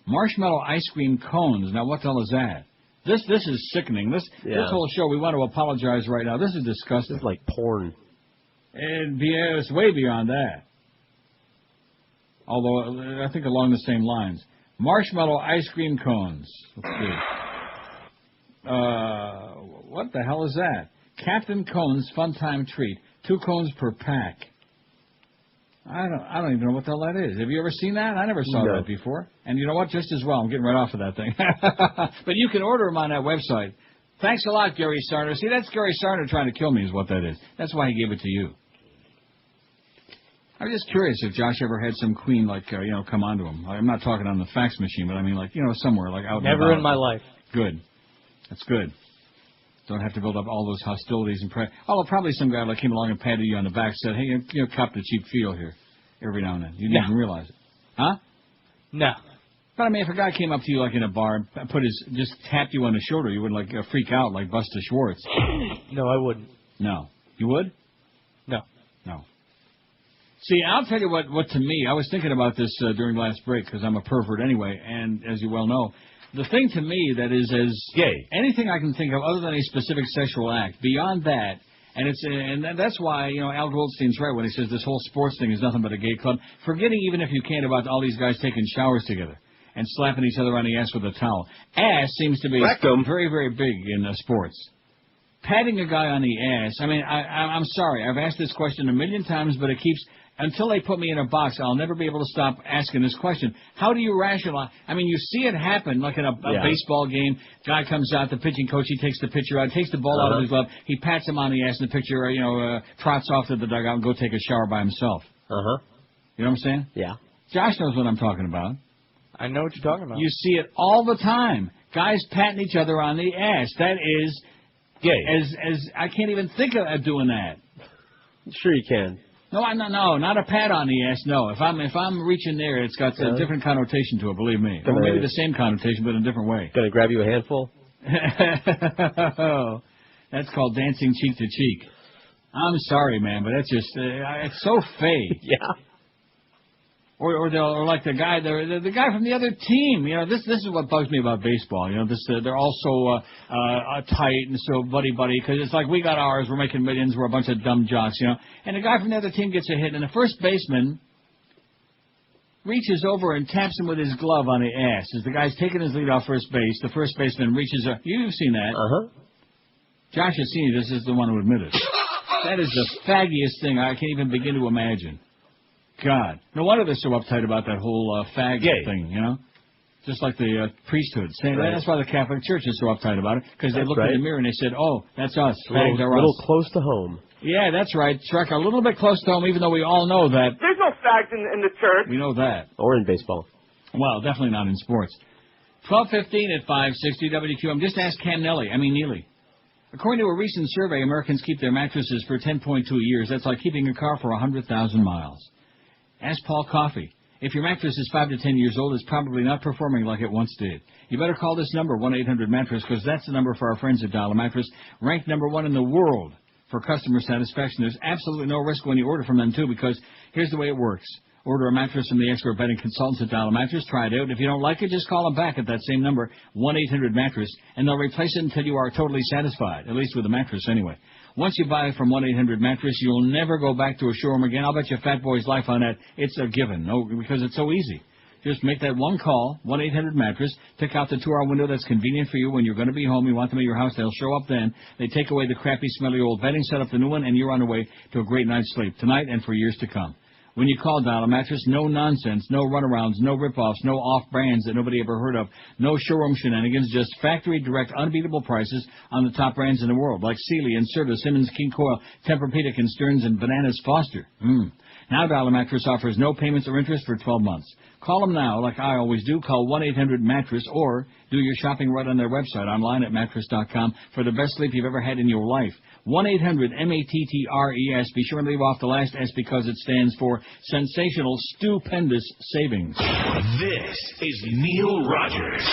Marshmallow ice cream cones. Now, what the hell is that? This is sickening. This whole show, we want to apologize right now. This is disgusting. It's like porn. It's way beyond that. Although, I think along the same lines. Marshmallow ice cream cones. Let's see. What the hell is that? Captain Cone's Fun Time Treat. 2 cones per pack. I don't even know what the hell that is. Have you ever seen that? I never saw that before. And you know what? Just as well. I'm getting right off of that thing. But you can order them on that website. Thanks a lot, Gary Sarner. See, that's Gary Sarner trying to kill me is what that is. That's why he gave it to you. I was just curious if Josh ever had some queen, come onto him. I'm not talking on the fax machine, but I mean, somewhere, out and Never about. in my life. Good. That's good. Don't have to build up all those hostilities and although probably some guy came along and patted you on the back, said, "Hey, cop the cheap feel here," every now and then. You didn't even realize it, huh? No. But I mean, if a guy came up to you in a bar and just tapped you on the shoulder, you wouldn't freak out like Buster Schwartz. No, I wouldn't. No, you would? No. See, I'll tell you what to me, I was thinking about this during last break because I'm a pervert anyway, and as you well know. The thing to me that is as gay, anything I can think of other than a specific sexual act, beyond that, and that's why, Al Goldstein's right when he says this whole sports thing is nothing but a gay club, forgetting even if you can about all these guys taking showers together and slapping each other on the ass with a towel. Ass seems to be very, very big in sports. Patting a guy on the ass, I mean, I'm sorry, I've asked this question a million times, but it keeps... Until they put me in a box, I'll never be able to stop asking this question. How do you rationalize? I mean, you see it happen, like in a baseball game. Guy comes out, the pitching coach, he takes the pitcher out, takes the ball out of his glove, he pats him on the ass, and the pitcher, trots off to the dugout and go take a shower by himself. You know what I'm saying? Yeah. Josh knows what I'm talking about. I know what you're talking about. You see it all the time. Guys patting each other on the ass. That is gay. As I can't even think of doing that. Sure you can. No, not a pat on the ass. No, if I'm reaching there, it's got a different connotation to it. Believe me, or maybe the same connotation, but in a different way. Gonna grab you a handful? That's called dancing cheek to cheek. I'm sorry, man, but that's just it's so fake. Yeah. Or like the guy from the other team. This is what bugs me about baseball. They're all so tight and so buddy because it's like we got ours, we're making millions, we're a bunch of dumb jocks. And the guy from the other team gets a hit, and the first baseman reaches over and taps him with his glove on the ass as the guy's taking his lead off first base. The first baseman reaches up. You've seen that? Josh has seen it. This is the one who admitted it. That is the faggiest thing I can't even begin to imagine. God. No wonder they're so uptight about that whole fag thing, Just like the priesthood. That's why the Catholic Church is so uptight about it, because they looked in the mirror and they said, oh, that's us. Fags are us. A little close to home. Yeah, that's right. Struck a little bit close to home, even though we all know that. There's no fags in the church. We know that. Or in baseball. Well, definitely not in sports. 12:15 at 560 WQM. Just ask Neely. According to a recent survey, Americans keep their mattresses for 10.2 years. That's like keeping a car for 100,000 miles. Ask Paul Coffey. If your mattress is 5 to 10 years old, it's probably not performing like it once did. You better call this number, 1-800-MATTRESS, because that's the number for our friends at Dollar Mattress, ranked number 1 in the world for customer satisfaction. There's absolutely no risk when you order from them, too, because here's the way it works. Order a mattress from the expert bedding consultants at Dollar Mattress. Try it out. If you don't like it, just call them back at that same number, 1-800-MATTRESS, and they'll replace it until you are totally satisfied, at least with the mattress anyway. Once you buy from 1-800-MATTRESS, you'll never go back to a showroom again. I'll bet you Fat Boy's life on that. It's a given, because it's so easy. Just make that one call, 1-800-MATTRESS. Pick out the 2-hour window that's convenient for you when you're going to be home. You want them at your house, they'll show up then. They take away the crappy, smelly old bedding, set up the new one, and you're on the way to a great night's sleep tonight and for years to come. When you call Dial a Mattress, no nonsense, no runarounds, no rip-offs, no off-brands that nobody ever heard of, no showroom shenanigans, just factory direct unbeatable prices on the top brands in the world, like Sealy and Serta, Simmons, King Coil, Tempur-Pedic and Stearns, and Bananas Foster. Now Dial a Mattress offers no payments or interest for 12 months. Call them now, like I always do. Call 1-800-MATTRESS or do your shopping right on their website, online at mattress.com, for the best sleep you've ever had in your life. 1-800-MATTRES. Be sure and leave off the last S because it stands for sensational, stupendous savings. This is Neil Rogers.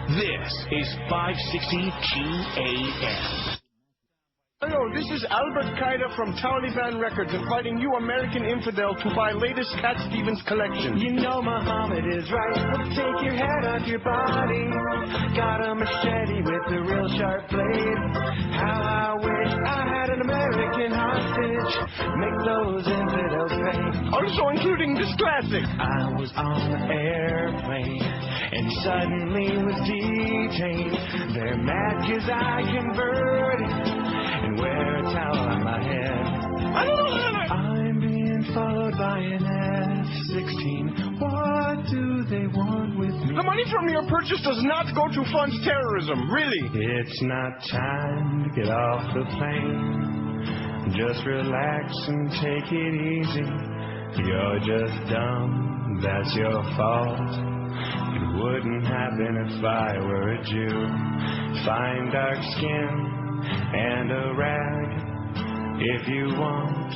This is 560 GAM. Hello, this is Albert Qaeda from Taliban Records inviting you American infidel to buy latest Cat Stevens collection. You know Muhammad is right. We'll take your head off your body. Got a machete with a real sharp blade. How I wish I had an American hostage. Make those infidels pay. Also including this classic. I was on an airplane and suddenly was detained. They're mad 'cause I converted and wear a towel on my head. I'm being followed by an F-16. What do they want with me? The money from your purchase does not go to fund terrorism, really. It's not time to get off the plane. Just relax and take it easy. You're just dumb, that's your fault. It wouldn't happen if I were a Jew. Fine dark skin and a rag if you want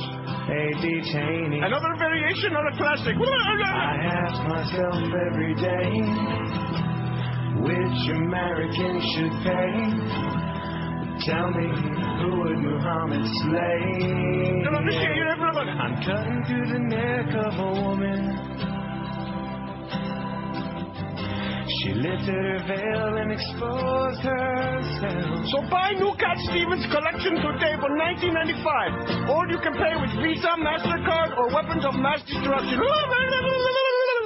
a detainee. Another variation on a classic. I ask myself every day which American should pay. Tell me, who would Muhammad slay? I'm cutting through the neck of a woman. She lifted her veil and exposed herself. So buy new Cat Stevens collection today for $19.95. Or you can pay with Visa, MasterCard, or weapons of mass destruction.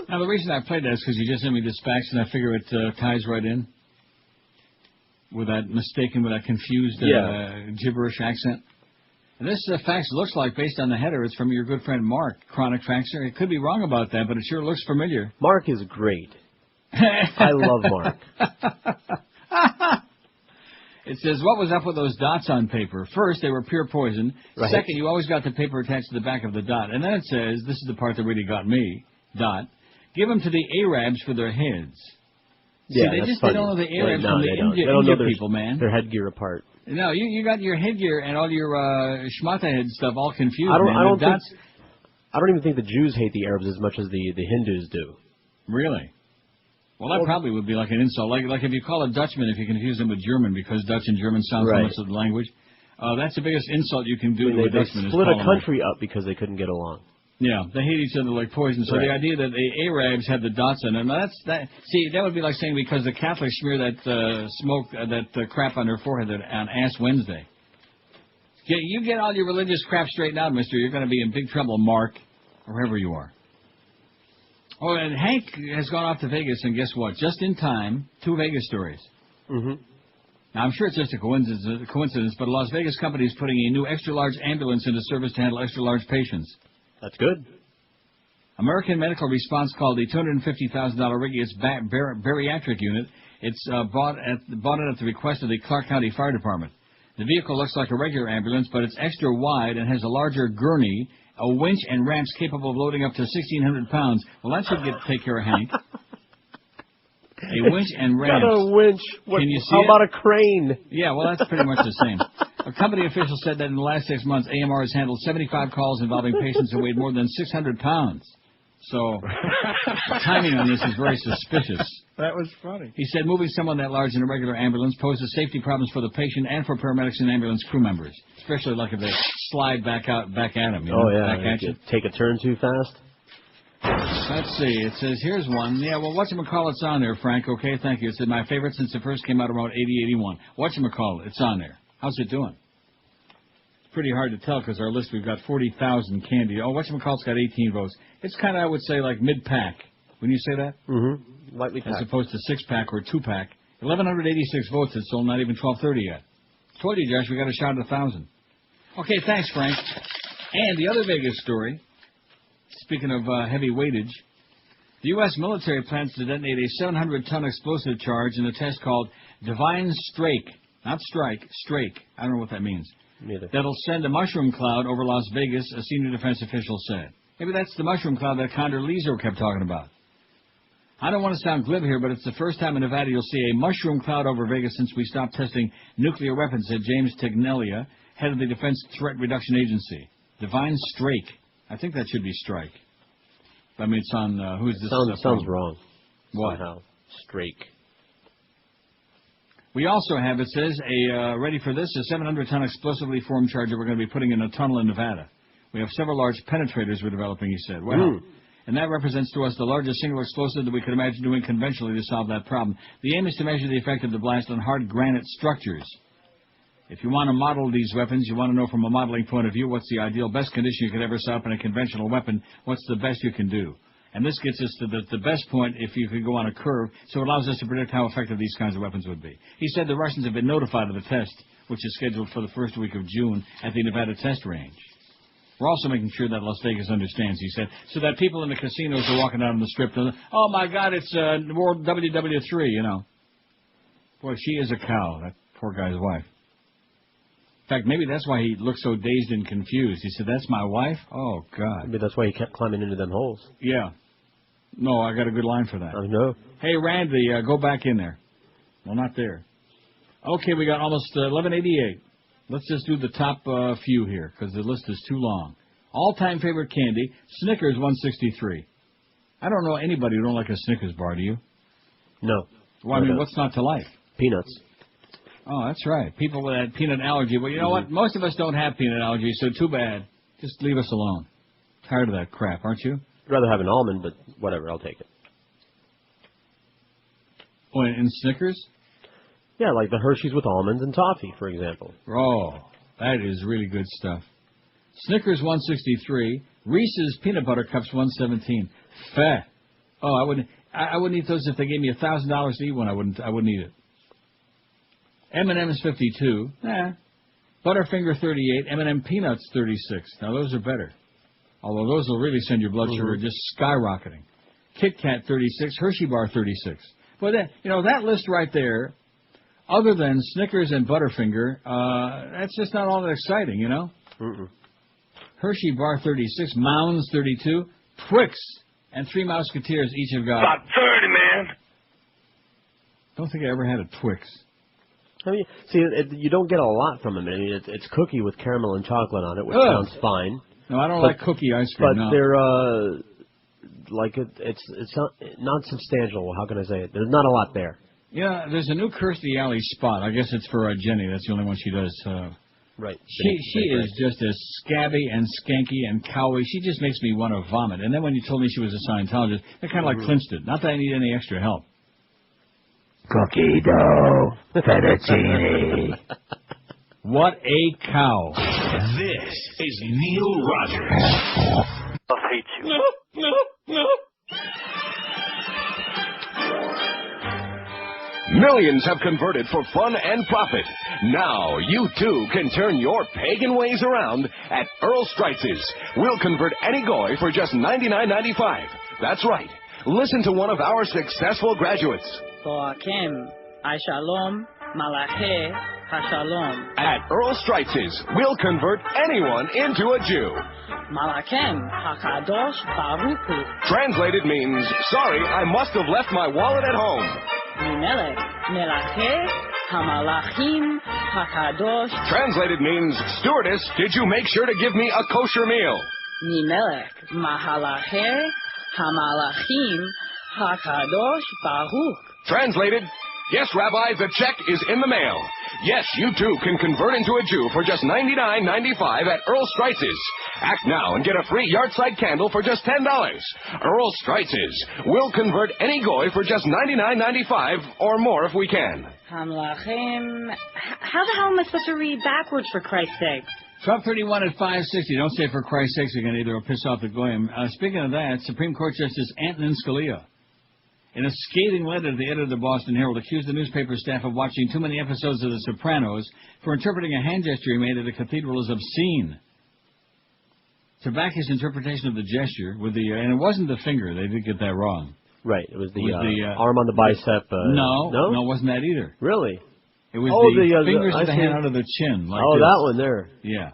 Now, the reason I played that is because you just sent me this fax, and I figure it ties right in with that mistaken, with that confused gibberish accent. And this fax looks like, based on the header, it's from your good friend Mark, Chronic Faxer. It could be wrong about that, but it sure looks familiar. Mark is great. I love Mark. It says, what was up with those dots on paper? First, they were pure poison. Right. Second, you always got the paper attached to the back of the dot. And then it says, this is the part that really got me, dot, give them to the Arabs for their heads. Yeah, see, that's they don't know the Arabs from the India people, man. Their headgear apart. No, you got your headgear and all your schmata head stuff all confused, I don't even think the Jews hate the Arabs as much as the Hindus do. Really? Well, that probably would be like an insult. Like if you call a Dutchman, if you confuse them with German, because Dutch and German sound so much of the language. That's the biggest insult you can do to a Dutchman. They split a country up because they couldn't get along. Yeah, they hate each other like poison. So the idea that the Arabs had the dots on them, see, that would be like saying because the Catholics smear that that crap on their forehead on Ash Wednesday. You get all your religious crap straightened out, mister. You're going to be in big trouble, Mark, or wherever you are. Oh, and Hank has gone off to Vegas, and guess what? Just in time, 2 Vegas stories. Mm-hmm. Now, I'm sure it's just a coincidence, but a Las Vegas company is putting a new extra-large ambulance into service to handle extra-large patients. That's good. American Medical Response called the $250,000 rig its bariatric unit. It's bought it at the request of the Clark County Fire Department. The vehicle looks like a regular ambulance, but it's extra wide and has a larger gurney, a winch, and ramps capable of loading up to 1,600 pounds. Well, that should take care of Hank. A winch and ramps. Got a winch. Can you see How it? about a crane? Yeah, well, that's pretty much the same. A company official said that in the last 6 months, AMR has handled 75 calls involving patients who weighed more than 600 pounds. So, the timing on this is very suspicious. That was funny. He said moving someone that large in a regular ambulance poses safety problems for the patient and for paramedics and ambulance crew members, especially like if they slide back at him. Back at you. Take a turn too fast. Let's see. It says, here's one. Yeah, well, whatchamacallit's on there, Frank. Okay, thank you. It said, my favorite since it first came out around 80-81. Whatchamacallit, it's on there. How's it doing? It's pretty hard to tell because our list, we've got 40,000 candy. Oh, whatchamacallit's got 18 votes. It's kind of, I would say, like mid-pack. Wouldn't you say that? Mm-hmm. Lightly packed. As opposed to 6-pack or 2-pack. 1,186 votes. It's sold not even 12:30 yet. Told you, Josh, we got a shot at 1,000. Okay, thanks, Frank. And the other Vegas story. speaking of heavy weightage, the U.S. military plans to detonate a 700-ton explosive charge in a test called Divine Strike. Not strike, strike. I don't know what that means. Neither. That'll send a mushroom cloud over Las Vegas, a senior defense official said. Maybe that's the mushroom cloud that Condoleezza kept talking about. I don't want to sound glib here, but it's the first time in Nevada you'll see a mushroom cloud over Vegas since we stopped testing nuclear weapons, said James Tegnelia, head of the Defense Threat Reduction Agency. Divine Strike. I think that should be strike. I mean, it's on, who's this? Sounds wrong. What? Somehow. Strike. We also have, it says, ready for this, a 700-ton explosively formed charge that we're going to be putting in a tunnel in Nevada. We have several large penetrators we're developing, he said. Well, and that represents to us the largest single explosive that we could imagine doing conventionally to solve that problem. The aim is to measure the effect of the blast on hard granite structures. If you want to model these weapons, you want to know from a modeling point of view what's the ideal best condition you could ever set up in a conventional weapon, what's the best you can do. And this gets us to the best point if you could go on a curve, so it allows us to predict how effective these kinds of weapons would be. He said the Russians have been notified of the test, which is scheduled for the first week of June at the Nevada test range. We're also making sure that Las Vegas understands, he said, so that people in the casinos are walking out on the strip and, oh, my God, it's World WW3, you know. Boy, she is a cow, that poor guy's wife. In fact, maybe that's why he looked so dazed and confused. He said, that's my wife? Oh, God. Maybe that's why he kept climbing into them holes. Yeah. No, I got a good line for that. I know. Hey, Randy, go back in there. Well, not there. Okay, we got almost 11:88. Let's just do the top few here, because the list is too long. All-time favorite candy, Snickers 163. I don't know anybody who don't like a Snickers bar, do you? No. Well, I mean, what's not to like? Peanuts. Oh, that's right. People with that peanut allergy. Well, you know what? Most of us don't have peanut allergy, so too bad. Just leave us alone. Tired of that crap, aren't you? I'd rather have an almond, but whatever, I'll take it. Oh, in Snickers? Yeah, like the Hershey's with almonds and toffee, for example. Oh, that is really good stuff. Snickers 163, Reese's Peanut Butter Cups 117. Fat. Oh, I wouldn't eat those if they gave me $1,000 to eat one. I wouldn't eat it. M&M's 52. Butterfinger 38. M&M Peanuts 36. Now those are better. Although those will really send your blood sugar just skyrocketing. Kit Kat 36. Hershey Bar 36. But that, that list right there, other than Snickers and Butterfinger, that's just not all that exciting, you know? Hershey Bar 36, Mounds 32, Twix, and Three Musketeers each have got... About 30, man. Don't think I ever had a Twix. I mean, see, you don't get a lot from them. I mean, it's cookie with caramel and chocolate on it, which sounds fine. No, I don't like cookie ice cream. But they're it's not substantial. How can I say it? There's not a lot there. Yeah, there's a new Kirstie Alley spot. I guess it's for Jenny. That's the only one she does. Right. She is just as scabby and skanky and cowy. She just makes me want to vomit. And then when you told me she was a Scientologist, that kind of like clinched it. Not that I need any extra help. Cookie dough, fettuccine. What a cow. This is Neil Rogers. I hate you. No. Millions have converted for fun and profit. Now you too can turn your pagan ways around at Earl Streitz's. We'll convert any goy for just $99.95. That's right. Listen to one of our successful graduates. Boakim, Shalom, Malachi, Hashalom. At Earl Streitz's, we'll convert anyone into a Jew. Malakem, Hakadosh, Baruchu. Translated means, sorry, I must have left my wallet at home. Mimelech, Melache, Hamalachim, Hakadosh. Translated means, stewardess, did you make sure to give me a kosher meal? Mimelech, Mahalache, Hamalachim, Hakadosh, Baruch. Translated, yes, Rabbi, the check is in the mail. Yes, you too can convert into a Jew for just $99.95 at Earl Streitz's. Act now and get a free yard-side candle for just $10. Earl Streitz's. We'll convert any goy for just $99.95 or more if we can. Hamlachim. How the hell am I supposed to read backwards, for Christ's sake? Trump 31 at 560. Don't say for Christ's sakes again either, or piss off the goyim. Speaking of that, Supreme Court Justice Antonin Scalia, in a scathing letter to the editor of the Boston Herald, accused the newspaper staff of watching too many episodes of The Sopranos for interpreting a hand gesture he made at a cathedral as obscene. To back his interpretation of the gesture, with the and it wasn't the finger. They did get that wrong. Right. It was the arm on the bicep. No, it wasn't that either. Really? It was the fingers of the hand under the chin. Like this. That one there. Yeah.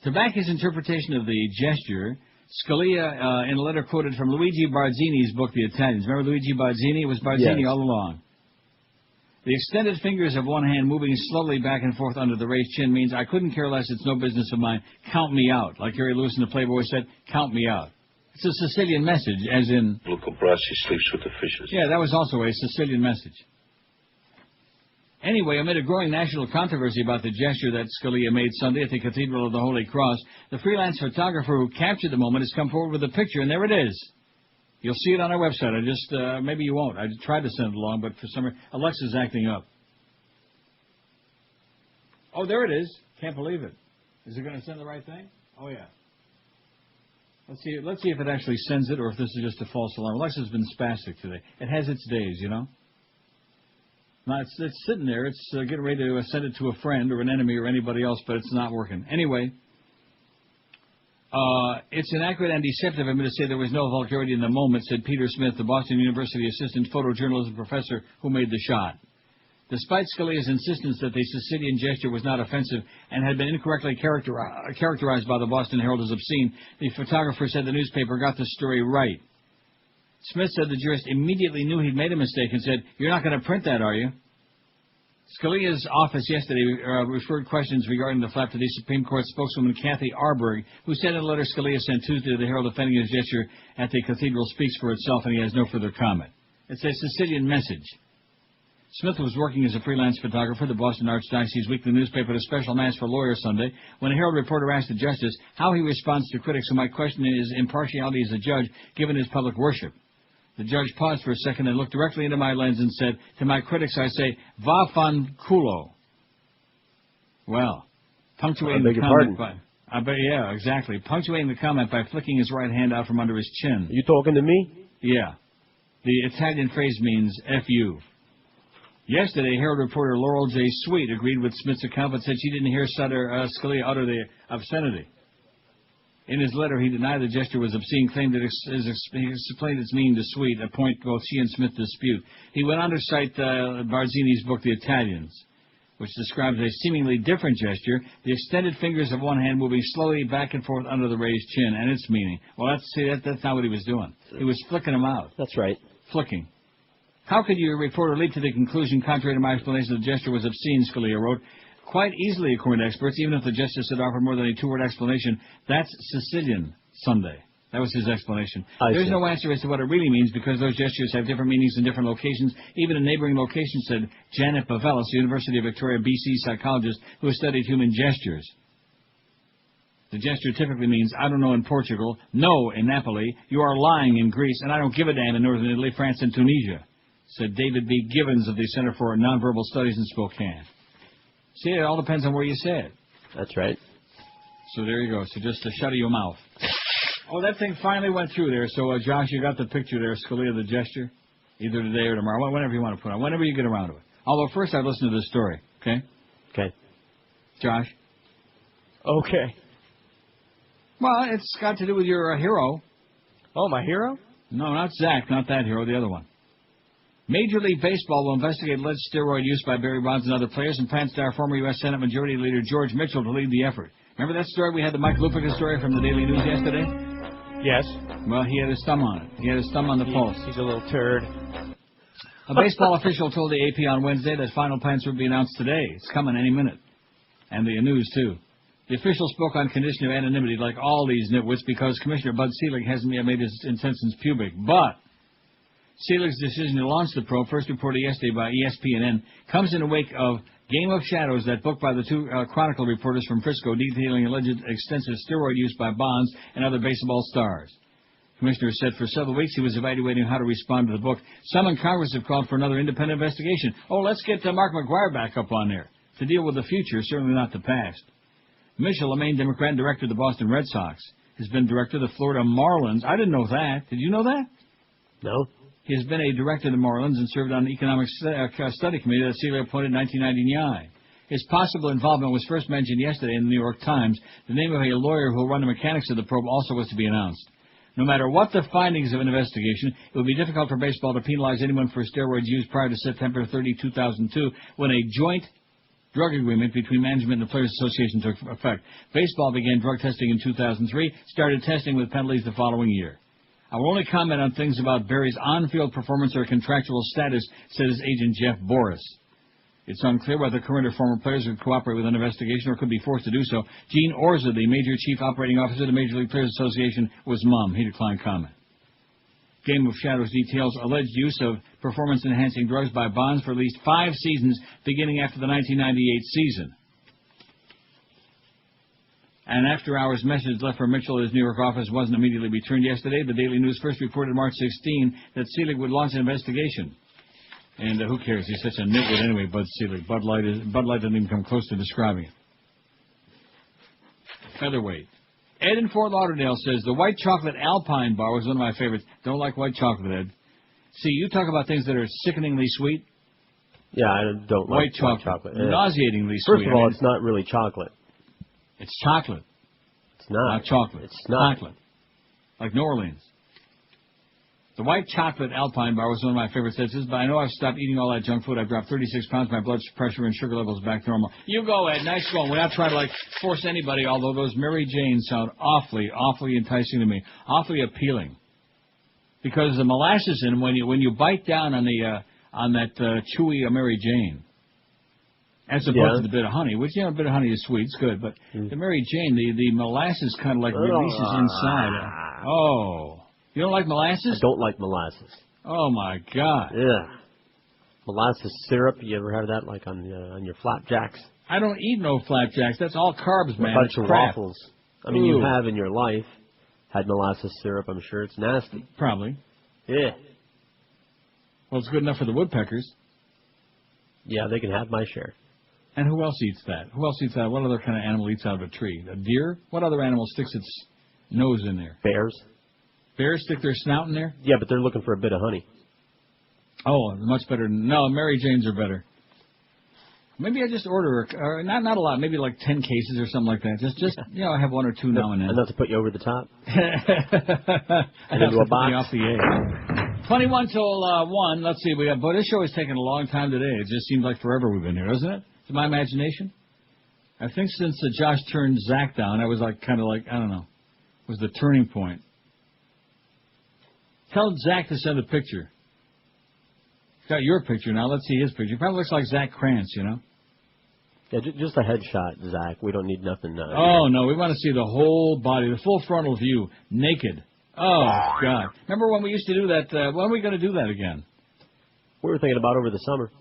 To back his interpretation of the gesture, Scalia, in a letter quoted from Luigi Barzini's book, The Italians. Remember Luigi Barzini? It was Barzini all along. The extended fingers of one hand moving slowly back and forth under the raised chin means I couldn't care less, it's no business of mine, count me out. Like Gary Lewis in the Playboy said, count me out. It's a Sicilian message, as in... Luca Brasi sleeps with the fishes. Yeah, that was also a Sicilian message. Anyway, amid a growing national controversy about the gesture that Scalia made Sunday at the Cathedral of the Holy Cross, the freelance photographer who captured the moment has come forward with a picture, and there it is. You'll see it on our website. I just, maybe you won't. I tried to send it along, but for some reason, Alexa's acting up. Oh, there it is. Can't believe it. Is it going to send the right thing? Oh, yeah. Let's see if it actually sends it or if this is just a false alarm. Alexa's been spastic today. It has its days, you know. Now, it's sitting there. It's getting ready to send it to a friend or an enemy or anybody else, but it's not working. Anyway, it's inaccurate and deceptive of me to say there was no vulgarity in the moment, said Peter Smith, the Boston University assistant photojournalism professor who made the shot. Despite Scalia's insistence that the Sicilian gesture was not offensive and had been incorrectly characterized by the Boston Herald as obscene, the photographer said the newspaper got the story right. Smith said the jurist immediately knew he'd made a mistake and said, "You're not going to print that, are you?" Scalia's office yesterday referred questions regarding the flap to the Supreme Court spokeswoman Kathy Arberg, who said in a letter Scalia sent Tuesday to the Herald defending his gesture at the cathedral speaks for itself, and he has no further comment. It's a Sicilian message. Smith was working as a freelance photographer at the Boston Archdiocese Weekly newspaper at a special mass for lawyers Sunday when a Herald reporter asked the justice how he responds to critics who might question his impartiality as a judge given his public worship. The judge paused for a second and looked directly into my lens and said, "To my critics I say, va fan culo." Well, punctuating the comment by... yeah, exactly. Punctuating the comment by flicking his right hand out from under his chin. You talking to me? Yeah. The Italian phrase means F-U. Yesterday, Herald reporter Laurel J. Sweet agreed with Smith's account but said she didn't hear Scalia utter the obscenity. In his letter, he denied the gesture was obscene, claimed that he explained its meaning to Sweet, a point both she and Smith dispute. He went on to cite Barzini's book, The Italians, which describes a seemingly different gesture, the extended fingers of one hand moving slowly back and forth under the raised chin, and its meaning. Well, that's not what he was doing. He was flicking them out. That's right. Flicking. How could your reporter leap to the conclusion, contrary to my explanation, the gesture was obscene, Scalia wrote. Quite easily, according to experts, even if the justice had offered more than a two-word explanation, that's Sicilian Sunday. That was his explanation. There's no answer as to what it really means because those gestures have different meanings in different locations, even in neighboring locations, said Janet Bavelis, University of Victoria, BC psychologist who has studied human gestures. The gesture typically means, I don't know in Portugal, no in Napoli, you are lying in Greece, and I don't give a damn in northern Italy, France, and Tunisia, said David B. Gibbons of the Center for Nonverbal Studies in Spokane. See, it all depends on where you say it. That's right. So there you go. So just to shut your mouth. Oh, that thing finally went through there. So, Josh, you got the picture there, Scalia, the gesture, either today or tomorrow, whenever you want to put it on, whenever you get around to it. Although first I'd listen to this story, okay? Okay. Josh? Okay. Well, it's got to do with your hero. Oh, my hero? No, not Zach, not that hero, the other one. Major League Baseball will investigate alleged steroid use by Barry Bonds and other players and plans to hire former U.S. Senate Majority Leader George Mitchell to lead the effort. Remember that story? We had the Mike Lupica story from the Daily News yesterday? Yes. Well, he had his thumb on it. He had his thumb on the pulse. He's a little turd. A baseball official told the AP on Wednesday that final plans would be announced today. It's coming any minute. And the news, too. The official spoke on condition of anonymity like all these nitwits because Commissioner Bud Selig hasn't yet made his intentions public. But Selig's decision to launch the probe, first reported yesterday by ESPN, comes in the wake of Game of Shadows, that book by the two Chronicle reporters from Frisco detailing alleged extensive steroid use by Bonds and other baseball stars. The commissioner said for several weeks he was evaluating how to respond to the book. Some in Congress have called for another independent investigation. Oh, let's get Mark McGwire back up on there to deal with the future, certainly not the past. Mitchell, a Maine Democrat and director of the Boston Red Sox, has been director of the Florida Marlins. I didn't know that. Did you know that? No. He has been a director of the Marlins and served on the Economic Study Committee that Selig appointed in 1999. His possible involvement was first mentioned yesterday in the New York Times. The name of a lawyer who will run the mechanics of the probe also was to be announced. No matter what the findings of an investigation, it would be difficult for baseball to penalize anyone for steroids used prior to September 30, 2002, when a joint drug agreement between management and the Players Association took effect. Baseball began drug testing in 2003, started testing with penalties the following year. I will only comment on things about Barry's on-field performance or contractual status, said his agent Jeff Boris. It's unclear whether current or former players would cooperate with an investigation or could be forced to do so. Gene Orza, the major chief operating officer of the Major League Players Association, was mum. He declined comment. Game of Shadows details alleged use of performance-enhancing drugs by Bonds for at least 5 seasons, beginning after the 1998 season. An after-hours message left for Mitchell at his New York office wasn't immediately returned yesterday. The Daily News first reported March 16 that Selig would launch an investigation. And who cares? He's such a nitwit anyway, Bud Selig. Bud Light doesn't even come close to describing it. Featherweight. Ed in Fort Lauderdale says, the white chocolate Alpine bar was one of my favorites. Don't like white chocolate, Ed. See, you talk about things that are sickeningly sweet. Yeah, I don't like white chocolate. Yeah. Nauseatingly sweet. First of all, it's not really chocolate. It's chocolate. It's not. Not chocolate. It's not. Chocolate. Like New Orleans. The white chocolate Alpine bar was one of my favorite sets, but I know I've stopped eating all that junk food. I've dropped 36 pounds. My blood pressure and sugar levels back to normal. You go, Ed. Nice going. We're not trying to, force anybody, although those Mary Janes sound awfully enticing to me. Awfully appealing. Because the molasses in when you bite down on that chewy Mary Jane, as opposed to the bit of honey, which, a bit of honey is sweet. It's good. But the Mary Jane, the molasses kind of releases inside. Oh. You don't like molasses? I don't like molasses. Oh, my God. Yeah. Molasses syrup, you ever have that, on your flapjacks? I don't eat no flapjacks. That's all carbs, man. A bunch of waffles. I mean, you have in your life had molasses syrup. I'm sure it's nasty. Probably. Yeah. Well, it's good enough for the woodpeckers. Yeah, they can have my share. And who else eats that? Who else eats that? What other kind of animal eats out of a tree? A deer? What other animal sticks its nose in there? Bears. Bears stick their snout in there? Yeah, but they're looking for a bit of honey. Oh, much better. No, Mary Janes are better. Maybe I just order, not a lot, maybe 10 cases or something like that. Just I have 1 or 2 now and then. Enough to put you over the top? And into a box? Off the egg. 21 till 1. Let's see. But this show has taken a long time today. It just seems like forever we've been here, doesn't it? To my imagination. I think since Josh turned Zach down, I was I don't know, was the turning point. Tell Zach to send a picture. He's got your picture now. Let's see his picture. He probably looks like Zach Krantz, Yeah, just a headshot, Zach. We don't need nothing. Oh, no. We want to see the whole body, the full frontal view, naked. Oh, God. Remember when we used to do that? When are we going to do that again? We were thinking about over the summer.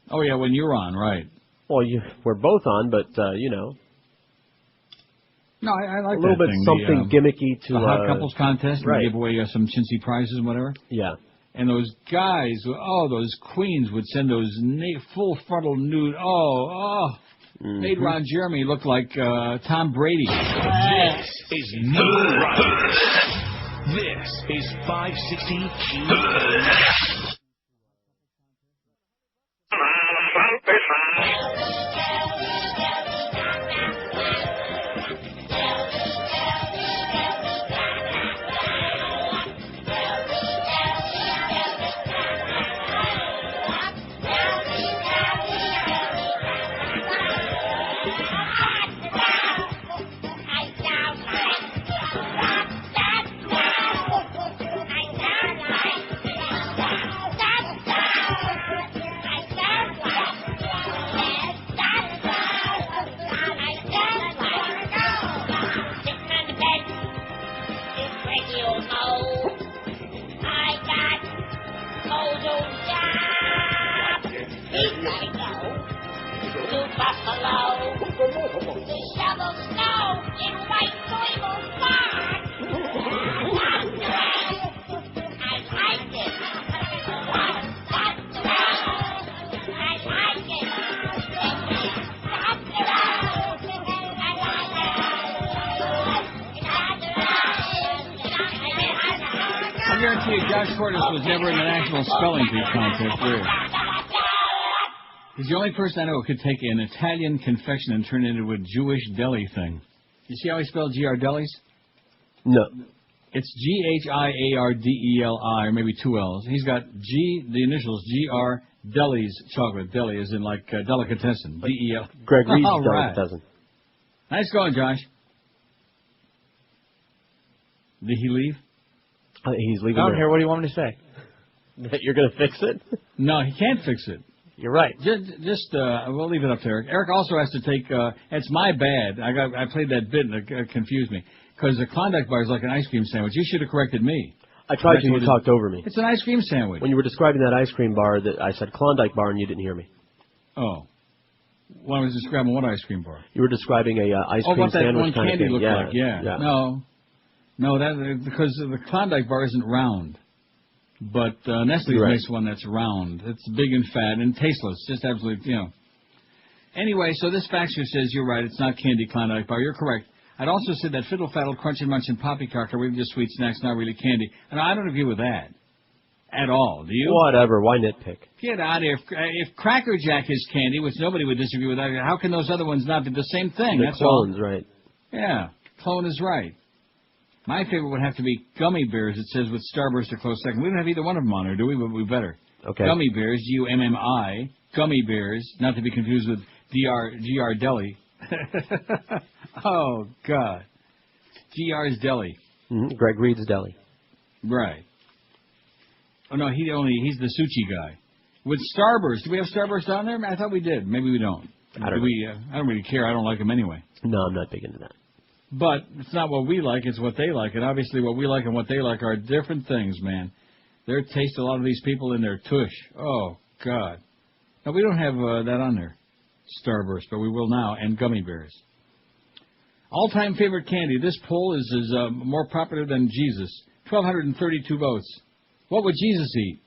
Oh, yeah, when you're on, right. Well, we're both on, but, No, I like that. A little bit thing. something gimmicky to... The hot couples contest, right. We give away some chintzy prizes and whatever. Yeah. And those guys, those queens would send those full frontal nude. Made Ron Jeremy look like Tom Brady. This is Neil Rogers. This is 560. Josh Cordes was never in the National Spelling Bee contest, really. He's the only person I know who could take an Italian confection and turn it into a Jewish deli thing. You see how he spelled Giardelli's? No. It's Giardeli, or maybe 2 L's. He's got the initials GR Deli's chocolate. Deli is in like delicatessen. DEL. Greg Reed's right. delicatessen. Nice going, Josh. Did he leave? He's leaving. Down here. What do you want me to say? That you're going to fix it? No, he can't fix it. You're right. Just we'll leave it up to Eric. Eric also has to take. It's my bad. I played that bit and it confused me because the Klondike bar is like an ice cream sandwich. You should have corrected me. I tried to. You talked over me. It's an ice cream sandwich. When you were describing that ice cream bar, that I said Klondike bar, and you didn't hear me. Oh. Well, I was describing what ice cream bar? You were describing a ice cream what that sandwich one kind candy of thing. looked like. Yeah. No, that because the Klondike bar isn't round. But Nestle's makes one that's round. It's big and fat and tasteless. Just absolutely, Anyway, so this faxer says you're right. It's not candy Klondike bar. You're correct. I'd also said that Fiddle Faddle, Crunch and Munch and Poppycock are really just sweet snacks, not really candy. And I don't agree with that at all. Do you? Whatever. Why nitpick? Get out of here. If Cracker Jack is candy, which nobody would disagree with that, how can those other ones not be the same thing? The That's clone's all. right. Yeah, clone is right. My favorite would have to be Gummy Bears, it says, with Starburst a close second. We don't have either one of them on here, do we? But we better. Okay. Gummy Bears, Gummi, Gummy Bears, not to be confused with GR Deli. Oh, God. GR's Deli. Mm-hmm. Greg Reed's Deli. Right. Oh, no, he's the Suchi guy. With Starburst. Do we have Starburst on there? I thought we did. Maybe we don't. I don't really care. I don't like them anyway. No, I'm not big into that. But it's not what we like, it's what they like. And obviously what we like and what they like are different things, man. Their taste, a lot of these people in their tush. Oh, God. Now, we don't have that on there, Starburst, but we will now, and Gummy Bears. All-time favorite candy. This poll is more popular than Jesus. 1,232 votes. What would Jesus eat?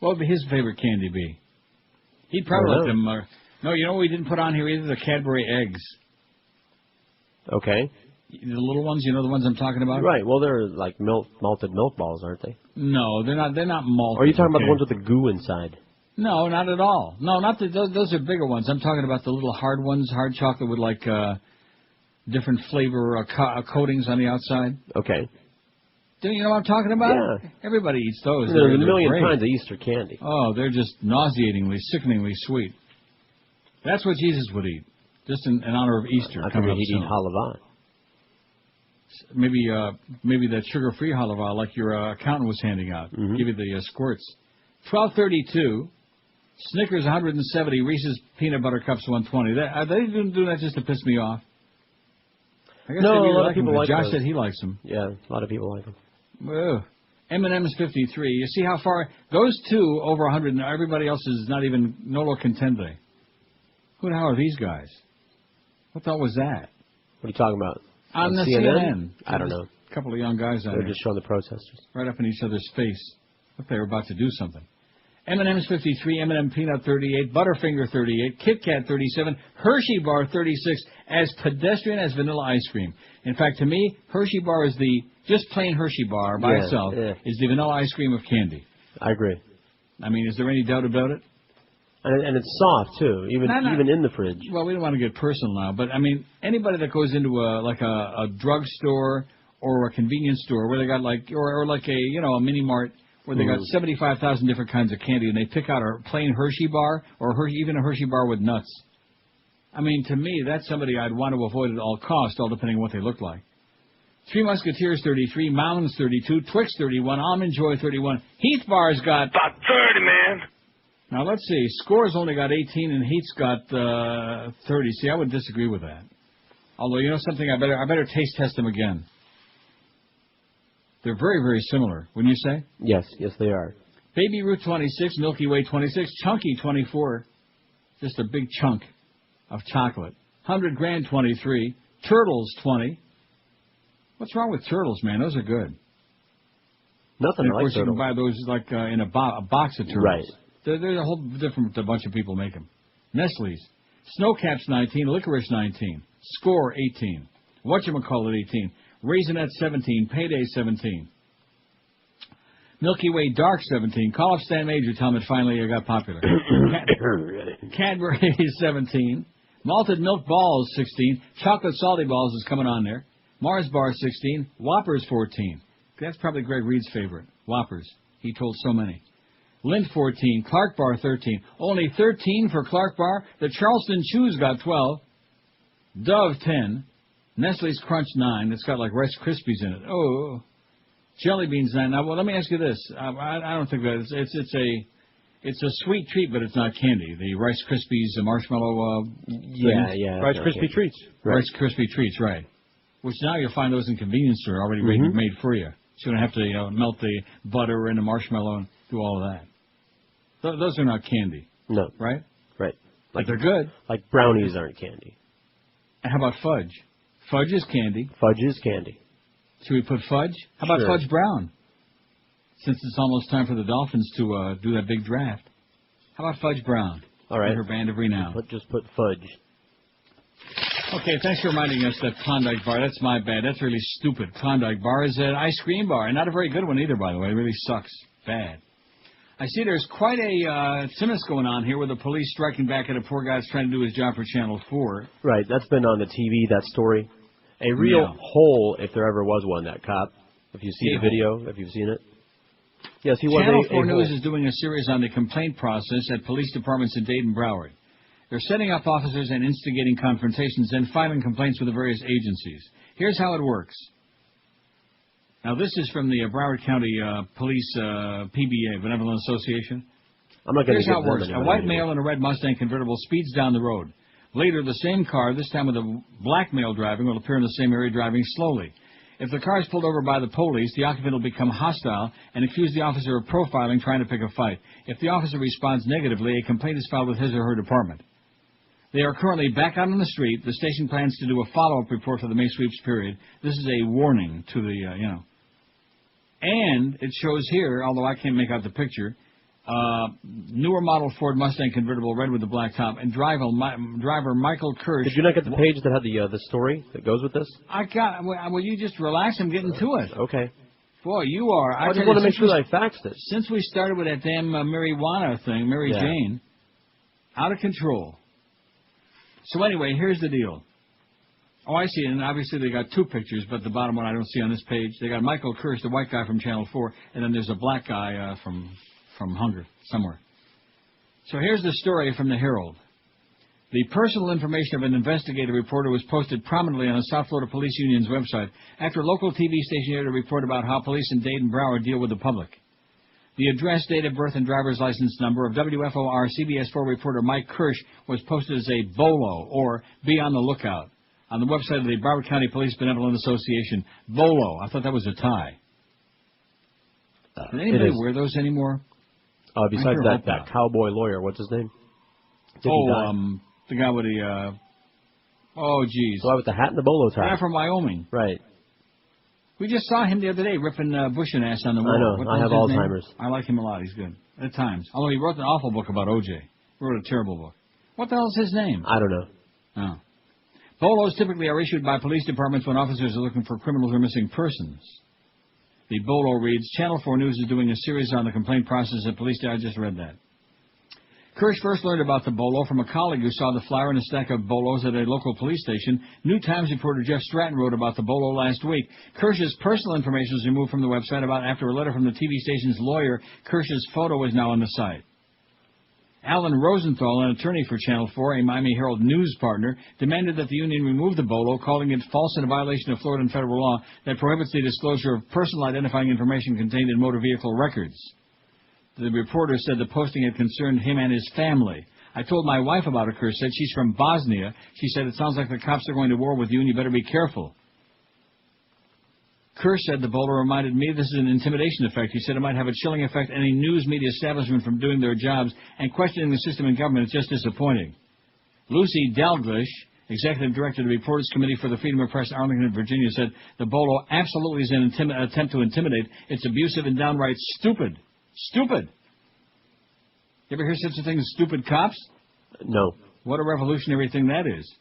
What would his favorite candy be? He'd probably let them... no, you know what we didn't put on here either? The Cadbury eggs. Okay. The little ones, you know the ones I'm talking about? Right. Well, they're like malted milk balls, aren't they? No, they're not. They're not malted. Or are you talking about the ones with the goo inside? No, not at all. No, not those are bigger ones. I'm talking about the little hard ones, hard chocolate with like different flavor coatings on the outside. Okay. Do you know what I'm talking about? Yeah. Everybody eats those. There's a million kinds of Easter candy. Oh, they're just nauseatingly, sickeningly sweet. That's what Jesus would eat. Just in honor of Easter. I figured he'd eat halava. Maybe that sugar-free halava like your accountant was handing out. Mm-hmm. Give you the squirts. 1232. Snickers 170. Reese's Peanut Butter Cups 120. Are they doing that just to piss me off? I guess no, they really a lot like of people them, like Josh those. said he likes them. Yeah, a lot of people like them. Ugh. M&M's 53. You see how far? Those two over 100. And everybody else is not even nolo contende. Who the hell are these guys? What the hell was that? What are you talking about? On the CNN. I don't know. A couple of young guys on They're there. just showing the protesters. Right up in each other's face. Look, they were about to do something. M&M's 53, M&M Peanut 38, Butterfinger 38, Kit Kat 37, Hershey Bar 36, as pedestrian as vanilla ice cream. In fact, to me, Hershey Bar is just plain Hershey Bar by itself is the vanilla ice cream of candy. I agree. I mean, is there any doubt about it? And it's soft, too, even in the fridge. Well, we don't want to get personal now, but, I mean, anybody that goes into a drugstore or a convenience store where they got or like a mini mart where they got 75,000 different kinds of candy and they pick out a plain Hershey bar or even a Hershey bar with nuts. I mean, to me, that's somebody I'd want to avoid at all costs, all depending on what they look like. Three Musketeers 33, Mounds 32, Twix 31, Almond Joy 31. Heath Bar's got... About 30, man. Now, let's see. Score's only got 18 and Heath's got 30. See, I would disagree with that. Although, you know something? I better taste test them again. They're very, very similar, wouldn't you say? Yes, they are. Baby Ruth 26, Milky Way 26, Chunky 24. Just a big chunk of chocolate. 100 Grand 23, Turtles 20. What's wrong with Turtles, man? Those are good. Nothing and of like course, Turtles. you can buy those in a box of Turtles. Right. There's a whole different bunch of people make them. Nestle's. Snowcaps 19, Licorice 19, Score 18, Whatchamacallit 18, Raisinette 17, Payday 17. Milky Way Dark 17. Call up Stan Major, tell him it finally got popular. Cadbury 17. Malted Milk Balls 16. Chocolate Salty Balls is coming on there. Mars Bar 16. Whoppers 14. That's probably Greg Reed's favorite. Whoppers. He told so many. Lindt 14. Clark Bar 13. Only 13 for Clark Bar. The Charleston Chews got 12. Dove 10. Nestle's Crunch 9. It's got like Rice Krispies in it. Oh. Jelly Beans 9. Now, well, let me ask you this. I don't think that it's a sweet treat, but it's not candy. The Rice Krispies, the marshmallow Rice Krispie treats. Right. Rice Krispie treats, right. Which now you'll find those in convenience store already made for you. So you don't have to melt the butter and the marshmallow and do all of that. Those are not candy. No. Right? Right. But they're good. Like brownies aren't candy. And how about fudge? Fudge is candy. Fudge is candy. Should we put fudge? How about fudge brown? Since it's almost time for the Dolphins to do that big draft. How about fudge brown? All right. Her band of renown. Just put fudge. Okay, thanks for reminding us that Klondike Bar. That's my bad. That's really stupid. Klondike Bar is an ice cream bar, and not a very good one either, by the way. It really sucks. Bad. I see there's quite a simmons going on here with the police striking back at a poor guy that's trying to do his job for Channel 4. Right, that's been on the TV, that story. A real hole, if there ever was one, that cop. If you see the video, if you've seen it. Yes, he was Channel 4 News is doing a series on the complaint process at police departments in Dayton, Broward. They're setting up officers and instigating confrontations, then filing complaints with the various agencies. Here's how it works. Now, this is from the Broward County Police PBA, Benevolent Association. I'm not going to Here's how it works. A white male in a red Mustang convertible speeds down the road. Later, the same car, this time with a black male driving, will appear in the same area driving slowly. If the car is pulled over by the police, the occupant will become hostile and accuse the officer of profiling, trying to pick a fight. If the officer responds negatively, a complaint is filed with his or her department. They are currently back out on the street. The station plans to do a follow-up report for the May sweeps period. This is a warning to the, And it shows here, although I can't make out the picture, newer model Ford Mustang convertible, red with the black top, and driver Michael Kersh. Did you not get the page that had the story that goes with this? I got. Well, you just relax. I'm getting to it. Okay. Boy, you are. I just want to make sure that I faxed it. Since we started with that damn marijuana thing, Mary Jane, out of control. So anyway, here's the deal. Oh, I see. And obviously they got two pictures, but the bottom one I don't see on this page. They got Michael Kersh, the white guy from Channel 4, and then there's a black guy from Hunger somewhere. So here's the story from the Herald. The personal information of an investigative reporter was posted prominently on the South Florida Police Union's website after a local TV station aired a report about how police in Dayton Broward deal with the public. The address, date of birth, and driver's license number of WFOR CBS 4 reporter Mike Kersh was posted as a BOLO, or Be on the Lookout, on the website of the Broward County Police Benevolent Association. BOLO. I thought that was a tie. Does anybody wear those anymore? Besides that cowboy lawyer, what's his name? The guy with the, geez. The guy with the hat and the bolo tie. The guy from Wyoming. Right. We just saw him the other day ripping Bush and ass on the wall. I know. I have Alzheimer's. I like him a lot. He's good. At times. Although he wrote an awful book about O.J. He wrote a terrible book. What the hell is his name? I don't know. Oh. Bolos typically are issued by police departments when officers are looking for criminals or missing persons. The Bolo reads, Channel 4 News is doing a series on the complaint process at police. I just read that. Kersh first learned about the Bolo from a colleague who saw the flyer and a stack of Bolos at a local police station. New Times reporter Jeff Stratton wrote about the Bolo last week. Kersh's personal information was removed from the website after a letter from the TV station's lawyer. Kersh's photo is now on the site. Alan Rosenthal, an attorney for Channel 4, a Miami Herald News partner, demanded that the union remove the Bolo, calling it false and a violation of Florida and federal law that prohibits the disclosure of personal identifying information contained in motor vehicle records. The reporter said the posting had concerned him and his family. I told my wife about it, Kersh said. She's from Bosnia. She said, it sounds like the cops are going to war with you and you better be careful. Kersh said the Bolo reminded me this is an intimidation effect. He said it might have a chilling effect any news media establishment from doing their jobs, and questioning the system and government is just disappointing. Lucy Dalglish, executive director of the Reporters Committee for the Freedom of Press, Arlington, Virginia, said the Bolo absolutely is an attempt to intimidate. It's abusive and downright stupid. Stupid. You ever hear such a thing as stupid cops? No. What a revolutionary thing that is.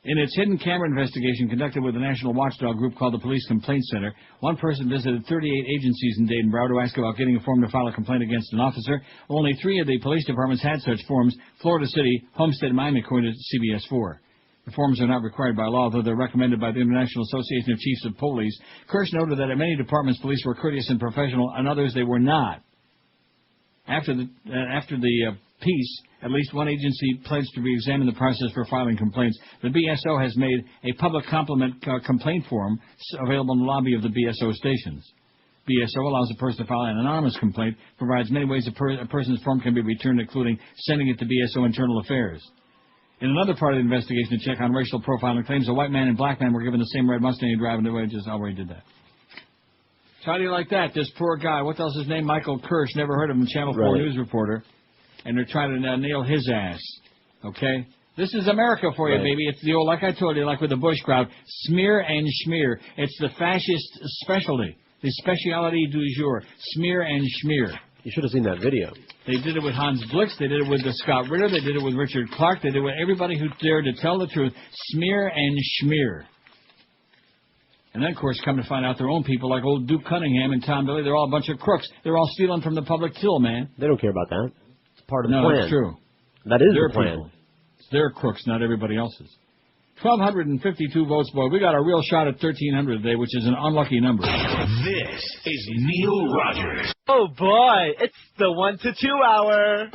In its hidden camera investigation conducted with a national watchdog group called the Police Complaint Center, one person visited 38 agencies in Dayton, Broward to ask about getting a form to file a complaint against an officer. Only 3 of the police departments had such forms: Florida City, Homestead, and Miami, according to CBS 4. The forms are not required by law, though they're recommended by the International Association of Chiefs of Police. Kersh noted that at many departments, police were courteous and professional, and others they were not. After the piece, at least one agency pledged to re-examine the process for filing complaints. The BSO has made a public complaint form available in the lobby of the BSO stations. BSO allows a person to file an anonymous complaint, provides many ways a person's form can be returned, including sending it to BSO Internal Affairs. In another part of the investigation, to check on racial profiling, claims a white man and black man were given the same red Mustang driving the wages. I already did that. So how do you like that? This poor guy, what the hell's his name? Michael Kersh, never heard of him, Channel 4 news reporter. And they're trying to nail his ass. Okay? This is America for you, baby. It's the old, like I told you, like with the Bush crowd, smear and schmear. It's the fascist specialty, the speciality du jour, smear and schmear. You should have seen that video. They did it with Hans Blix. They did it with Scott Ritter. They did it with Richard Clark. They did it with everybody who dared to tell the truth. Smear and schmear. And then, of course, come to find out their own people, like old Duke Cunningham and Tom Billy, they're all a bunch of crooks. They're all stealing from the public till, man. They don't care about that. It's part of the plan. No, it's true. That is their the plan. People. It's their crooks, not everybody else's. 1,252 votes, boy. We got a real shot at 1,300 today, which is an unlucky number. This is Neil Rogers. Oh, boy. It's the 1 to 2 hour.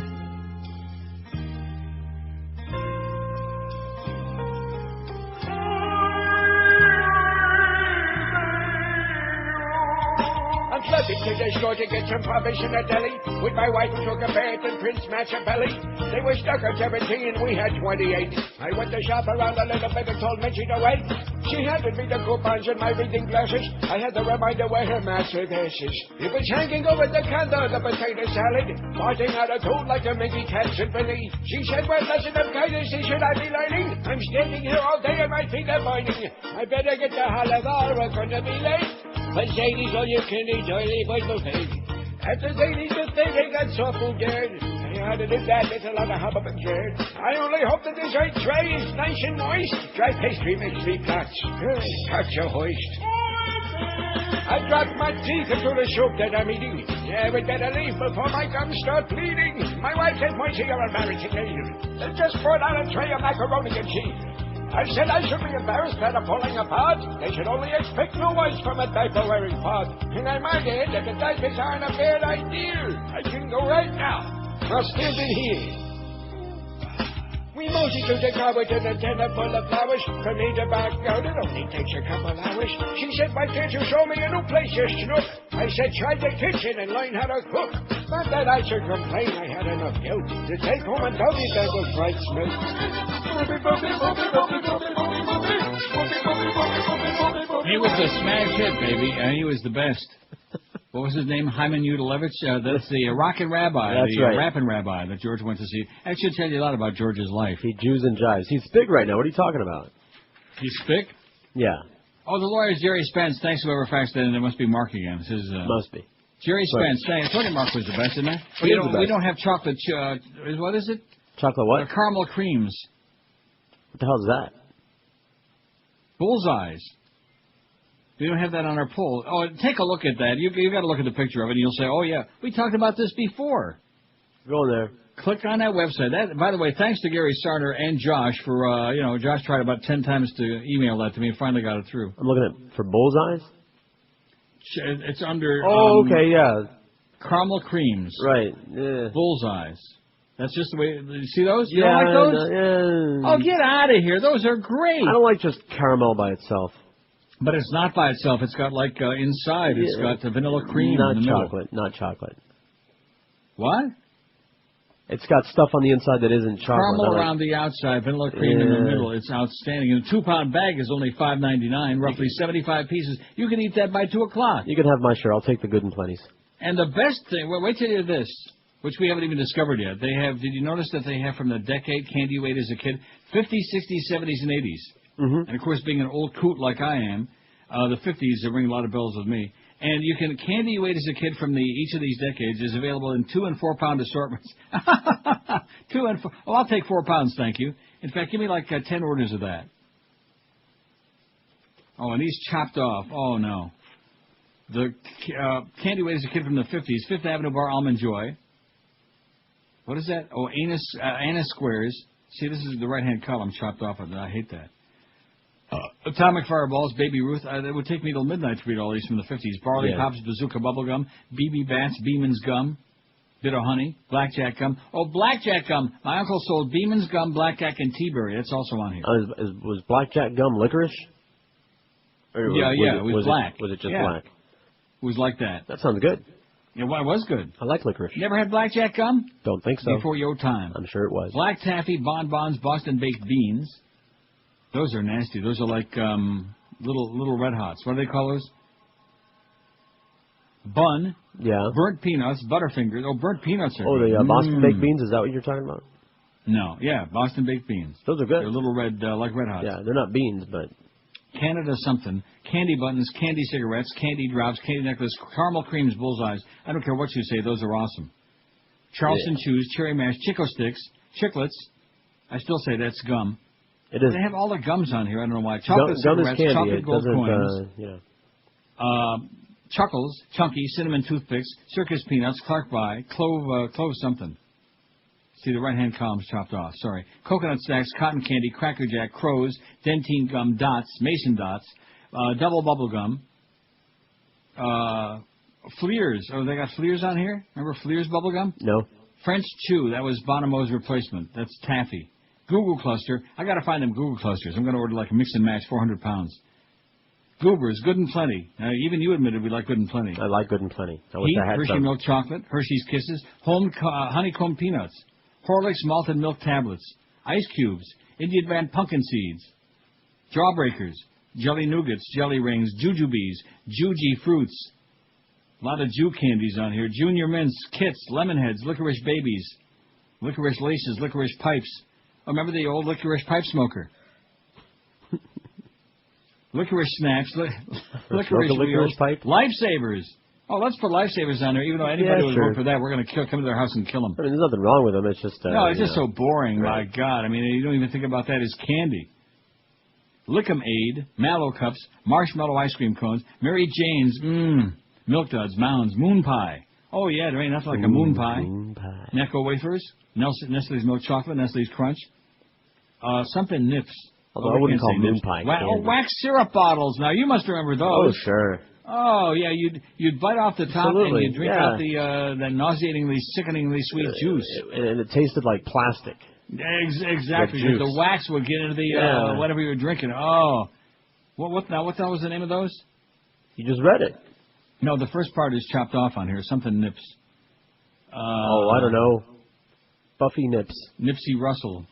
I'm flooding to the store to get some rubbish in the deli. With my wife who took a bath and Prince Machiavelli. They were stuck on 17 and we had 28. I went to shop around a little bit and told Mitchie to wait. She handed me the coupons and my reading glasses. I had to remind her where her massive ass is. It was hanging over the counter, the potato salad. Farting out a tune like a Mickey Cat symphony. She said, what lesson of courtesy should I be learning? I'm standing here all day and my feet are burning. I better get to Holiday, we're gonna be late. But Sadie's all you can eat, oily boys buffet. At the Sadie's buffet, they got soft food there. I had to do that, there's a lot of hubbub and dirt. I only hope the dessert tray is nice and moist. Dry pastry makes me plots. Touch a hoist. I dropped my teeth into the soup that I'm eating. Yeah, we better leave before my gums start bleeding. My wife said, Moisey, you're embarrassing me. They just brought out a tray of macaroni and cheese. I said I should be embarrassed at a pulling apart. They should only expect noise from a diaper-wearing pod. And I might add that the diapers aren't a bad idea. I can go right now. I'll stand in here. We mosey to the car with an antenna full of flowers. For me to back out, it only takes a couple hours. She said, why can't you show me a new place, you snook? I said, try the kitchen and learn how to cook. Not that I should complain, I had enough guilt to take home and doggy bag of fried smoke. He was a smash hit, baby, and he was the best. What was his name? Hyman Udalevich? That's the Rockin' Rabbi, that's right. Rappin' Rabbi that George went to see. That should tell you a lot about George's life. He Jews and jives. He's big right now. What are you talking about? He's big? Yeah. Oh, the lawyer is Jerry Spence. Thanks whoever faxed that, and it must be Mark again. It says, must be. Jerry Spence. I told you Mark was the best, didn't I? We don't have chocolate. What is it? Chocolate what? Caramel creams. What the hell is that? Bullseyes. We don't have that on our poll. Oh, take a look at that. You got to look at the picture of it, and you'll say, oh, yeah, we talked about this before. Go there. Click on that website. That, by the way, thanks to Gary Sarner and Josh for, Josh tried about 10 times to email that to me and finally got it through. I'm looking at for Bullseyes? It's under... Oh, okay, yeah. Caramel creams. Right. Yeah. Bullseyes. That's just the way... You see those? You yeah, don't like those? Yeah. Oh, get out of here. Those are great. I don't like just caramel by itself. But it's not by itself. It's got, inside, it's got the vanilla cream not in the chocolate, middle. Not chocolate. What? It's got stuff on the inside that isn't chocolate. Caramel around the outside, vanilla cream in the middle. It's outstanding. And a 2-pound bag is only $5.99, roughly 75 pieces. You can eat that by 2 o'clock. You can have my share. I'll take the good and plenties. And the best thing, wait till you hear this, which we haven't even discovered yet. They have, did you notice that they have from the decade candy you ate as a kid? 50s, 60s, 70s, and 80s. Mm-hmm. And, of course, being an old coot like I am, the 50s, they ring a lot of bells with me. And you can, candy you ate as a kid from each of these decades is available in 2- and 4-pound assortments. 2 and 4. Well, I'll take 4 pounds, thank you. In fact, give me 10 orders of that. Oh, and he's chopped off. Oh, no. The candy weight is a kid from the 50s. Fifth Avenue Bar Almond Joy. What is that? Oh, Anise Squares. See, this is the right-hand column chopped off of it. I hate that. Atomic Fireballs, Baby Ruth. It would take me till midnight to read all these from the 50s. Barley Pops, Bazooka Bubblegum, BB Bats, Beeman's Gum, Bit of Honey, Blackjack Gum. Oh, Blackjack Gum. My uncle sold Beeman's Gum, Blackjack, and Tea-Berry. That's also on here. Was Blackjack Gum licorice? It was black. Was it just black? It was like that. That sounds good. Yeah, well, it was good. I like licorice. You never had Blackjack Gum? Don't think so. Before your time. I'm sure it was. Black Taffy, Bonbons, Boston Baked Beans. Those are nasty. Those are like little Red Hots. What do they call those? Bun. Yeah. Burnt peanuts, Butterfingers. Oh, burnt peanuts are good. The Boston Baked Beans, is that what you're talking about? No, yeah, Boston Baked Beans. Those are good. They're little red, like Red Hots. Yeah, they're not beans, but... Canada something, candy buttons, candy cigarettes, candy drops, candy necklace, caramel creams, bullseyes. I don't care what you say, those are awesome. Charleston Chews, Cherry Mash, Chico Sticks, Chiclets. I still say that's gum. It is. They have all the gums on here. I don't know why. Chocolate cigarettes, chocolate gold coins. Chuckles, Chunky, cinnamon toothpicks, circus peanuts, Clark By, clove something. See, the right-hand column's chopped off. Sorry. Coconut Stacks, Cotton Candy, Cracker Jack, Crows, Dentine Gum, Dots, Mason Dots, Double Bubble Gum, Fleers. Oh, they got Fleers on here? Remember Fleers Bubble Gum? No. French Chew. That was Bonomo's replacement. That's taffy. Google Cluster. I got to find them Google Clusters. I'm going to order like a mix and match, 400 pounds. Goobers, Good and Plenty. Even you admitted we like Good and Plenty. I like Good and Plenty. Heat, Hershey Milk Chocolate, Hershey's Kisses, Honeycomb Peanuts, Horlicks Malted Milk Tablets, Ice Cubes, Indian Band Pumpkin Seeds, Jawbreakers, Jelly Nougats, Jelly Rings, Jujubes, Juji Fruits. A lot of Jew candies on here. Junior Mints, Kits, Lemon Heads, Licorice Babies, Licorice Laces, Licorice Pipes. Oh, remember the old licorice pipe smoker? Licorice Snacks, Licorice Wheels, pipe? Lifesavers. Oh, let's put Lifesavers on there. Even though anybody would vote for that, we're going to come to their house and kill them. I mean, there's nothing wrong with them. It's just... no, it's just so boring. Right. My God. I mean, you don't even think about that as candy. Lickum Aid, Mallow Cups, Marshmallow Ice Cream Cones, Mary Jane's, Milk Duds, Mounds, Moon Pie. Oh, yeah, there ain't nothing like a moon pie. Moon Pie. Necco Wafers, Nestle's Milk Chocolate, Nestle's Crunch. Something Nips. Although I wouldn't call moon pie candy. Wax syrup bottles. Now, you must remember those. Oh, sure. Oh, yeah, you'd bite off the top and you'd drink out the nauseatingly, sickeningly sweet juice. And it tasted like plastic. Exactly. The wax would get into the whatever you were drinking. Oh. What the hell was the name of those? You just read it. No, the first part is chopped off on here. Something Nips. I don't know. Buffy Nips. Nipsey Russell.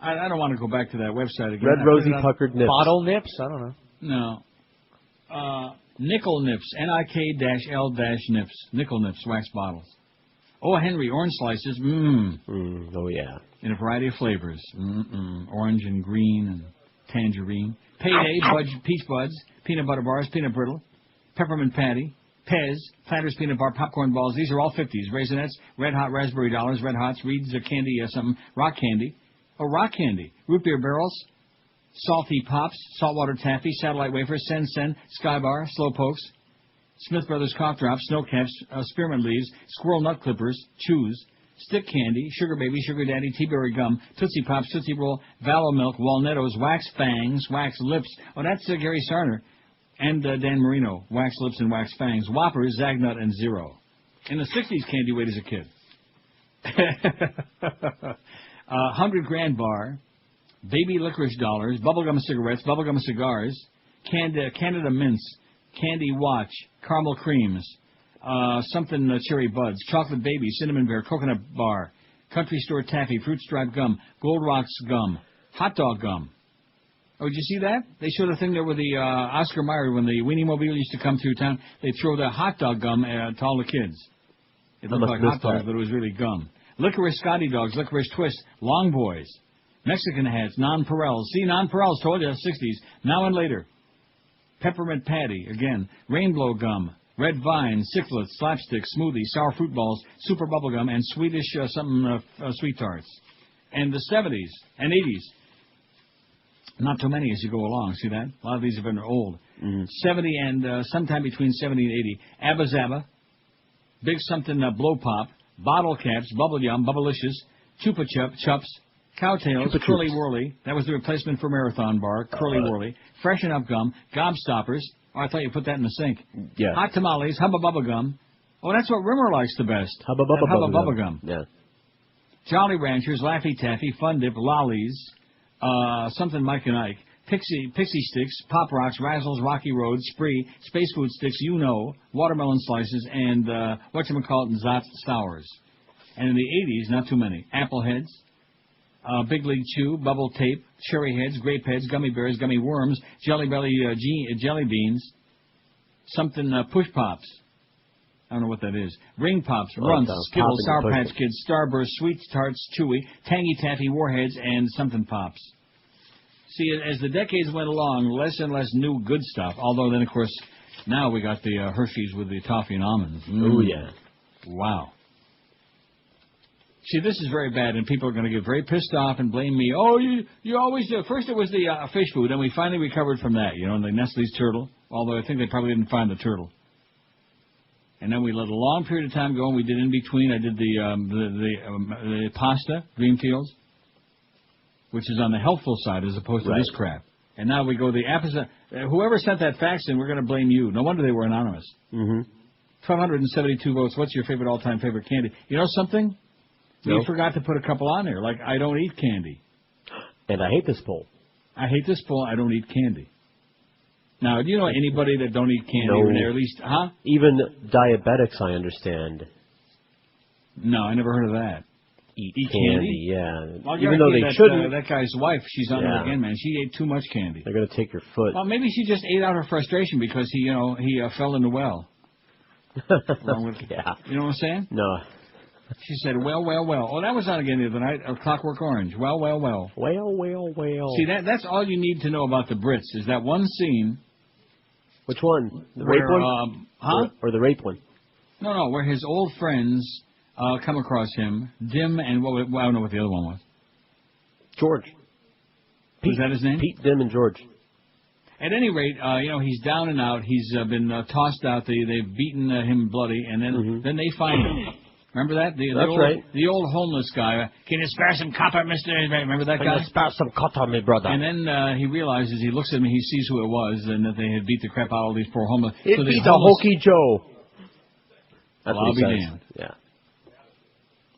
I don't want to go back to that website again. Red Rosy Puckered Nips. Bottle Nips? I don't know. No. Nickel Nips. Nik-L-Nips. Nickel Nips wax bottles. Oh, Henry, orange slices. Oh, yeah. In a variety of flavors. Orange and green and tangerine. Payday, Peach Buds, Peanut Butter Bars, Peanut Brittle, Peppermint Patty, Pez, Planters Peanut Bar, Popcorn Balls. These are all 50s. Raisinets, Red Hot Raspberry Dollars, Red Hots, Reed's Candy, Rock Candy. Oh, Rock Candy. Root Beer Barrels, Salty Pops, Saltwater Taffy, Satellite Wafers, Sen, Sky Bar, Slow Pokes, Smith Brothers Cough Drops, Snow Caps, Spearmint Leaves, Squirrel Nut Clippers, Chews, Stick Candy, Sugar Baby, Sugar Daddy, Tea-Berry Gum, Tootsie Pops, Tootsie Roll, Vallow Milk, Walnettos, Wax Fangs, Wax Lips. Oh, that's Gary Sarner. And Dan Marino, Wax Lips and Wax Fangs. Whoppers, Zagnut, and Zero. In the 60s, candy weight as a kid. 100 Grand Bar, Baby Licorice Dollars, Bubblegum Cigarettes, Bubblegum Cigars, Canada Mints, Candy Watch, Caramel Creams, Cherry Buds, Chocolate Baby, Cinnamon Bear, Coconut Bar, Country Store Taffy, Fruit Stripe Gum, Gold Rocks Gum, Hot Dog Gum. Oh, did you see that? They showed a thing there with the Oscar Mayer when the Weenie Mobile used to come through town. They'd throw the hot dog gum to all the kids. It looked like hot dogs, but it was really gum. Licorice Scotty Dogs, Licorice Twist, Long Boys, Mexican Hats, Non-Perels. See, Non-Perels, told you, 60s. Now and Later. Peppermint Patty, again. Rainbow Gum, Red Vine, Sicklets, Slapstick, Smoothie, Sour Fruit Balls, Super Bubblegum, and Swedish Sweet Tarts. And the 70s and 80s. Not too many as you go along. See that? A lot of these have been old. 70 and sometime between 70 and 80. Abba Zaba, Big Something Blow Pop, Bottle Caps, Bubble Yum, Bubblicious, Chupa Chups, Cowtails, Curly Whirly. That was the replacement for Marathon Bar. Curly Whirly. Freshen Up Gum, Gobstoppers. Oh, I thought you put that in the sink. Yeah. Hot Tamales, Hubba Bubba Gum. Oh, that's what Rimmer likes the best. Hubba Bubba Gum. Yeah. Jolly Ranchers, Laffy Taffy, Fun Dip, Lollies, Something Mike and Ike, Pixie Sticks, Pop Rocks, Razzles, Rocky Road, Spree, Space Food Sticks, Watermelon Slices, and whatchamacallit, Zot Sours. And in the 80s, not too many. Apple Heads, Big League Chew, Bubble Tape, Cherry Heads, Grape Heads, Gummy Bears, Gummy Worms, Jelly Belly Jelly Beans, something Push Pops. I don't know what that is. Ring Pops, Runts, Skittles, Sour Patch Kids, Starburst, Sweet Tarts, Chewy, Tangy Taffy, Warheads, and something Pops. See, as the decades went along, less and less new good stuff. Although then, of course, now we got the Hershey's with the toffee and almonds. Oh, yeah. Wow. See, this is very bad, and people are going to get very pissed off and blame me. Oh, you always do. First it was the fish food, and we finally recovered from that, and the Nestle's turtle. Although I think they probably didn't find the turtle. And then we let a long period of time go, and we did in between. I did the pasta, Dreamfields, which is on the healthful side as opposed to this crap. And now we go the opposite. Whoever sent that fax in, we're going to blame you. No wonder they were anonymous. 1,272 votes. What's your favorite all-time favorite candy? You know something? No. We forgot to put a couple on there, like I don't eat candy. And I hate this poll. I hate this poll. I don't eat candy. Now, do you know anybody that don't eat candy? No. Or at least, Even diabetics, I understand. No, I never heard of that. Eat candy? Yeah. Well, even though they shouldn't. That guy's wife, she's on it again, man. She ate too much candy. They're going to take your foot. Well, maybe she just ate out her frustration because he fell in the well. Yeah. You know what I'm saying? No. She said, well. Oh, that was on again the other night, Clockwork Orange. Well. Well. See, that's all you need to know about the Brits, is that one scene. Which one? The rape one? Or the rape one? No, where his old friends come across him, Dim and I don't know what the other one was. George. Was that his name? Pete, Dim, and George. At any rate, he's down and out. He's been tossed out. They've beaten him bloody, and then they find him. Remember that? The old homeless guy. Can you spare some copper, mister? Remember that guy? Can you spare some copper, my brother? And then he realizes, he looks at him, he sees who it was, and that they had beat the crap out of all these poor homeless. It so beat the Hokey Joe. That's well, what he I'll be says. damned. Yeah.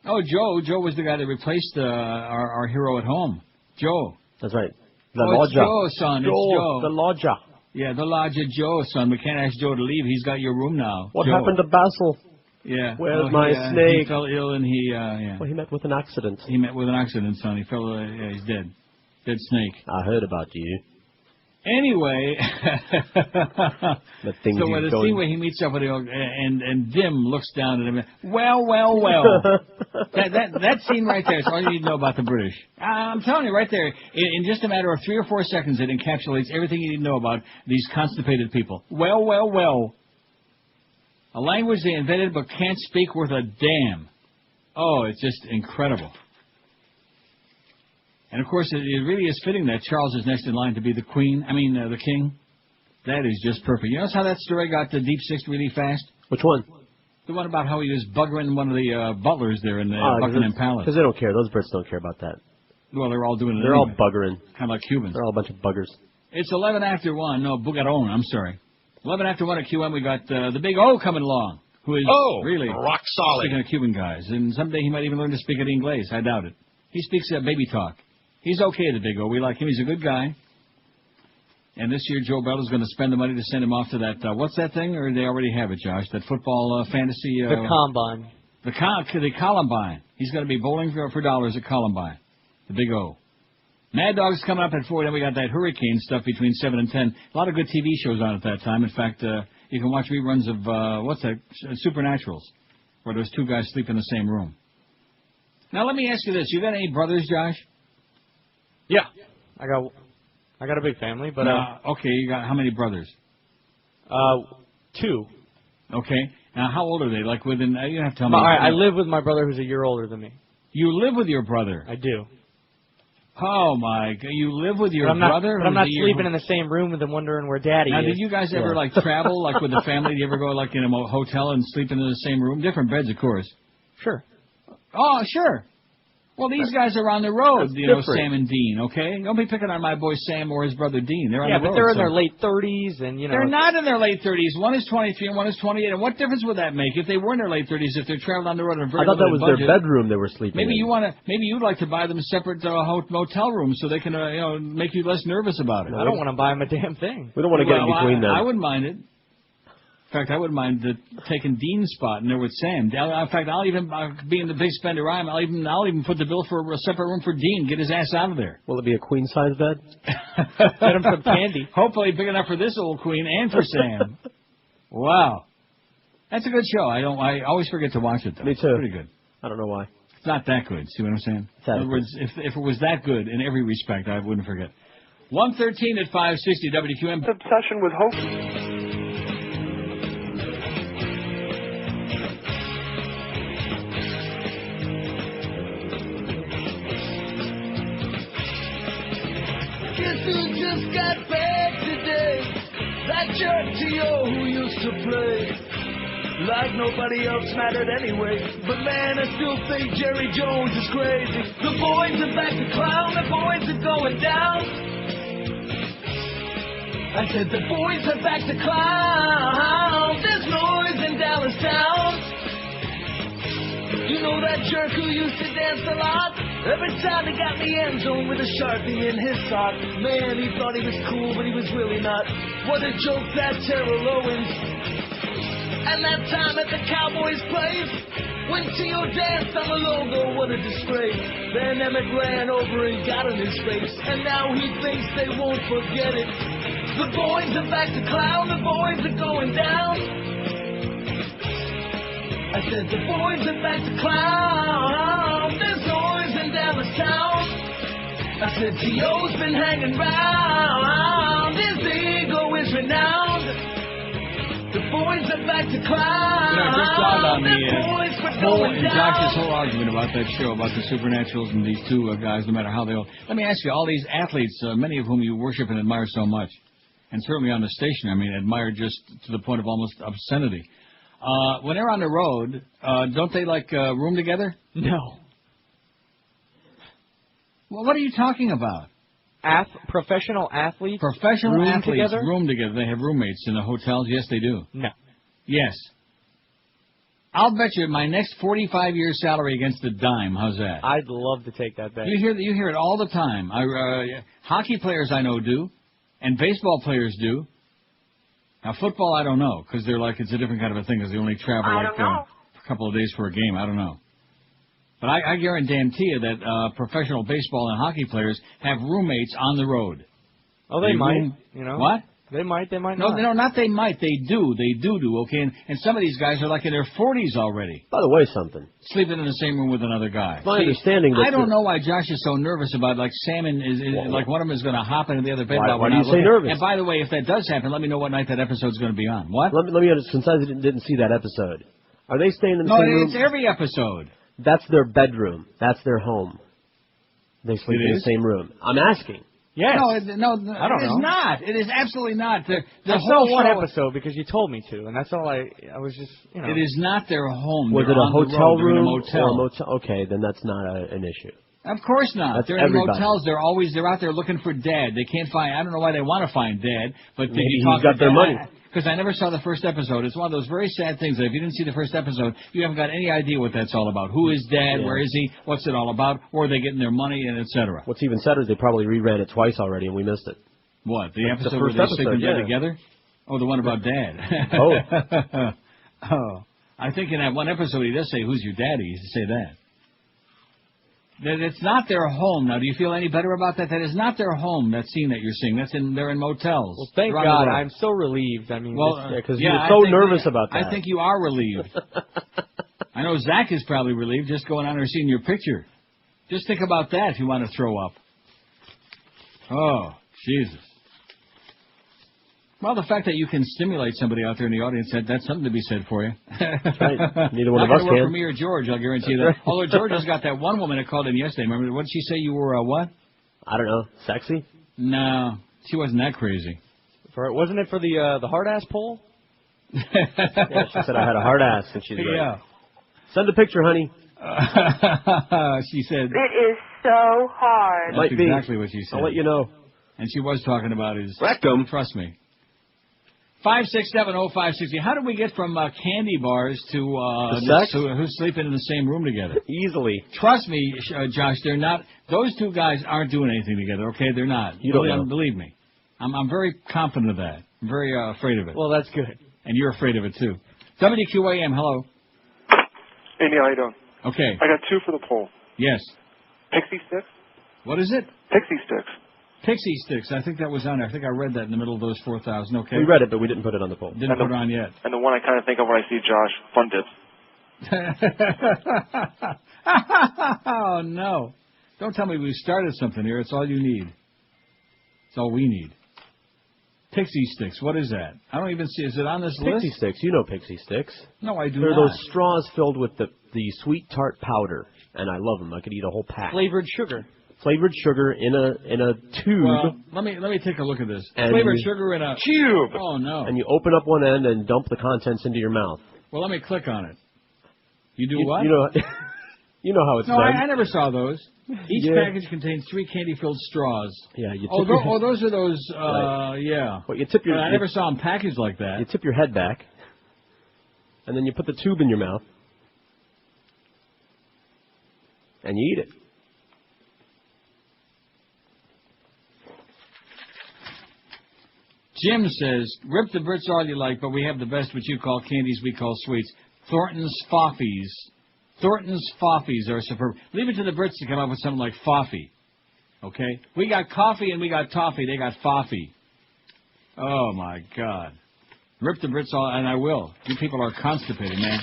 Oh, Joe was the guy that replaced our hero at home. Joe. That's right. It's Joe, son. It's Joe. The lodger. Yeah, the lodger Joe, son. We can't ask Joe to leave. He's got your room now. What happened to Basil? Yeah. Where's my snake? He fell ill and Well, he met with an accident. He met with an accident, son. He fell. He's dead. Dead snake. I heard about you. Anyway. The things so the scene where he meets up with him and Dim looks down at him. Well. that scene right there is all you need to know about the British. I'm telling you right there, in just a matter of 3 or 4 seconds, it encapsulates everything you need to know about these constipated people. Well. A language they invented but can't speak worth a damn. Oh, it's just incredible. And, of course, it really is fitting that Charles is next in line to be the king. That is just perfect. You notice how that story got the deep sixth really fast? Which one? The one about how he was buggering one of the butlers there in the Buckingham Palace. Because they don't care. Those Brits don't care about that. Well, they're all doing it They're anyway. all buggering. Kind of like Cubans. They're all a bunch of buggers. It's 11 after 1. No, Bugaron, I'm sorry. 11 after 1 at QM, we got the Big O coming along, who is really rock solid. Speaking of Cuban guys. And someday he might even learn to speak it English. I doubt it. He speaks baby talk. He's okay, the Big O. We like him. He's a good guy. And this year, Joe Bella's going to spend the money to send him off to that, what's that thing? Or they already have it, Josh? That football fantasy? The Combine. The Columbine. He's going to be bowling for dollars at Columbine. The Big O. Mad Dog's coming up at 4. Then we got that hurricane stuff between 7 and 10. A lot of good TV shows on at that time. In fact, you can watch reruns of, Supernaturals, where those two guys sleep in the same room. Now, let me ask you this. You got any brothers, Josh? Yeah. I got a big family, but... okay, you got how many brothers? 2. Okay. Now, how old are they? Like within... you don't have to tell me. I live with my brother who's a year older than me. You live with your brother? I do. Oh, my God. You live with your But brother? I'm not sleeping in the same room with him wondering where Daddy Now, is. did you guys ever, like, travel, like, with the family? Did you ever go, like, in a hotel and sleep in the same room? Different beds, of course. Sure. Oh, sure. Well, these guys are on the road, you know, different. Sam and Dean, okay? Don't be picking on my boy Sam or his brother Dean. They're on the road. Yeah, but they're in their late 30s, and, you know. They're not in their late 30s. One is 23 and one is 28. And what difference would that make if they were in their late 30s, if they're traveling on the road on a very I thought that was limited their budget? bedroom they were sleeping Maybe in. Maybe you'd like to buy them separate motel rooms so they can, you know, make you less nervous about it. I don't want to buy him a damn thing. We don't want to get in between them. I wouldn't mind it. In fact, I wouldn't mind taking Dean's spot in there with Sam. In fact, I'll even being the big spender I am. I'll even put the bill for a separate room for Dean. Get his ass out of there. Will it be a queen size bed? Get him some candy. Hopefully, big enough for this old queen and for Sam. Wow, that's a good show. I always forget to watch it though. Me too. It's pretty good. I don't know why. It's not that good. See what I'm saying? In other words, if it was that good in every respect, I wouldn't forget. 113 at 560 WQM. Obsession with hope. Guess who just got back today? That jerk T.O. who used to play like nobody else mattered anyway. But man, I still think Jerry Jones is crazy. The boys are back to clown, the boys are going down. I said the boys are back to clown. There's noise in Dallas town. You know that jerk who used to dance a lot? Every time he got the end zone with a Sharpie in his sock. Man, he thought he was cool, but he was really not. What a joke, that Terrell Owens. And that time at the Cowboys' place, when T.O. danced on the logo, what a disgrace. Then Emmett ran over and got in his face, and now he thinks they won't forget it. The boys are back to clown, the boys are going down. I said the boys are back to clown. There's noise in Dallas town. I said T.O.'s been hanging round. His ego is renowned. The boys are back to clown. You know, just thought on the Josh's whole argument about that show, about the supernaturals and these two guys, no matter how they all... Let me ask you, all these athletes, many of whom you worship and admire so much, and certainly on the station, I mean, admire just to the point of almost obscenity. When they're on the road, don't they, like, room together? No. Well, what are you talking about? Professional athletes? Professional room athletes together? room together. They have roommates in the hotels. Yes, they do. No. Yes. I'll bet you my next 45 years salary against a dime. How's that? I'd love to take that bet. You hear it all the time. Hockey players I know do, and baseball players do. Now, football, I don't know, because they're like, it's a different kind of a thing, because they only travel like a couple of days for a game. I don't know. But I guarantee you that professional baseball and hockey players have roommates on the road. Oh, they might. You know? What? They might not. No, not they might. They do, okay? And some of these guys are like in their 40s already. By the way, something. Sleeping in the same room with another guy. My understanding that... I don't know why Josh is so nervous about, like, Salmon is like one of them is going to hop into the other bed. Why do you say nervous? And by the way, if that does happen, let me know what night that episode's going to be on. What? Let me since I didn't see that episode. Are they staying in the same room? No, it's every episode. That's their bedroom. That's their home. They sleep in the same room. I'm asking. Yes. No, I don't it is know. not. It is absolutely not. I saw one episode because you told me to, and that's all I was just, you know. It is not their home. Was They're it a on the hotel road. They're in a room motel. or a motel? Okay, then that's not an issue. Of course not. That's they're in everybody. motels. They're out there looking for Dad. They can't find. I don't know why they want to find Dad, but maybe he's got their money. Because I never saw the first episode. It's one of those very sad things that if you didn't see the first episode, you haven't got any idea what that's all about. Who is Dad? Yeah. Where is he? What's it all about? Where are they getting their money, and etc. What's even sadder is they probably reran it twice already, and we missed it. What? The That's episode the where first they sleep in episode, bed together? Oh, the one about Dad. Oh. Oh. I think in that one episode he does say, "Who's your daddy?" He used to say that. That it's not their home. Now, do you feel any better about that? That is not their home, that scene that you're seeing. They're in motels. Well, thank God. I'm so relieved. I mean, because you were so nervous about that. I think you are relieved. I know Zach is probably relieved just going on there seeing your picture. Just think about that if you want to throw up. Oh, Jesus. Well, the fact that you can stimulate somebody out there in the audience, that's something to be said for you. That's right. Neither one of us Not going to work can. for me or George, I'll guarantee you that. Although George has got that one woman that called in yesterday. Remember, what did she say? You were what? I don't know. Sexy? No, she wasn't that crazy. Wasn't it for the hard ass poll? Yeah, she said I had a hard ass, and she's Yeah. right. Send a picture, honey. She said. It is so hard. That's exactly what she said. I'll let you know. And she was talking about his rectum. Trust me. 5670560. How did we get from candy bars to sex? Who's sleeping in the same room together? Easily. Trust me, Josh. They're not. Those two guys aren't doing anything together. Okay, they're not. You don't know. Believe me. I'm very confident of that. I'm very afraid of it. Well, that's good. And you're afraid of it too. WQAM. Hello. Hey, Neil, how you doing? Okay. I got 2 for the poll. Yes. Pixie sticks? What is it? Pixie sticks. Pixie sticks. I think that was on there. I think I read that in the middle of those 4,000. Okay. We read it, but we didn't put it on the poll. Didn't put it on yet. And the one I kind of think of when I see Josh, fun dips. Oh, no. Don't tell me we started something here. It's all you need. It's all we need. Pixie sticks. What is that? I don't even see. Is it on this list? Pixie sticks. You know Pixie sticks. No, I do They're not. those straws filled with the sweet tart powder, and I love them. I could eat a whole pack. Flavored sugar. Flavored sugar in a tube. Well, let me take a look at this. And Flavored sugar in a tube. Oh no! And you open up one end and dump the contents into your mouth. Well, let me click on it. You do what? You know, you know how it's no, done. I never saw those. Each Yeah. package contains 3 candy-filled straws. Yeah, you. Oh, Tip your head, those are those. Right. Yeah. Well, you tip your. I never saw them packaged like that. You tip your head back, and then you put the tube in your mouth, and you eat it. Jim says, rip the Brits all you like, but we have the best what you call candies we call sweets. Thornton's Foffies. Thornton's Foffies are superb. Leave it to the Brits to come up with something like Foffy. Okay? We got coffee and we got toffee. They got Foffy. Oh, my God. Rip the Brits all, and I will. You people are constipated, man.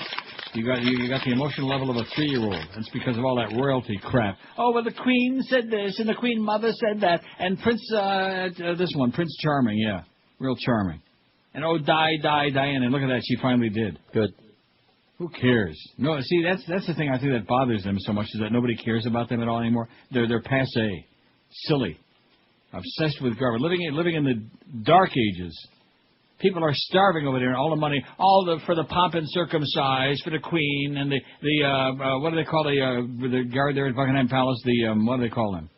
You got the emotional level of a 3-year-old. It's because of all that royalty crap. Oh, well, the Queen said this, and the Queen Mother said that, and Prince Charming, yeah. Real charming. And oh, Diana. And look at that, she finally did. Good. Who cares? No, see, that's the thing I think that bothers them so much is that nobody cares about them at all anymore. They're passé, silly, obsessed with garbage, living in the dark ages. People are starving over there, and all the money, for the pomp and circumcise for the Queen and the what do they call the guard there at Buckingham Palace? What do they call them?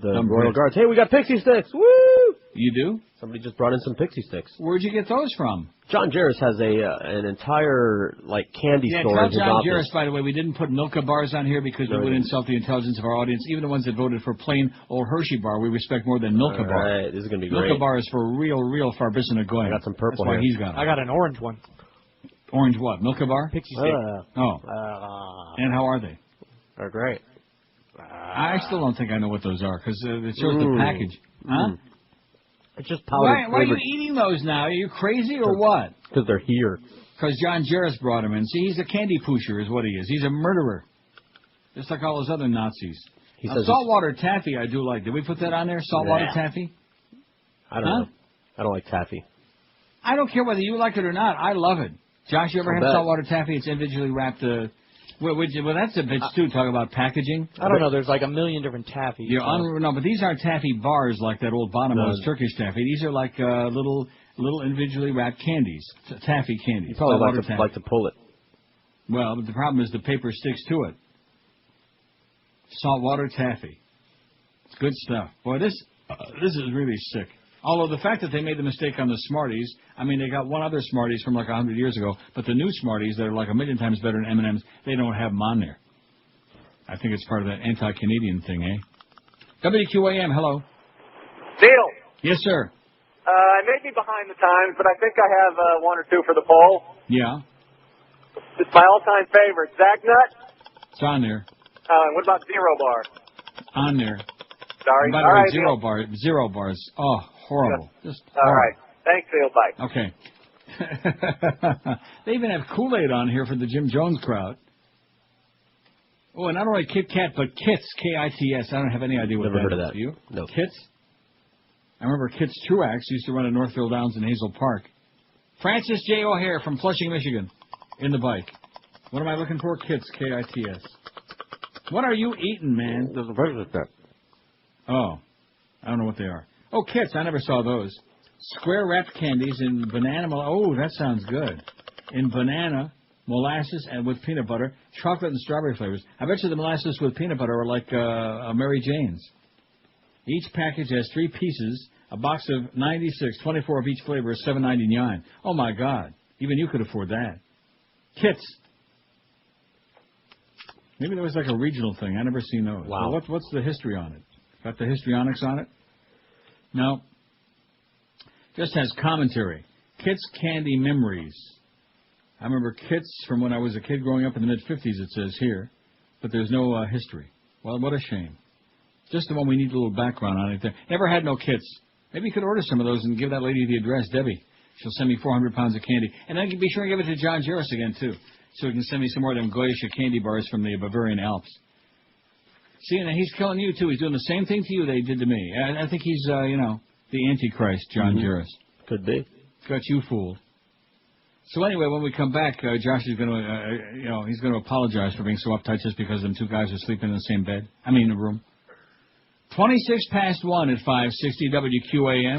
The Royal Guards. Hey, we got pixie sticks. Woo! You do? Somebody just brought in some pixie sticks. Where'd you get those from? John Jarris has an entire candy store in his John office. Jarris, by the way, we didn't put Milka bars on here because we would insult the intelligence of our audience. Even the ones that voted for plain old Hershey bar, we respect more than Milka bar. Right, this is going to be great. Milka bar is for real Farbissina Goyim. I got some purple That's why here. he's got it. I got an orange one. Orange what? Milka bar? Pixie stick. And how are they? They're great. I still don't think I know what those are because it shows the package. Huh? It's just powdered. Why are you eating those now? Are you crazy or what? Because they're here. Because John Jarris brought them in. See, he's a candy pusher is what he is. He's a murderer. Just like all those other Nazis. He says saltwater taffy I do like. Did we put that on there? Saltwater taffy? I don't know. I don't like taffy. I don't care whether you like it or not. I love it. Josh, you ever had saltwater taffy? It's individually wrapped. Well, that's a bitch, too. Talk about packaging. I don't know. There's like a million different taffy. No, but these aren't taffy bars like that old bottomless Turkish taffy. These are like little individually wrapped candies, taffy candies. You probably like to pull it. Well, but the problem is the paper sticks to it. Saltwater taffy. It's good stuff. Boy, this is really sick. Although the fact that they made the mistake on the Smarties, I mean, they got one other Smarties from like 100 years ago, but the new Smarties that are like 1,000,000 times better than M&M's, they don't have them on there. I think it's part of that anti-Canadian thing, eh? WQAM, hello. Neil. Yes, sir. I may be behind the times, but I think I have 1 or 2 for the poll. Yeah. It's my all-time favorite. Zag Nut? It's on there. What about Zero Bar? On there. Sorry. By the way, Zero Bars. Oh, horrible. Just all right. Thanks, Neil. Bye. Okay. They even have Kool-Aid on here for the Jim Jones crowd. Oh, and not only Kit Kat, but Kits, K-I-T-S. I don't have any idea what Never heard of that. Do you? No. Kits? I remember Kits Truax used to run at Northfield Downs in Hazel Park. Francis J. O'Hare from Flushing, Michigan, in the bike. What am I looking for? Kits, K-I-T-S. What are you eating, man? There's a version of that. Oh, I don't know what they are. Oh, Kits. I never saw those. Square wrapped candies in banana. Oh, that sounds good. In banana, molasses, and with peanut butter, chocolate and strawberry flavors. I bet you the molasses with peanut butter are like Mary Jane's. Each package has 3 pieces. A box of 96, 24 of each flavor is $7.99. Oh my God! Even you could afford that. Kits. Maybe there was like a regional thing. I never seen those. Wow. Well, what's the history on it? Got the histrionics on it? No. Just has commentary. Kits Candy Memories. I remember Kits from when I was a kid growing up in the mid-50s, it says here. But there's no history. Well, what a shame. Just the one we need a little background on it there. Never had no Kits. Maybe you could order some of those and give that lady the address, Debbie. She'll send me 400 pounds of candy. And then be sure and give it to John Jarvis again, too. So he can send me some more of them Goyish candy bars from the Bavarian Alps. See, and he's killing you, too. He's doing the same thing to you they did to me. I think he's, the Antichrist, John Jarvis. Could be. Got you fooled. So anyway, when we come back, Josh is going to, he's going to apologize for being so uptight just because them 2 guys are sleeping in the same bed. I mean, in a room. 26 past 1 at 560 WQAM.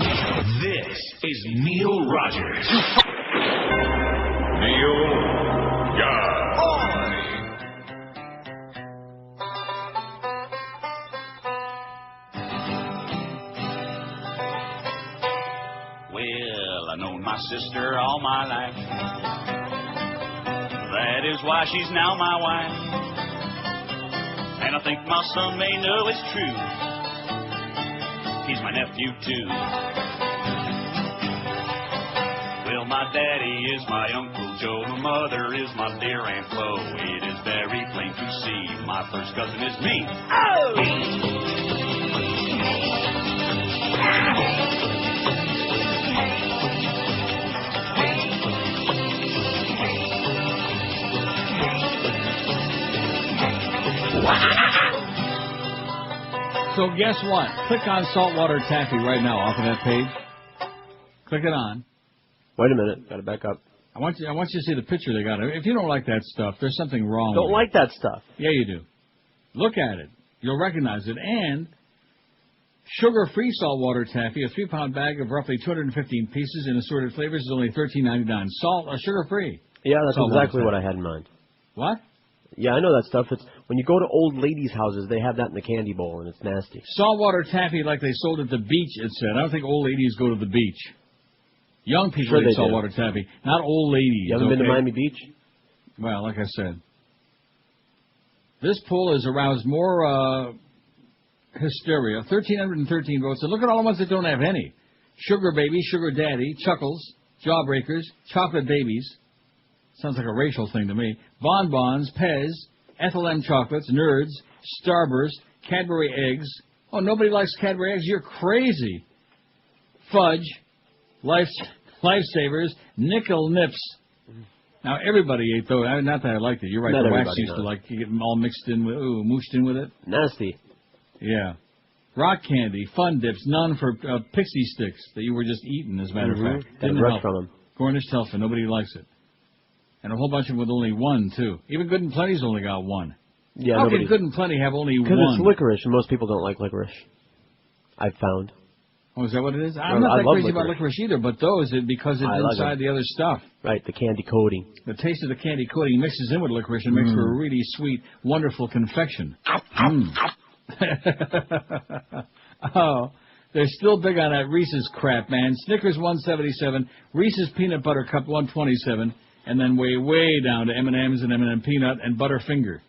This is Neil Rogers. Neil Well, I known my sister all my life. That is why she's now my wife. And I think my son may know it's true. He's my nephew, too. Well, my daddy is my Uncle Joe. My mother is my dear Aunt Flo. It is very plain to see my first cousin is me. Oh! So guess what? Click on Saltwater Taffy right now off of that page. Click it on. Wait a minute. Got to back up. I want you to see the picture they got. If you don't like that stuff, there's something wrong with it. Don't like that stuff. Yeah, you do. Look at it. You'll recognize it. And sugar-free saltwater taffy, a 3-pound bag of roughly 215 pieces in assorted flavors is only $13.99. Sugar-free. Yeah, that's exactly what I had in mind. What? Yeah, I know that stuff. It's when you go to old ladies' houses, they have that in the candy bowl, and it's nasty. Saltwater taffy like they sold at the beach, it said. I don't think old ladies go to the beach. Young people eat saltwater taffy, not old ladies. You haven't been to Miami Beach? Well, like I said. This poll has aroused more hysteria. 1,313 votes. And look at all the ones that don't have any. Sugar Baby, Sugar Daddy, Chuckles, Jawbreakers, Chocolate Babies. Sounds like a racial thing to me. Bonbons, Pez, Ethel M chocolates, Nerds, Starburst, Cadbury eggs. Oh, nobody likes Cadbury eggs? You're crazy. Fudge, Lifesavers, Nickel Nips. Now, everybody ate those. Not that I liked it. You're right. The wax used to get them all mixed in with, mooshed in with it. Nasty. Yeah. Rock candy, Fun Dips, none for Pixie Sticks that you were just eating, as a matter of fact. Didn't help from them. Cornish Telfin, nobody likes it. And a whole bunch of them with only one, too. Even Good and Plenty's only got one. Yeah, How can Good and Plenty have only one? Because it's licorice, and most people don't like licorice. I've found. Oh, is that what it is? I'm not that crazy about licorice either, but those, because it's inside the other stuff. Right, the candy coating. The taste of the candy coating mixes in with licorice and makes for a really sweet, wonderful confection. Oh, they're still big on that Reese's crap, man. Snickers 177, Reese's Peanut Butter Cup 127, and then way down to M&M's and M&M Peanut and Butterfinger.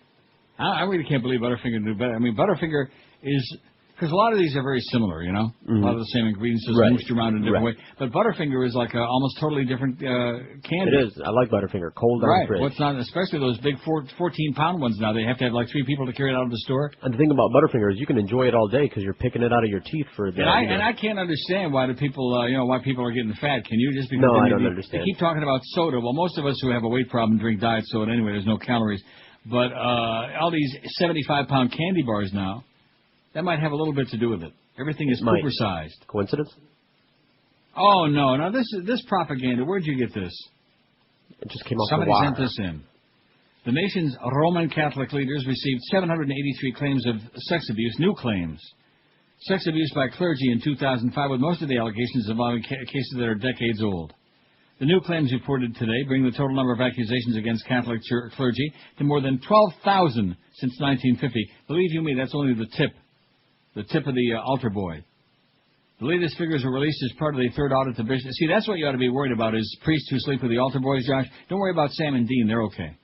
I really can't believe Butterfinger knew better. I mean, Butterfinger is... Because a lot of these are very similar, you know? A lot of the same ingredients, just mooshed around in a different way. But Butterfinger is like a almost totally different candy. It is. I like Butterfinger. Cold on the fridge. What's not, especially those big 14-pound ones now. They have to have like 3 people to carry it out of the store. And the thing about Butterfinger is you can enjoy it all day because you're picking it out of your teeth for a day. And I can't understand why people are getting fat. Can you? Just because I don't understand. They keep talking about soda. Well, most of us who have a weight problem drink diet soda anyway. There's no calories. But all these 75-pound candy bars now, that might have a little bit to do with it. Everything is pooper-sized. Coincidence? Oh, no. Now, this propaganda, where'd you get this? It just came off Somebody the wire. sent this in. The nation's Roman Catholic leaders received 783 claims of sex abuse, new claims. Sex abuse by clergy in 2005, with most of the allegations involving cases that are decades old. The new claims reported today bring the total number of accusations against Catholic clergy to more than 12,000 since 1950. Believe you me, that's only the tip of the altar boy. The latest figures were released as part of the third audit to bishops. See, that's what you ought to be worried about, is priests who sleep with the altar boys, Josh. Don't worry about Sam and Dean, they're okay.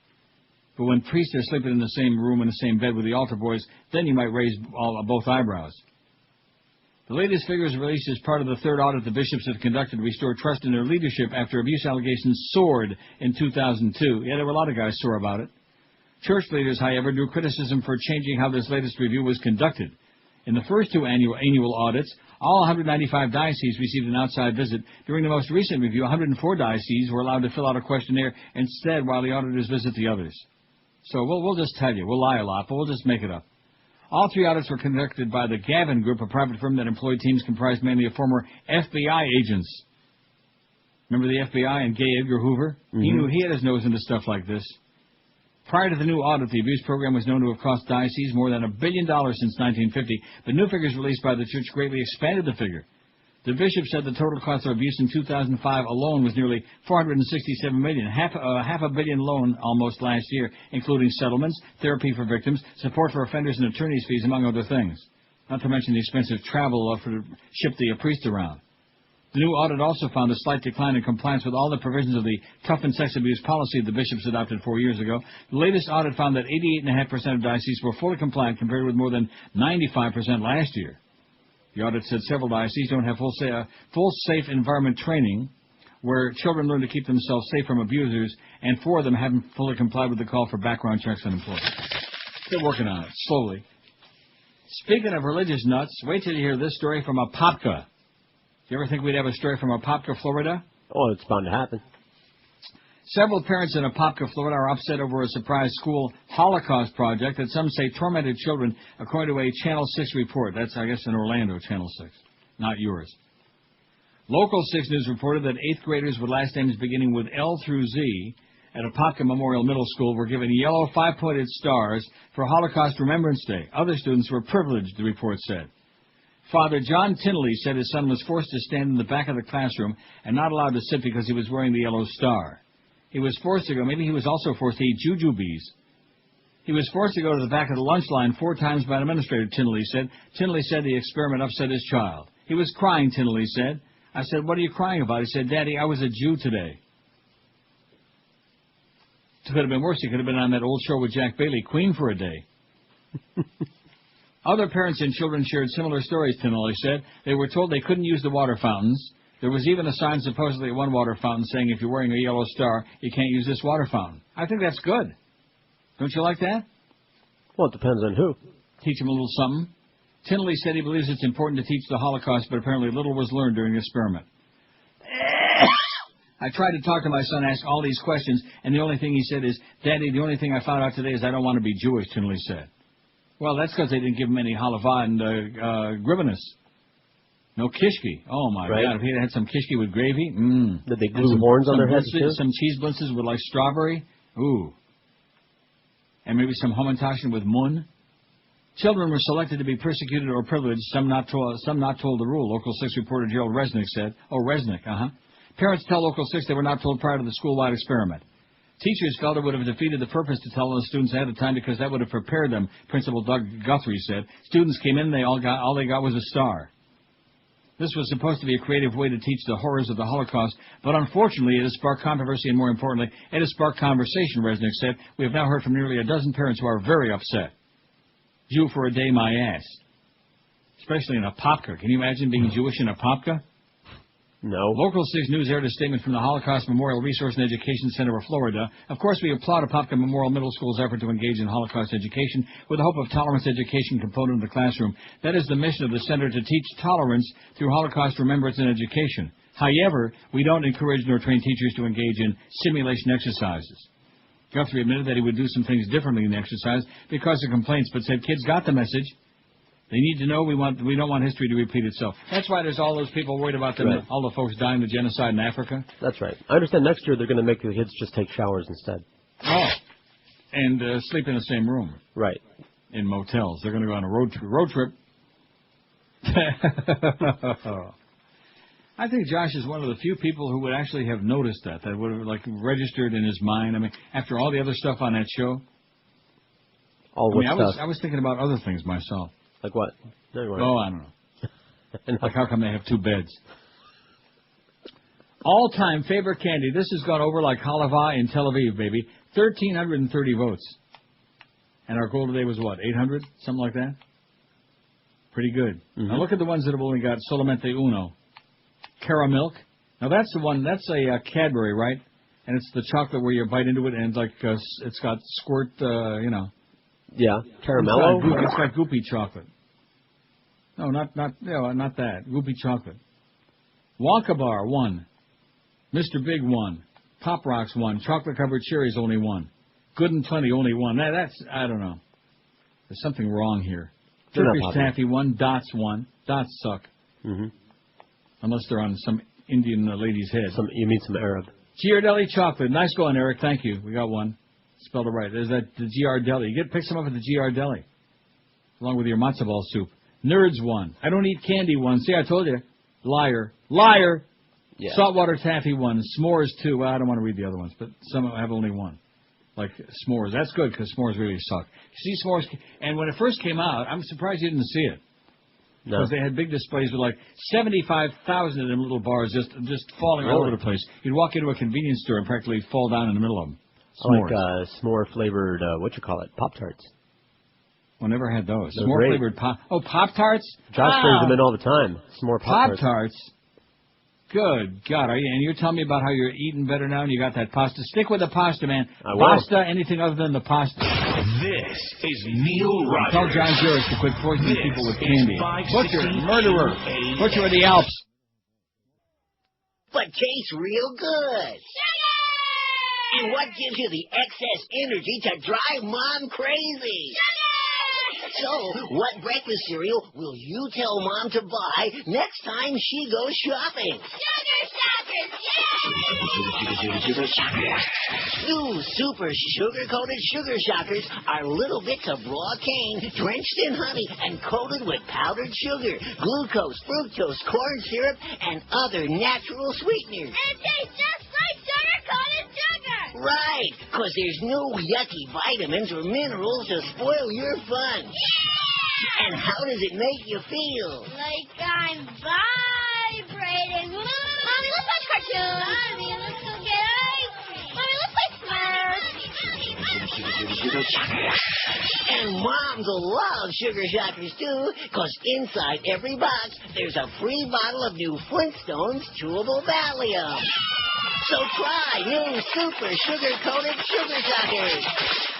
But when priests are sleeping in the same room, in the same bed with the altar boys, then you might raise both eyebrows. The latest figures released as part of the third audit the bishops have conducted to restore trust in their leadership after abuse allegations soared in 2002. Yeah, there were a lot of guys sore about it. Church leaders, however, drew criticism for changing how this latest review was conducted. In the first two annual audits, all 195 dioceses received an outside visit. During the most recent review, 104 dioceses were allowed to fill out a questionnaire instead while the auditors visit the others. So we'll just tell you. We'll lie a lot, but we'll just make it up. All three audits were conducted by the Gavin Group, a private firm that employed teams comprised mainly of former FBI agents. Remember the FBI and Gay Edgar Hoover? Mm-hmm. He had his nose into stuff like this. Prior to the new audit, the abuse program was known to have cost dioceses more than $1 billion since 1950, but new figures released by the church greatly expanded the figure. The bishop said the total cost of abuse in 2005 alone was nearly $467 million, half a billion loan almost last year, including settlements, therapy for victims, support for offenders, and attorney's fees, among other things. Not to mention the expensive travel to ship the priest around. The new audit also found a slight decline in compliance with all the provisions of the toughened sex abuse policy the bishops adopted 4 years ago. The latest audit found that 88.5% of dioceses were fully compliant, compared with more than 95% last year. The audit said several dioceses don't have full safe environment training where children learn to keep themselves safe from abusers, and 4 of them haven't fully complied with the call for background checks on employees. They're working on it, slowly. Speaking of religious nuts, wait till you hear this story from Apopka. Do you ever think we'd have a story from Apopka, Florida? Oh, it's bound to happen. Several parents in Apopka, Florida are upset over a surprise school Holocaust project that some say tormented children, according to a Channel 6 report. That's, I guess, in Orlando, Channel 6, not yours. Local 6 News reported that 8th graders with last names beginning with L through Z at Apopka Memorial Middle School were given yellow 5-pointed stars for Holocaust Remembrance Day. Other students were privileged, the report said. Father John Tinley said his son was forced to stand in the back of the classroom and not allowed to sit because he was wearing the yellow star. He was forced to go. Maybe he was also forced to eat jujubes. He was forced to go to the back of the lunch line 4 times by an administrator, Tinley said. Tinley said the experiment upset his child. He was crying, Tinley said. I said, "What are you crying about?" He said, "Daddy, I was a Jew today." It could have been worse. He could have been on that old show with Jack Bailey, Queen for a day. Other parents and children shared similar stories, Tinley said. They were told they couldn't use the water fountains. There was even a sign supposedly at one water fountain saying, if you're wearing a yellow star, you can't use this water fountain. I think that's good. Don't you like that? Well, it depends on who. Teach them a little something. Tinley said he believes it's important to teach the Holocaust, but apparently little was learned during the experiment. I tried to talk to my son, ask all these questions, and the only thing he said is, "Daddy, the only thing I found out today is I don't want to be Jewish," Tinley said. Well, that's because they didn't give him any halava and grivenus. No kishki. Oh, my God. If he had some kishki with gravy, Did they glue horns on their heads, too? Some cheese blintzes with, like, strawberry. Ooh. And maybe some hamantaschen with mun. Children were selected to be persecuted or privileged, some not told the rule, Local 6 reporter Gerald Resnick said. Oh, Resnick, Parents tell Local 6 they were not told prior to the school-wide experiment. Teachers felt it would have defeated the purpose to tell the students ahead of time because that would have prepared them, Principal Doug Guthrie said. Students came in, all they got was a star. This was supposed to be a creative way to teach the horrors of the Holocaust, but unfortunately it has sparked controversy and, more importantly, it has sparked conversation, Resnick said. We have now heard from nearly a dozen parents who are very upset. Jew for a day, my ass. Especially in Apopka. Can you imagine being Jewish in Apopka? No. Local 6 News aired a statement from the Holocaust Memorial Resource and Education Center of Florida. Of course, we applaud Apopka Memorial Middle School's effort to engage in Holocaust education with the hope of tolerance education component of the classroom. That is the mission of the center, to teach tolerance through Holocaust remembrance and education. However, we don't encourage nor train teachers to engage in simulation exercises. Guthrie admitted that he would do some things differently in the exercise because of complaints, but said kids got the message. They need to know we don't want history to repeat itself. That's why there's all those people worried about them, all the folks dying of genocide in Africa. That's right. I understand next year they're going to make the kids just take showers instead. Oh, and sleep in the same room. Right. In motels. They're going to go on a road trip. I think Josh is one of the few people who would actually have noticed that would have like registered in his mind. I mean, after all the other stuff on that show. I was thinking about other things myself. Like what? Oh, I don't know. Like how come they have 2 beds? All-time favorite candy. This has gone over like halava in Tel Aviv, baby. 1,330 votes. And our goal today was what, 800? Something like that? Pretty good. Mm-hmm. Now look at the ones that have only got solamente uno. Carroll milk. Now that's the one, that's a Cadbury, right? And it's the chocolate where you bite into it and like it's got squirt, Yeah, caramello. It's got goopy chocolate. No, not that. Goopy chocolate. Wonka Bar, 1. Mr. Big, 1. Pop Rocks, 1. Chocolate covered cherries, only 1. Good and Plenty, only 1. That's I don't know. There's something wrong here. Turkish Taffy, 1. Dots, 1. Dots suck. Mm-hmm. Unless they're on some Indian lady's head. You mean some Arab. Ghirardelli chocolate. Nice going, Eric. Thank you. We got 1. Spelled it right. There's the Ghirardelli. Pick some up at the Ghirardelli. Along with your matzo ball soup. Nerds, 1. I don't eat candy, 1. See, I told you. Liar. Yeah. Saltwater taffy, 1. S'mores, 2. Well, I don't want to read the other ones, but some have only 1. Like s'mores. That's good because s'mores really suck. You see s'mores, and when it first came out, I'm surprised you didn't see it. No. Because they had big displays with like 75,000 of them little bars just falling all over the place. You'd walk into a convenience store and practically fall down in the middle of them. S'mores. I like s'more flavored, Pop-Tarts. I never had those. S'more flavored Pop-Tarts? Josh brings them in all the time. S'more Pop-Tarts. Pop-Tarts? Good God. And you're telling me about how you're eating better now and you got that pasta? Stick with the pasta, man. Pasta, anything other than the pasta. This is Neil Rogers. Tell John Jarrett to quit poisoning people with candy. Butcher, murderer. Butcher of the Alps. But tastes real good. And what gives you the excess energy to drive Mom crazy? So, what breakfast cereal will you tell Mom to buy next time she goes shopping? Sugar Shockers! New super sugar-coated Sugar Shockers are little bits of raw cane drenched in honey and coated with powdered sugar, glucose, fructose, corn syrup, and other natural sweeteners. And it tastes just like sugar-coated sugar! Right, because there's no yucky vitamins or minerals to spoil your fun. Yeah! And how does it make you feel? Like I'm vibrating. Mommy, let's watch cartoons. Mommy, let's go get ice cream. Mommy, let's play Smurfs. And moms will love Sugar Shockers, too, because inside every box, there's a free bottle of new Flintstones chewable Valium. So try new super sugar-coated Sugar Shockers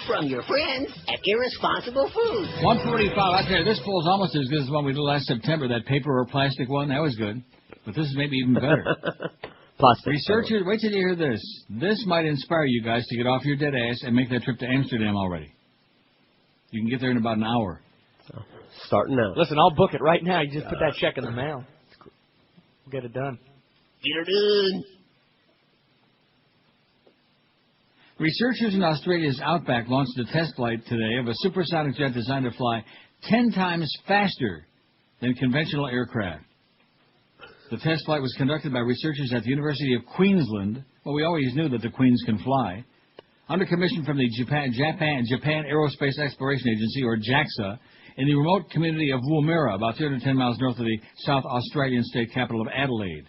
from your friends at Irresponsible Foods. 145. I tell you, this poll's almost as good as the one we did last September, that paper or plastic one. That was good. But this is maybe even better. Plastic. Researchers, wait till you hear this. This might inspire you guys to get off your dead ass and make that trip to Amsterdam already. You can get there in about an hour. Starting now. Listen, I'll book it right now. You just put that check in the mail. We'll get it done. Get it done. Researchers in Australia's Outback launched a test flight today of a supersonic jet designed to fly 10 times faster than conventional aircraft. The test flight was conducted by researchers at the University of Queensland. Well, we always knew that the Queens can fly. Under commission from the Japan Aerospace Exploration Agency, or JAXA, in the remote community of Woomera, about 310 miles north of the South Australian state capital of Adelaide.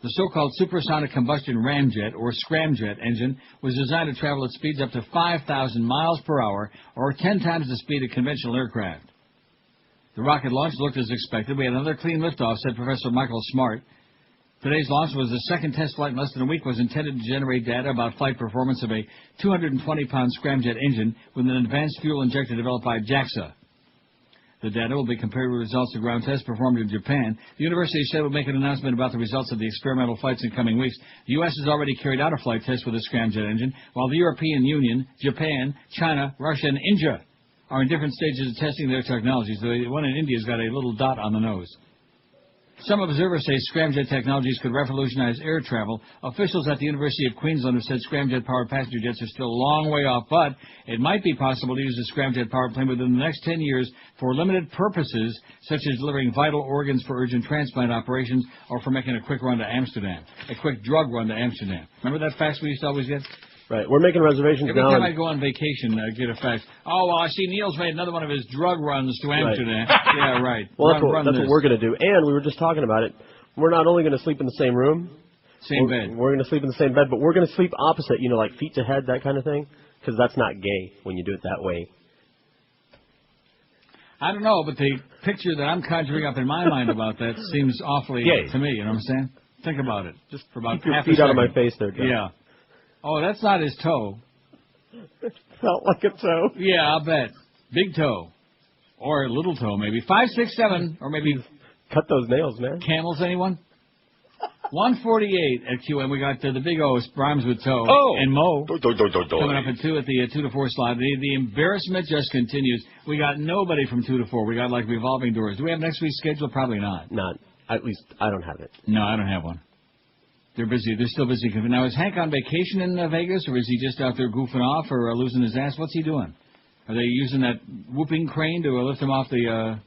The so-called supersonic combustion ramjet, or scramjet, engine was designed to travel at speeds up to 5,000 miles per hour, or 10 times the speed of conventional aircraft. The rocket launch looked as expected. We had another clean liftoff, said Professor Michael Smart. Today's launch was the second test flight in less than a week, was intended to generate data about flight performance of a 220-pound scramjet engine with an advanced fuel injector developed by JAXA. The data will be compared with results of ground tests performed in Japan. The university said it will make an announcement about the results of the experimental flights in coming weeks. The U.S. has already carried out a flight test with a scramjet engine, while the European Union, Japan, China, Russia, and India are in different stages of testing their technologies. The one in India has got a little dot on the nose. Some observers say scramjet technologies could revolutionize air travel. Officials at the University of Queensland have said scramjet-powered passenger jets are still a long way off, but it might be possible to use a scramjet-powered plane within the next 10 years for limited purposes, such as delivering vital organs for urgent transplant operations or for making a quick run to Amsterdam, a quick drug run to Amsterdam. Remember that fax we used to always get? Right, we're making reservations Every now. time I go on vacation, I get a fax. Oh, well, I see Neil's made another one of his drug runs to Amsterdam. Right. Yeah, right. Well, that's what we're going to do. And we were just talking about it. We're not only going to sleep in the same room. Same bed. We're going to sleep in the same bed, but we're going to sleep opposite, like feet to head, that kind of thing. Because that's not gay when you do it that way. I don't know, but the picture that I'm conjuring up in my mind about that seems awfully gay to me, you know what I'm saying? Think about it. Just for about keep your half feet a out of second. my face there, John. Yeah. Oh, that's not his toe. It felt like a toe. Yeah, I'll bet. Big toe. Or a little toe, maybe. 5, 6, 7, or maybe... Cut those nails, man. Camels, anyone? 148 at QM. We got the big O, rhymes with toe. Oh. And Mo. Coming up at 2 at the 2 to 4 slot. The embarrassment just continues. We got nobody from 2 to 4. We got like revolving doors. Do we have next week's schedule? Probably not. Not. At least I don't have it. No, I don't have one. They're busy. They're still busy. Now, is Hank on vacation in Vegas, or is he just out there goofing off or losing his ass? What's he doing? Are they using that whooping crane to lift him off the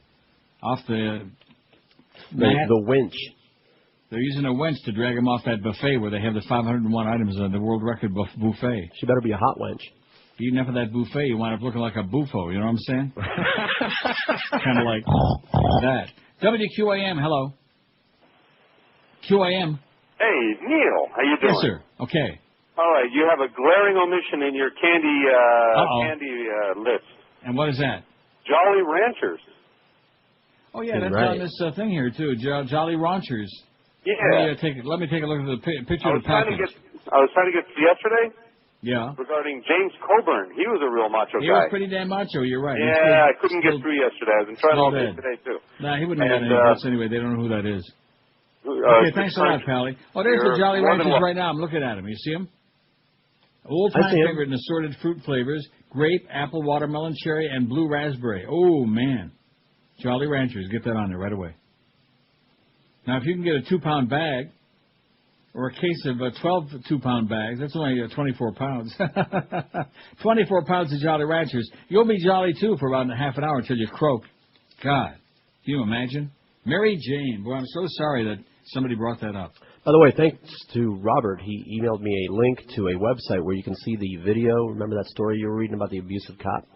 mat? The winch. They're using a winch to drag him off that buffet where they have the 501 items on the world record buffet. She better be a hot wench. If you eat enough of that buffet, you wind up looking like a buffo. You know what I'm saying? Kind of like that. WQAM, hello. QAM. Hey, Neil, how you doing? Yes, sir. Okay. All right, you have a glaring omission in your candy list. And what is that? Jolly Ranchers. Oh, yeah, that's on this thing here, too. Jolly Ranchers. Yeah. Let me take a look at the picture I of the package. I was trying to get yesterday. Yeah. Regarding James Coburn. He was a real macho guy. He was pretty damn macho, you're right. Yeah, I couldn't get through yesterday. I've been trying all day today, too. Nah, he wouldn't have got any votes anyway. They don't know who that is. Okay, thanks a lot, Pally. Oh, there's the Jolly Ranchers right now. I'm looking at them. You see them? Old-time favorite in assorted fruit flavors: grape, apple, watermelon, cherry, and blue raspberry. Oh, man. Jolly Ranchers. Get that on there right away. Now, if you can get a 2-pound bag or a case of 12 2-pound bags, that's only 24 pounds. 24 pounds of Jolly Ranchers. You'll be jolly, too, for about half an hour until you croak. God, can you imagine? Mary Jane. Boy, I'm so sorry that somebody brought that up. By the way, thanks to Robert. He emailed me a link to a website where you can see the video. Remember that story you were reading about the abusive cop?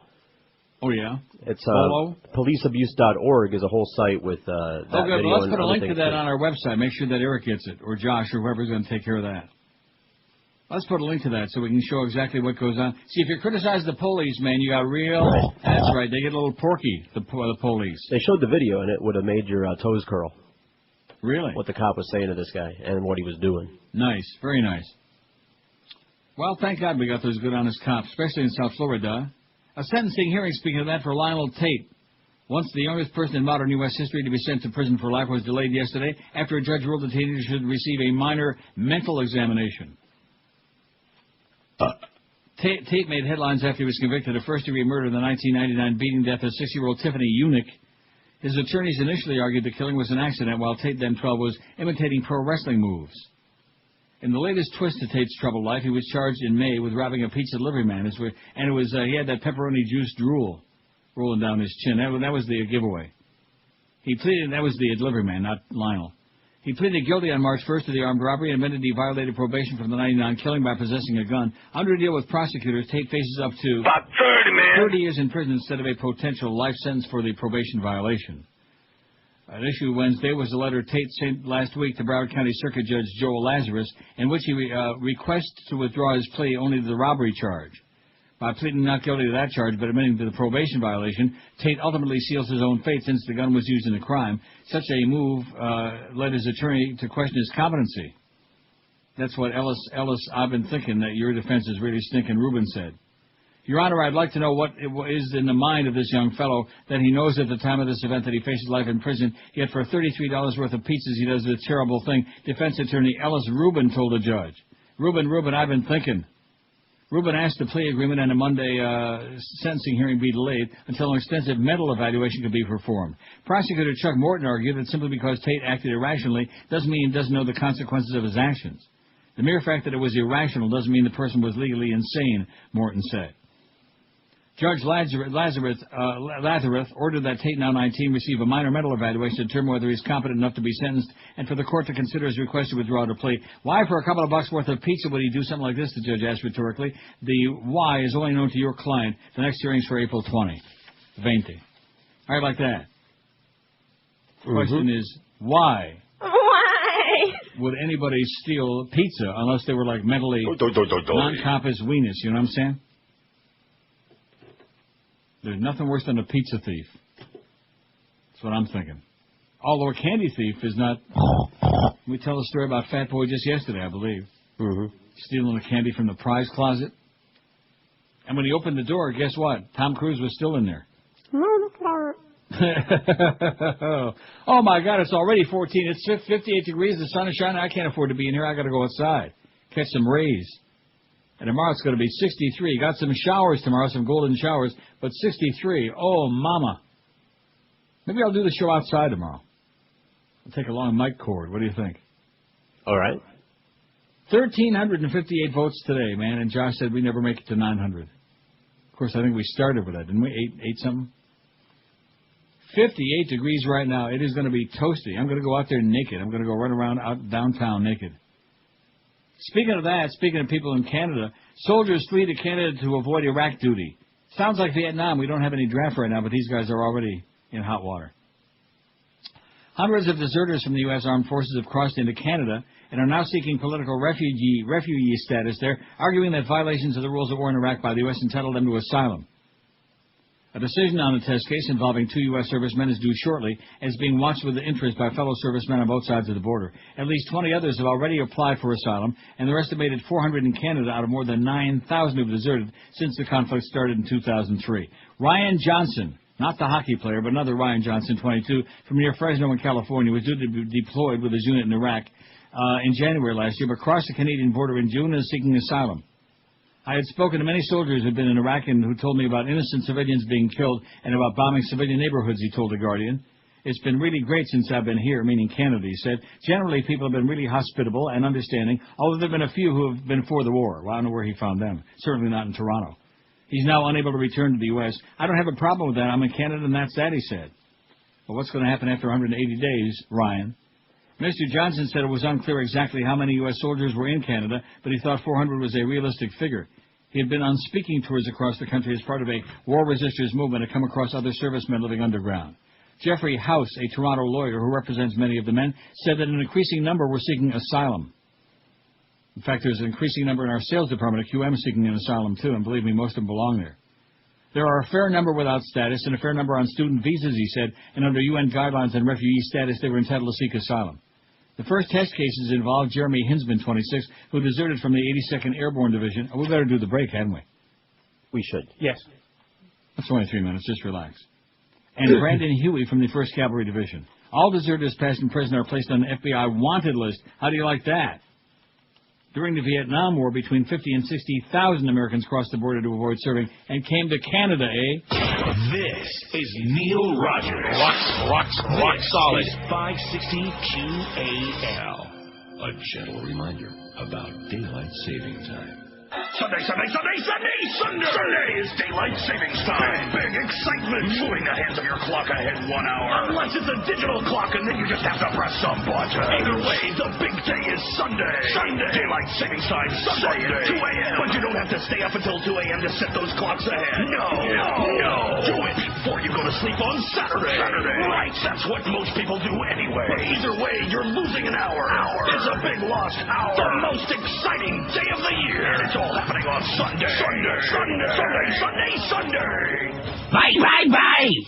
Oh, yeah? It's policeabuse.org is a whole site with that video. Well, let's put a link to that on our website. Make sure that Eric gets it, or Josh, or whoever's going to take care of that. Let's put a link to that so we can show exactly what goes on. See, if you criticize the police, man, you got real... That's right. They get a little porky, the police. They showed the video, and it would have made your toes curl. Really? What the cop was saying to this guy and what he was doing. Nice. Very nice. Well, thank God we got those good, honest cops, especially in South Florida. A sentencing hearing, speaking of that, for Lionel Tate. Once the youngest person in modern U.S. history to be sent to prison for life was delayed yesterday after a judge ruled the teenager should receive a minor mental examination. Tate made headlines after he was convicted of first-degree murder in the 1999 beating death of 6-year-old Tiffany Eunuch. His attorneys initially argued the killing was an accident, while Tate, then 12, was imitating pro wrestling moves. In the latest twist to Tate's troubled life, he was charged in May with robbing a pizza delivery man, and he had that pepperoni juice drool rolling down his chin. That was the giveaway. He pleaded, that was the delivery man, not Lionel. He pleaded guilty on March 1st to the armed robbery and admitted he violated probation from the 99 killing by possessing a gun. Under a deal with prosecutors, Tate faces up to about 30, man. 30 years in prison instead of a potential life sentence for the probation violation. At issue Wednesday was a letter Tate sent last week to Broward County Circuit Judge Joel Lazarus, in which he requests to withdraw his plea only to the robbery charge. By pleading not guilty to that charge, but admitting to the probation violation, Tate ultimately seals his own fate since the gun was used in the crime. Such a move led his attorney to question his competency. That's what Ellis, I've been thinking that your defense is really stinking, Rubin said. Your Honor, I'd like to know what is in the mind of this young fellow that he knows at the time of this event that he faces life in prison, yet for $33 worth of pizzas he does a terrible thing. Defense attorney Ellis Rubin told the judge. Rubin, I've been thinking. Rubin asked the plea agreement and a Monday sentencing hearing be delayed until an extensive mental evaluation could be performed. Prosecutor Chuck Morton argued that simply because Tate acted irrationally doesn't mean he doesn't know the consequences of his actions. The mere fact that it was irrational doesn't mean the person was legally insane, Morton said. Judge Lazarus ordered that Tate, now 19, receive a minor mental evaluation to determine whether he's competent enough to be sentenced, and for the court to consider his request to withdraw the plea. Why, for a couple of bucks worth of pizza, would he do something like this, the judge asked rhetorically. The why is only known to your client. The next hearing's for April 20. All right, like that. The question is, why? Why? Would anybody steal pizza unless they were like mentally non-compass weenus, you know what I'm saying? There's nothing worse than a pizza thief. That's what I'm thinking. Although a candy thief is not... We tell a story about Fat Boy just yesterday, I believe. Stealing the candy from the prize closet. And when he opened the door, guess what? Tom Cruise was still in there. Oh, my God, it's already 14. It's 58 degrees. The sun is shining. I can't afford to be in here. I got to go outside. Catch some rays. And tomorrow it's going to be 63. Got some showers tomorrow, some golden showers, but 63. Oh, mama. Maybe I'll do the show outside tomorrow. I'll take along Mike cord. What do you think? All right. 1,358 votes today, man, and Josh said we never make it to 900. Of course, I think we started with that, didn't we? 8 something? 58 degrees right now. It is going to be toasty. I'm going to go out there naked. I'm going to go run around out downtown naked. Speaking of that, speaking of people in Canada, soldiers flee to Canada to avoid Iraq duty. Sounds like Vietnam. We don't have any draft right now, but these guys are already in hot water. Hundreds of deserters from the U.S. Armed Forces have crossed into Canada and are now seeking political refugee status there, arguing that violations of the rules of war in Iraq by the U.S. entitle them to asylum. A decision on the test case involving 2 U.S. servicemen is due shortly and is being watched with interest by fellow servicemen on both sides of the border. At least 20 others have already applied for asylum, and there are estimated 400 in Canada out of more than 9,000 who have deserted since the conflict started in 2003. Ryan Johnson, not the hockey player, but another Ryan Johnson, 22, from near Fresno in California, was due to be deployed with his unit in Iraq in January last year, but crossed the Canadian border in June and is seeking asylum. I had spoken to many soldiers who had been in Iraq and who told me about innocent civilians being killed and about bombing civilian neighborhoods, he told The Guardian. It's been really great since I've been here, meaning Canada, he said. Generally, people have been really hospitable and understanding, although there have been a few who have been for the war. Well, I don't know where he found them. Certainly not in Toronto. He's now unable to return to the U.S. I don't have a problem with that. I'm in Canada, and that's that, he said. But what's going to happen after 180 days, Ryan? Mr. Johnson said it was unclear exactly how many U.S. soldiers were in Canada, but he thought 400 was a realistic figure. He had been on speaking tours across the country as part of a war resistors movement to come across other servicemen living underground. Jeffrey House, a Toronto lawyer who represents many of the men, said that an increasing number were seeking asylum. In fact, there's an increasing number in our sales department at QM seeking an asylum, too, and believe me, most of them belong there. There are a fair number without status and a fair number on student visas, he said, and under UN guidelines on refugee status, they were entitled to seek asylum. The first test cases involved Jeremy Hinsman, 26, who deserted from the 82nd Airborne Division. Oh, we better do the break, hadn't we? We should. Yes. That's only 3 minutes. Just relax. And Brandon Huey from the 1st Cavalry Division. All deserters past and present are placed on the FBI wanted list. How do you like that? During the Vietnam War, between 50 and 60,000 Americans crossed the border to avoid serving and came to Canada, eh? This is Neil Rogers. Rock solid. This is 560 QAL. A gentle reminder about daylight saving time. Sunday is daylight savings time. Big excitement. Moving the hands of your clock ahead 1 hour. Unless it's a digital clock and then you just have to press some button. Either way, the big day is Sunday. Daylight savings time Sunday at 2 a.m. But you don't have to stay up until 2 a.m. to set those clocks ahead. No. Do it before you go to sleep on Saturday. Right, that's what most people do anyway. But either way, you're losing an hour. It's a big lost hour. The most exciting day of the year. And it's all happening on Sunday. Sunday. Bye.